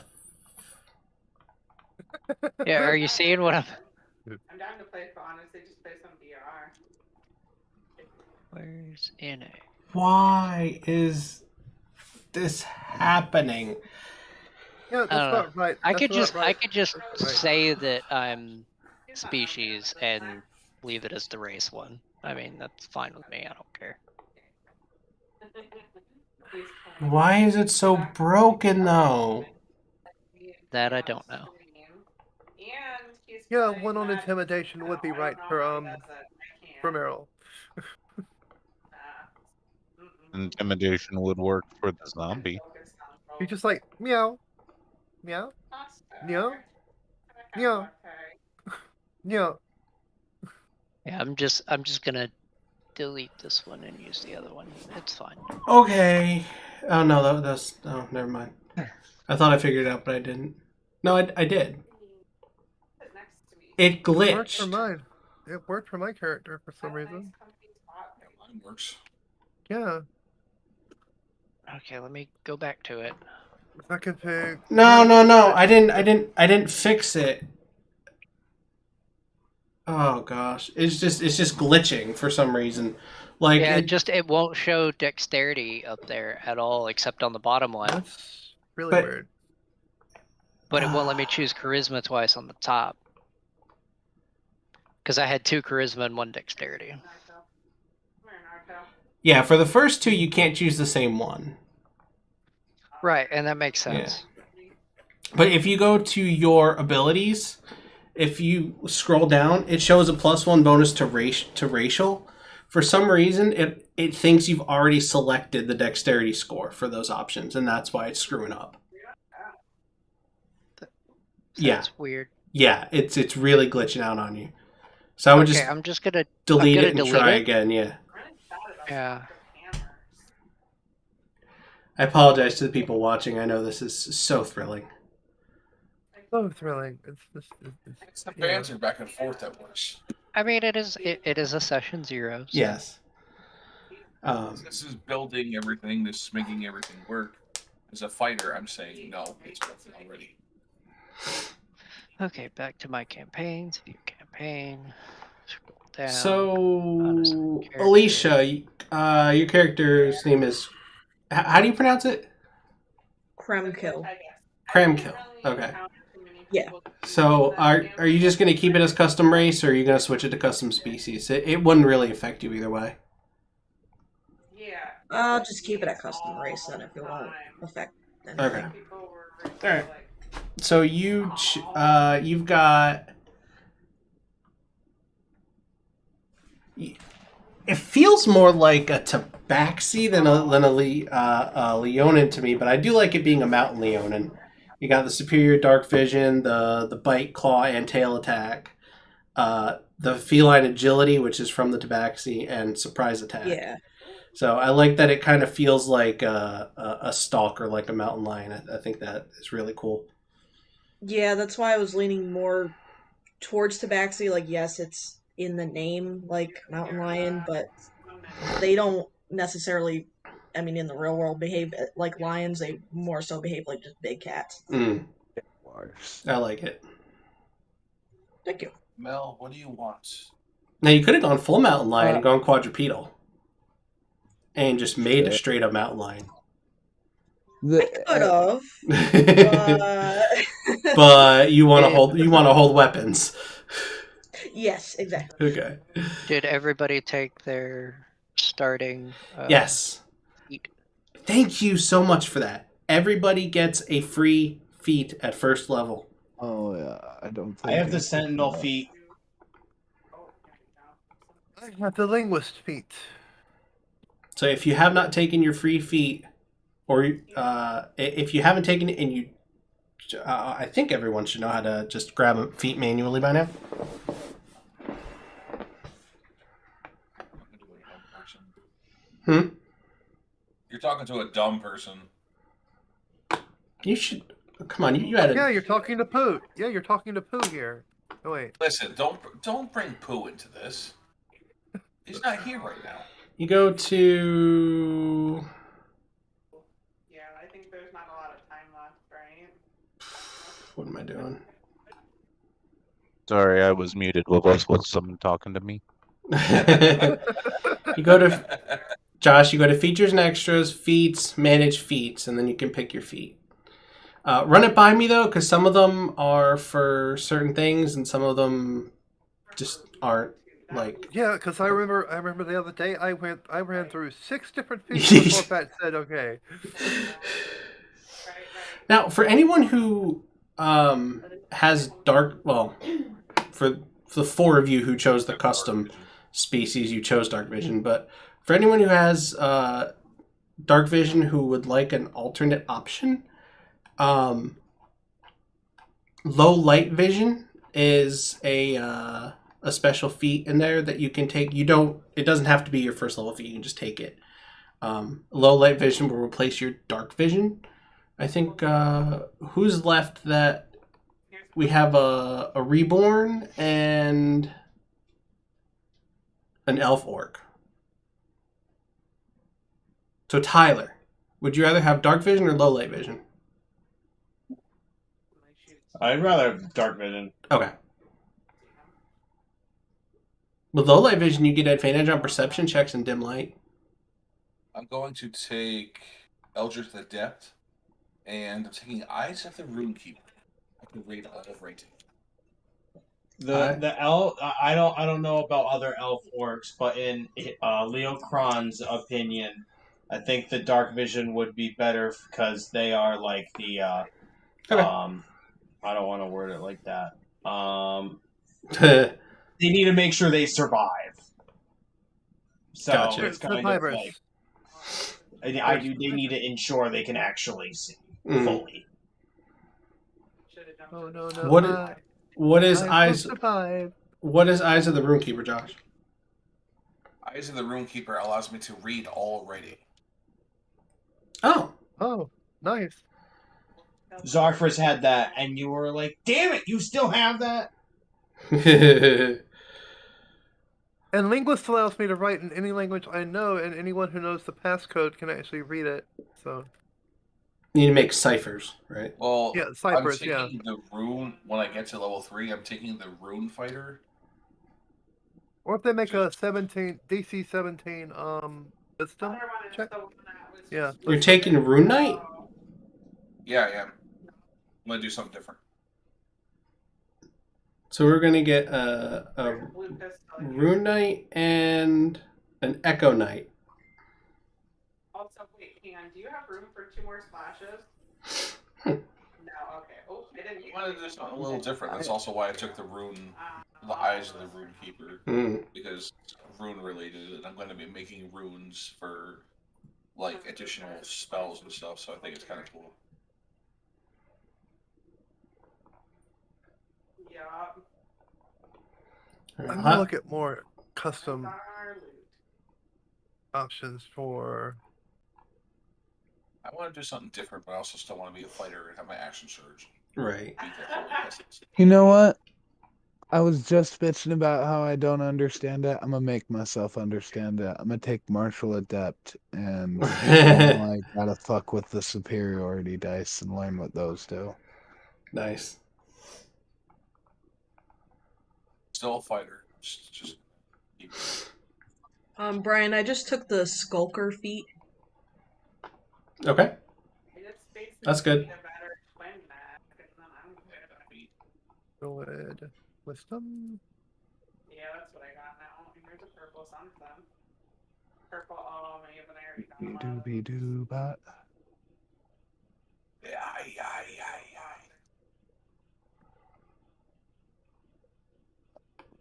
Yeah, are you seeing what I'm down to play for honestly, just play some BR. Where's NA? Why is this happening? Yeah, that's not right. I could just say that I'm species and leave it as the race one. I mean, that's fine with me. I don't care. Why is it so broken though? That I don't know. Yeah, one on intimidation would be right for Meryl. Intimidation would work for the zombie. You're just like meow, meow, meow, meow, meow. Yeah, I'm just gonna delete this one and use the other one. It's fine. Okay. Oh no, that's oh, never mind. I thought I figured it out, but I didn't. No, I did. It It worked for glitched. mine. It worked for my character for some reason. Mine works. Yeah. Okay, let me go back to it. Second pig. No. I didn't fix it. Oh gosh, it's just glitching for some reason. Like yeah, it won't show dexterity up there at all, except on the bottom one. That's really weird. But it won't let me choose charisma twice on the top. Because I had 2 charisma and 1 dexterity. Yeah, for the first 2, you can't choose the same one. Right, and that makes sense. Yeah. But if you go to your abilities, if you scroll down, it shows a +1 bonus to racial. For some reason, it thinks you've already selected the dexterity score for those options, and that's why it's screwing up. That's weird. Yeah, it's really glitching out on you. So I would I'm just gonna delete it and try again. Yeah. Yeah. I apologize to the people watching. I know this is so thrilling. So thrilling. It's the banter back and forth that works. I mean, it is a session 0. So. Yes. This is building everything. This is making everything work. As a fighter, I'm saying no. It's working already. Okay, back to my campaigns. View campaign. Scroll down. So, Alicia, your character's name is. How do you pronounce it? Kramkyl. Kramkyl. Okay. Yeah. So, are you just going to keep it as custom race, or are you going to switch it to custom species? It wouldn't really affect you either way. I'll just keep it at custom race then if it won't affect anything. Okay. All right. So you've got. It feels more like a tabaxi than a Leonin to me, but I do like it being a mountain Leonin. You got the superior dark vision, the bite, claw, and tail attack, the feline agility, which is from the tabaxi, and surprise attack. Yeah. So I like that it kind of feels like a stalker, like a mountain lion. I think that is really cool. Yeah, that's why I was leaning more towards tabaxi. Like, yes, it's in the name, like mountain lion, but they don't necessarily, I mean, in the real world, behave like lions. They more so behave like just big cats. I like it. Thank you. Mel, what do you want? Now, you could have gone full mountain lion and gone quadrupedal. And just made a straight up mountain lion. I could have. But you want to hold weapons. Yes, exactly. Okay. Did everybody take their starting? Yes. Feat? Thank you so much for that. Everybody gets a free feat at first level. Oh yeah, I don't. I have the Sentinel feat. I have the Linguist feat. So if you have not taken your free feat, or if you haven't taken it and you, I think everyone should know how to just grab a feat manually by now. You're talking to a dumb person. You should come on. You had. Yeah, you're talking to Pooh. Yeah, you're talking to Pooh here. Oh wait. Listen, don't bring Pooh into this. He's not here right now. You go to. Yeah, I think there's not a lot of time left, right? What am I doing? Sorry, I was muted. Was someone talking to me? You go to Josh. You go to features and extras, feats, manage feats, and then you can pick your feat. Run it by me though, because some of them are for certain things, and some of them just aren't. Like, yeah, because I remember the other day I ran through 6 different feats before Pat said okay. Now, for anyone who has dark, well, for the 4 of you who chose the custom species, you chose dark vision. But for anyone who has dark vision who would like an alternate option, low light vision is a a special feat in there that you can take. You don't. It doesn't have to be your first level feat. You can just take it. Low light vision will replace your dark vision. I think who's left that we have a reborn and an Elf-Orc. So Tyler, would you rather have dark vision or low light vision? I'd rather have dark vision. Okay. With low light vision, you get advantage on perception checks in dim light. I'm going to take Eldritch Adept, and I'm taking Eyes of the Runekeeper. I can read all of rating. I don't know about other elf orcs, but in Leokron's opinion, I think the dark vision would be better because they are like the Okay. I don't want to word it like that. They need to make sure they survive. So Gotcha. it's kind of like they need to ensure they can actually see fully. Oh no! What is eyes? Survive. What is Eyes of the Runekeeper, Josh? Eyes of the Runekeeper allows me to read all writing. Oh, nice. Zarfras had that, and you were like, "Damn it, you still have that!" And Linguist allows me to write in any language I know, and anyone who knows the passcode can actually read it. So you need to make ciphers, right? Well, yeah, ciphers. I'm taking the rune when I get to level 3. I'm taking the rune fighter. Or if they make a DC 17 wisdom check. Yeah. You're taking Rune Knight? Yeah, I am. I'm gonna do something different. So we're gonna get a Rune Knight and an Echo Knight. Also, wait, hang on. Do you have room for 2 more splashes? No, okay. Oh, I didn't. I wanted to do something a little different. That's also why I took the Eyes of the Runekeeper, because rune related, and I'm going to be making runes for like additional spells and stuff. So I think it's kind of cool. Yeah. I'm gonna look at more custom options for. I want to do something different, but I also still want to be a fighter and have my action surge. Right. You know what? I was just bitching about how I don't understand it. I'm gonna make myself understand it. I'm gonna take Martial Adept and I gotta fuck with the superiority dice and learn what those do. Nice. Still a fighter. Just keep Brian, I just took the Skulker feat. Okay. That's good. Good. Wisdom. Yeah, that's what I got now. Here's a purple something. Purple, maybe I already got Doobie doo bot. Yeah.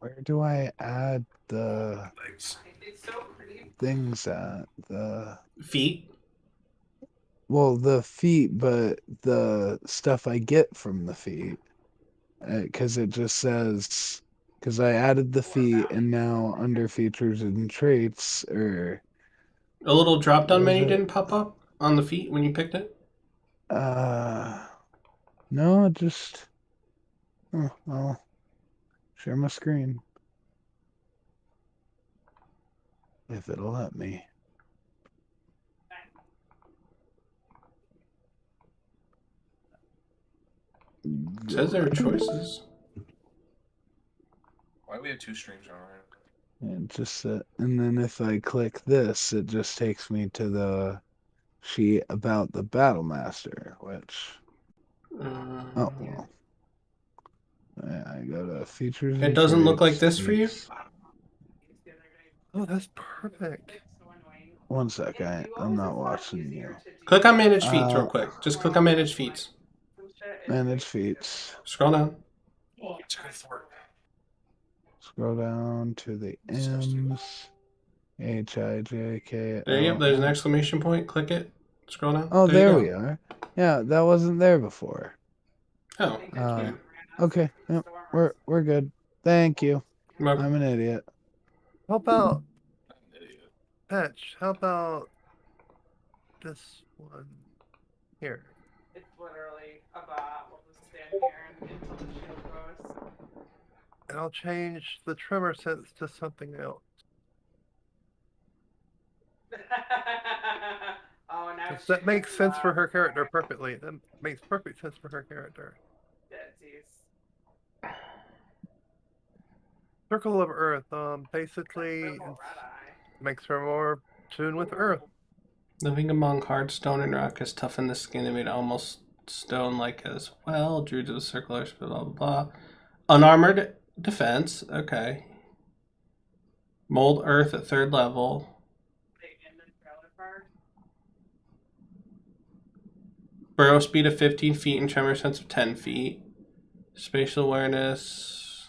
Where do I add the so things at? The feet? Well, the feet, but the stuff I get from the feet. Because it just says, because I added the feet, and now under features and traits, or a little drop down menu didn't pop up on the feet when you picked it? No, it just. Oh, I'll share my screen if it'll let me. It says there are choices. Why do we have 2 streams on right? And just and then if I click this, it just takes me to the sheet about the Battle Master, which oh well. I go to features. It doesn't look like this for you? Oh, that's perfect. One sec, I'm not watching you. Click on Manage Feats real quick. Just click on Manage Feats. Manage feats. Scroll down. Scroll down to the M's. H-I-J-K. There you go. There's an exclamation point. Click it. Scroll down. Oh, there we are. Yeah, that wasn't there before. Oh. Okay. Yep, we're good. Thank you. I'm an idiot. How about Patch? How about this one here? It's literally a bot. We'll just stand here until the shield goes. And I'll change the tremor sense to something else. Oh, now That makes sense for her character perfectly. That makes perfect sense for her character. Circle of Earth. Basically, makes her more tuned with Earth. Living among hard stone and rock has toughened the skin and made it almost stone-like as well. Drew to the circular, blah, blah, blah. Unarmored defense. Okay. Mold earth at 3rd level. Burrow speed of 15 feet and tremor sense of 10 feet. Spatial awareness.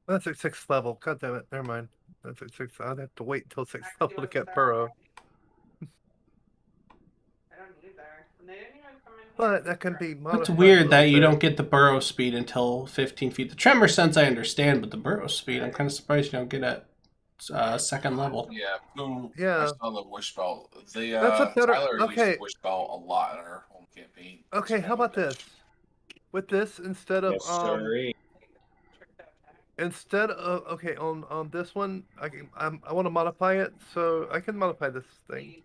That's at 6th level. God damn it. Never mind. That's at 6th. I'd have to wait until 6th level to get Burrow. But that can be modified. It's weird that you don't get the burrow speed until 15 feet. The tremor sense I understand, but the burrow speed, I'm kind of surprised you don't get at 2nd level. Yeah. I saw the wish spell. That's a better. Tyler used Okay. the wish spell a lot in our home campaign. Okay, how about this? With this, instead of on this one, I want to modify it, so I can modify this thing.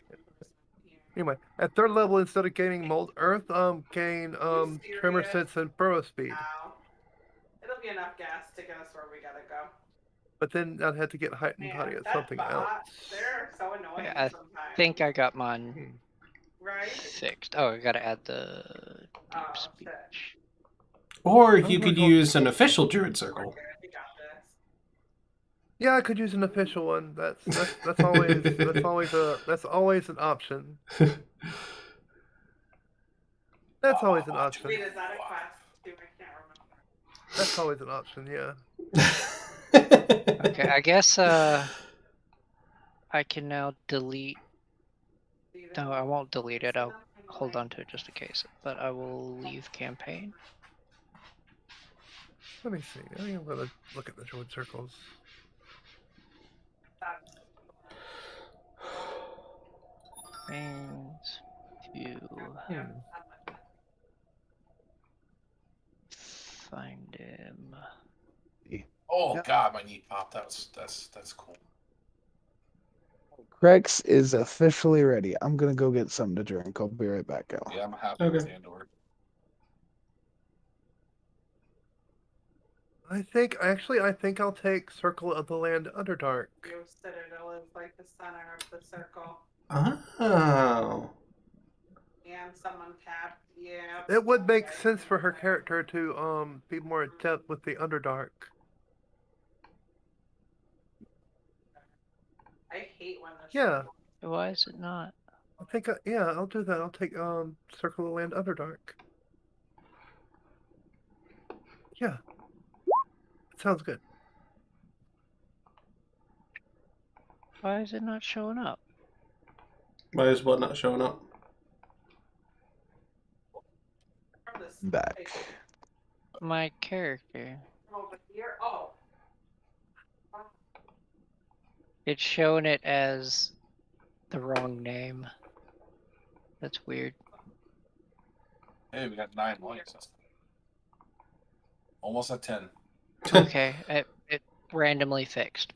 Anyway, at 3rd level, instead of gaining mold earth, gain tremor sense and burrow speed. It'll be enough gas to get us where we gotta go. But then I'd have to get heightened body at something else. They're so annoying I sometimes. think I got mine Right? fixed. Oh, I gotta add the deep speech. Or you could use an official druid circle. Yeah, I could use an official one. That's always an option. That's always an option. Wait, is that a quest too? I can't remember. That's always an option, yeah. Okay, I guess I can now delete. No, I won't delete it. I'll hold on to it just in case. But I will leave campaign. Let me see. I'm gonna look at the druid circles. Things to find him. Oh God, my knee popped. That's cool. Krex is officially ready. I'm gonna go get something to drink. I'll be right back, Al. Yeah, I'm happy with Andor. I think I'll take Circle of the Land Underdark. Your citadel is like the center of the circle. Oh. And someone tapped. Yeah. It would make sense for her character to be more in depth with the Underdark. I hate when this. Yeah. Why is it not? I think I'll do that. I'll take Circle of the Land Underdark. Yeah. Sounds good. Why is it not showing up? Why is what not showing up? Back. My character. Over here. Oh. It's showing it as the wrong name. That's weird. Hey, we got 9 likes. Almost at 10. Okay, it randomly fixed.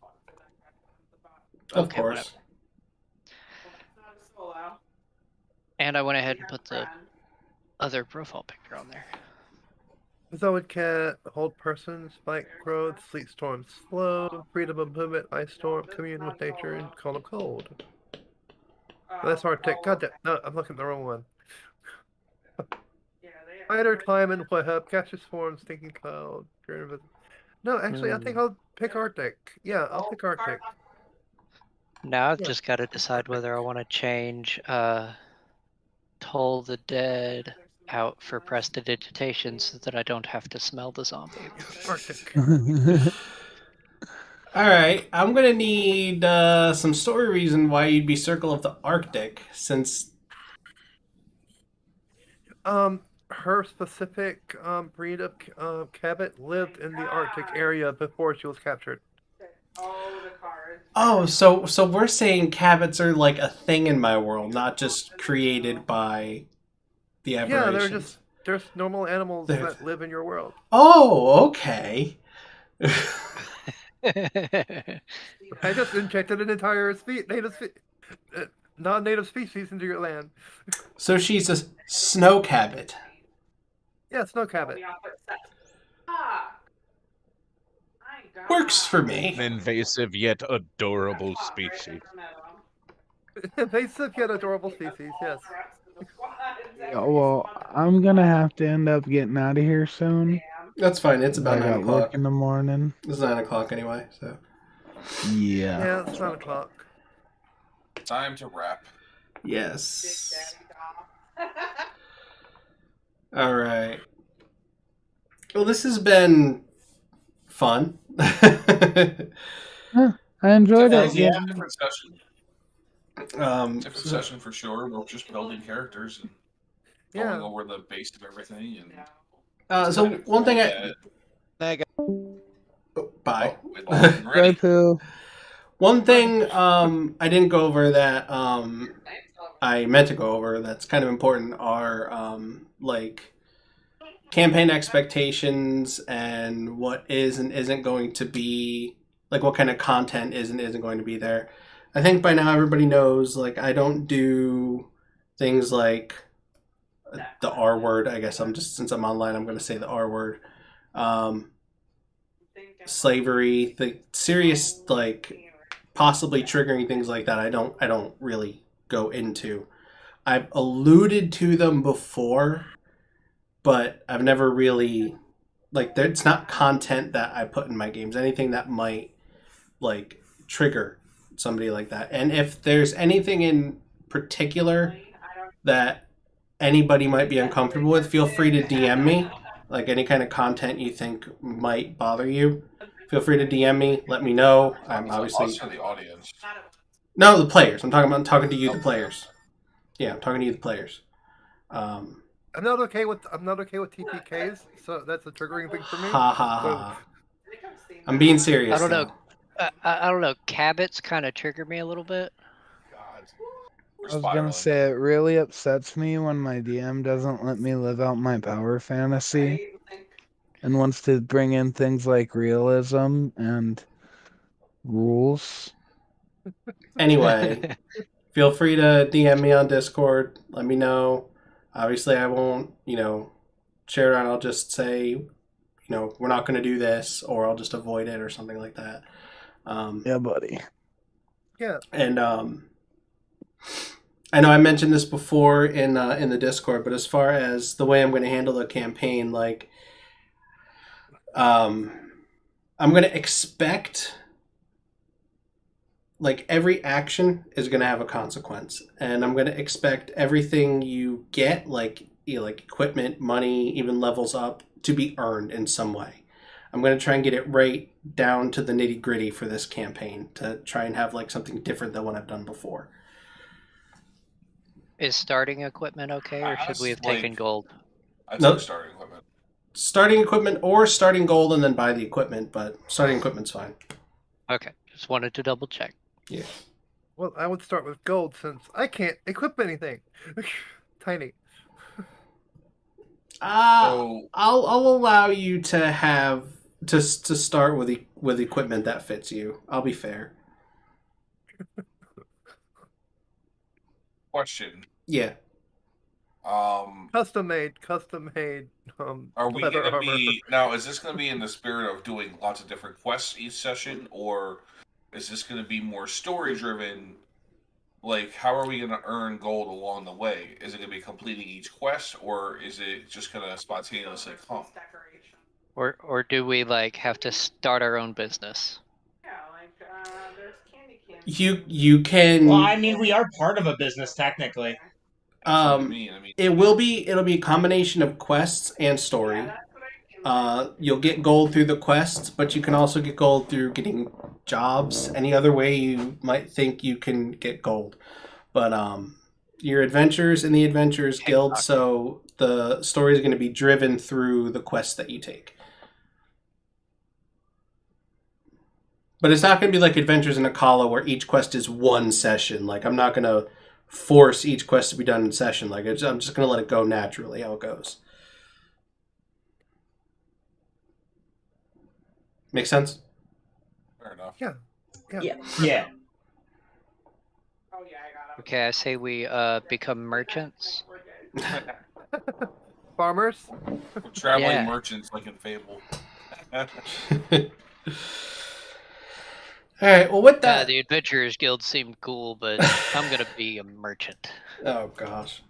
Of course. Whatever. And I went ahead and put the other profile picture on there. Zoid Cat, Hold Person, Spike Growth, Sleet Storm Slow, Freedom of Movement, Ice Storm, Commune with Nature, and Call of Cold. That's Arctic. God damn, no, I'm looking at the wrong one. Spider, Time, and Web, Gaseous Form, Stinking Cloud, No, actually, I think I'll pick Arctic. Yeah, I'll pick Arctic. Now I've just got to decide whether I want to change Toll the Dead out for prestidigitation so that I don't have to smell the zombie. Arctic. Alright, I'm gonna need some story reason why you'd be Circle of the Arctic, since... her specific breed of cabot lived in the Arctic area before she was captured. Oh, the cars. Oh, so we're saying cabots are like a thing in my world, not just created by the aberrations. They're just normal animals They're- that live in your world. Oh, okay. I just injected an entire non-native species into your land. So she's a snow cabot. Yeah, snow cabot. Ah. My God. Works for me. An invasive yet adorable species. Invasive yet adorable species, yes. Yeah, well, I'm gonna have to end up getting out of here soon. That's fine. It's about I 9 got o'clock. work in the morning. It's 9 o'clock anyway, so. Yeah. Yeah, it's 9 o'clock. Time to wrap. Yes. All right. Well, this has been fun. I enjoyed it. Yeah, Yeah. different session. Different session for sure. We're just building characters and going over the base of everything. And so one thing bye. Bye, Pooh. One thing I didn't go over that I meant to go over that's kind of important are like campaign expectations and what is and isn't going to be, like what kind of content is and isn't going to be there. I think by now everybody knows, like, I don't do things like the R word. I guess since I'm online, I'm going to say the R word. Slavery, the serious, like, possibly triggering things like that. I don't really go into. I've alluded to them before, but I've never really, like, it's not content that I put in my games. Anything that might, like, trigger somebody like that. And if there's anything in particular that anybody might be uncomfortable with, feel free to DM me. Like, any kind of content you think might bother you, feel free to DM me. Let me know. I'm obviously us or the audience. no, the players. I'm talking to you, the players. Yeah, I'm talking to you, the players. I'm not okay with TPKs, so that's a triggering thing for me. Ha ha ha. I'm being serious. I don't know. I don't know. Cabots kind of trigger me a little bit. I was gonna say, it really upsets me when my DM doesn't let me live out my power fantasy and wants to bring in things like realism and rules. Anyway, feel free to DM me on Discord. Let me know. Obviously, I won't, share it around. I'll just say, we're not going to do this, or I'll just avoid it or something like that. Yeah, buddy. Yeah. And I know I mentioned this before in the Discord, but as far as the way I'm going to handle the campaign, like, I'm going to expect, like, every action is going to have a consequence, and I'm going to expect everything you get, like equipment, money, even levels up, to be earned in some way. I'm going to try and get it right down to the nitty gritty for this campaign to try and have, like, something different than what I've done before. Is starting equipment okay, or should we have taken gold? I took starting equipment. Starting equipment or starting gold and then buy the equipment, but starting equipment's fine. Okay, just wanted to double check. Yeah. Well, I would start with gold since I can't equip anything. Tiny. I'll allow you to have to start with equipment that fits you. I'll be fair. Question. Yeah. Custom made. Are we leather going to armor. be now? Is this going to be in the spirit of doing lots of different quests each session, or is this going to be more story driven? Like, how are we going to earn gold along the way? Is it going to be completing each quest, or is it just going to spontaneously come? Or do we have to start our own business? There's candy cans. You can. Well, I mean, we are part of a business technically. It'll be a combination of quests and story. You'll get gold through the quests, but you can also get gold through getting jobs. Any other way you might think you can get gold, but Your adventures in the Adventurers Guild, so the story is going to be driven through the quests that you take. But it's not going to be like Adventures in Akala where each quest is one session. Like, I'm not going to force each quest to be done in session. Like, I'm just going to let it go naturally how it goes. Make sense? Fair enough. Yeah. Yeah. Oh yeah, I got it. Okay, I say we become merchants. Farmers? We're traveling Yeah. merchants like in Fable. All right, well, with that... the Adventurers Guild seemed cool, but I'm going to be a merchant. Oh, gosh.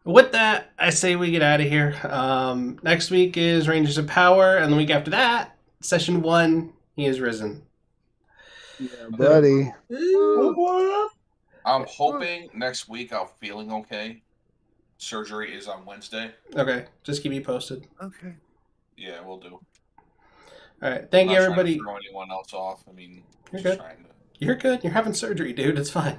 With that, I say we get out of here. Next week is Rangers of Power, and the week after that, Session 1, He is Risen. Yeah, buddy. I'm hoping next week I'm feeling okay. Surgery is on Wednesday. Okay, just keep me posted. Okay. Yeah, we'll do. All right, thank you, everybody. Not trying to throw anyone else off. I mean, You're just good. trying to... You're good. You're having surgery, dude. It's fine.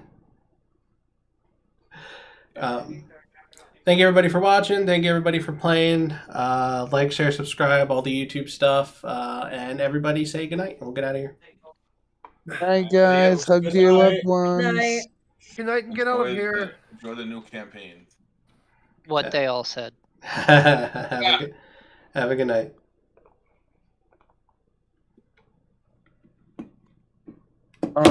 Thank you, everybody, for watching. Thank you, everybody, for playing. Like, share, subscribe, all the YouTube stuff. And everybody say goodnight, and we'll get out of here. Night, guys. Hug to your loved ones. Night. Good night and get out of here. Enjoy the new campaign. What they all said. Have a good night.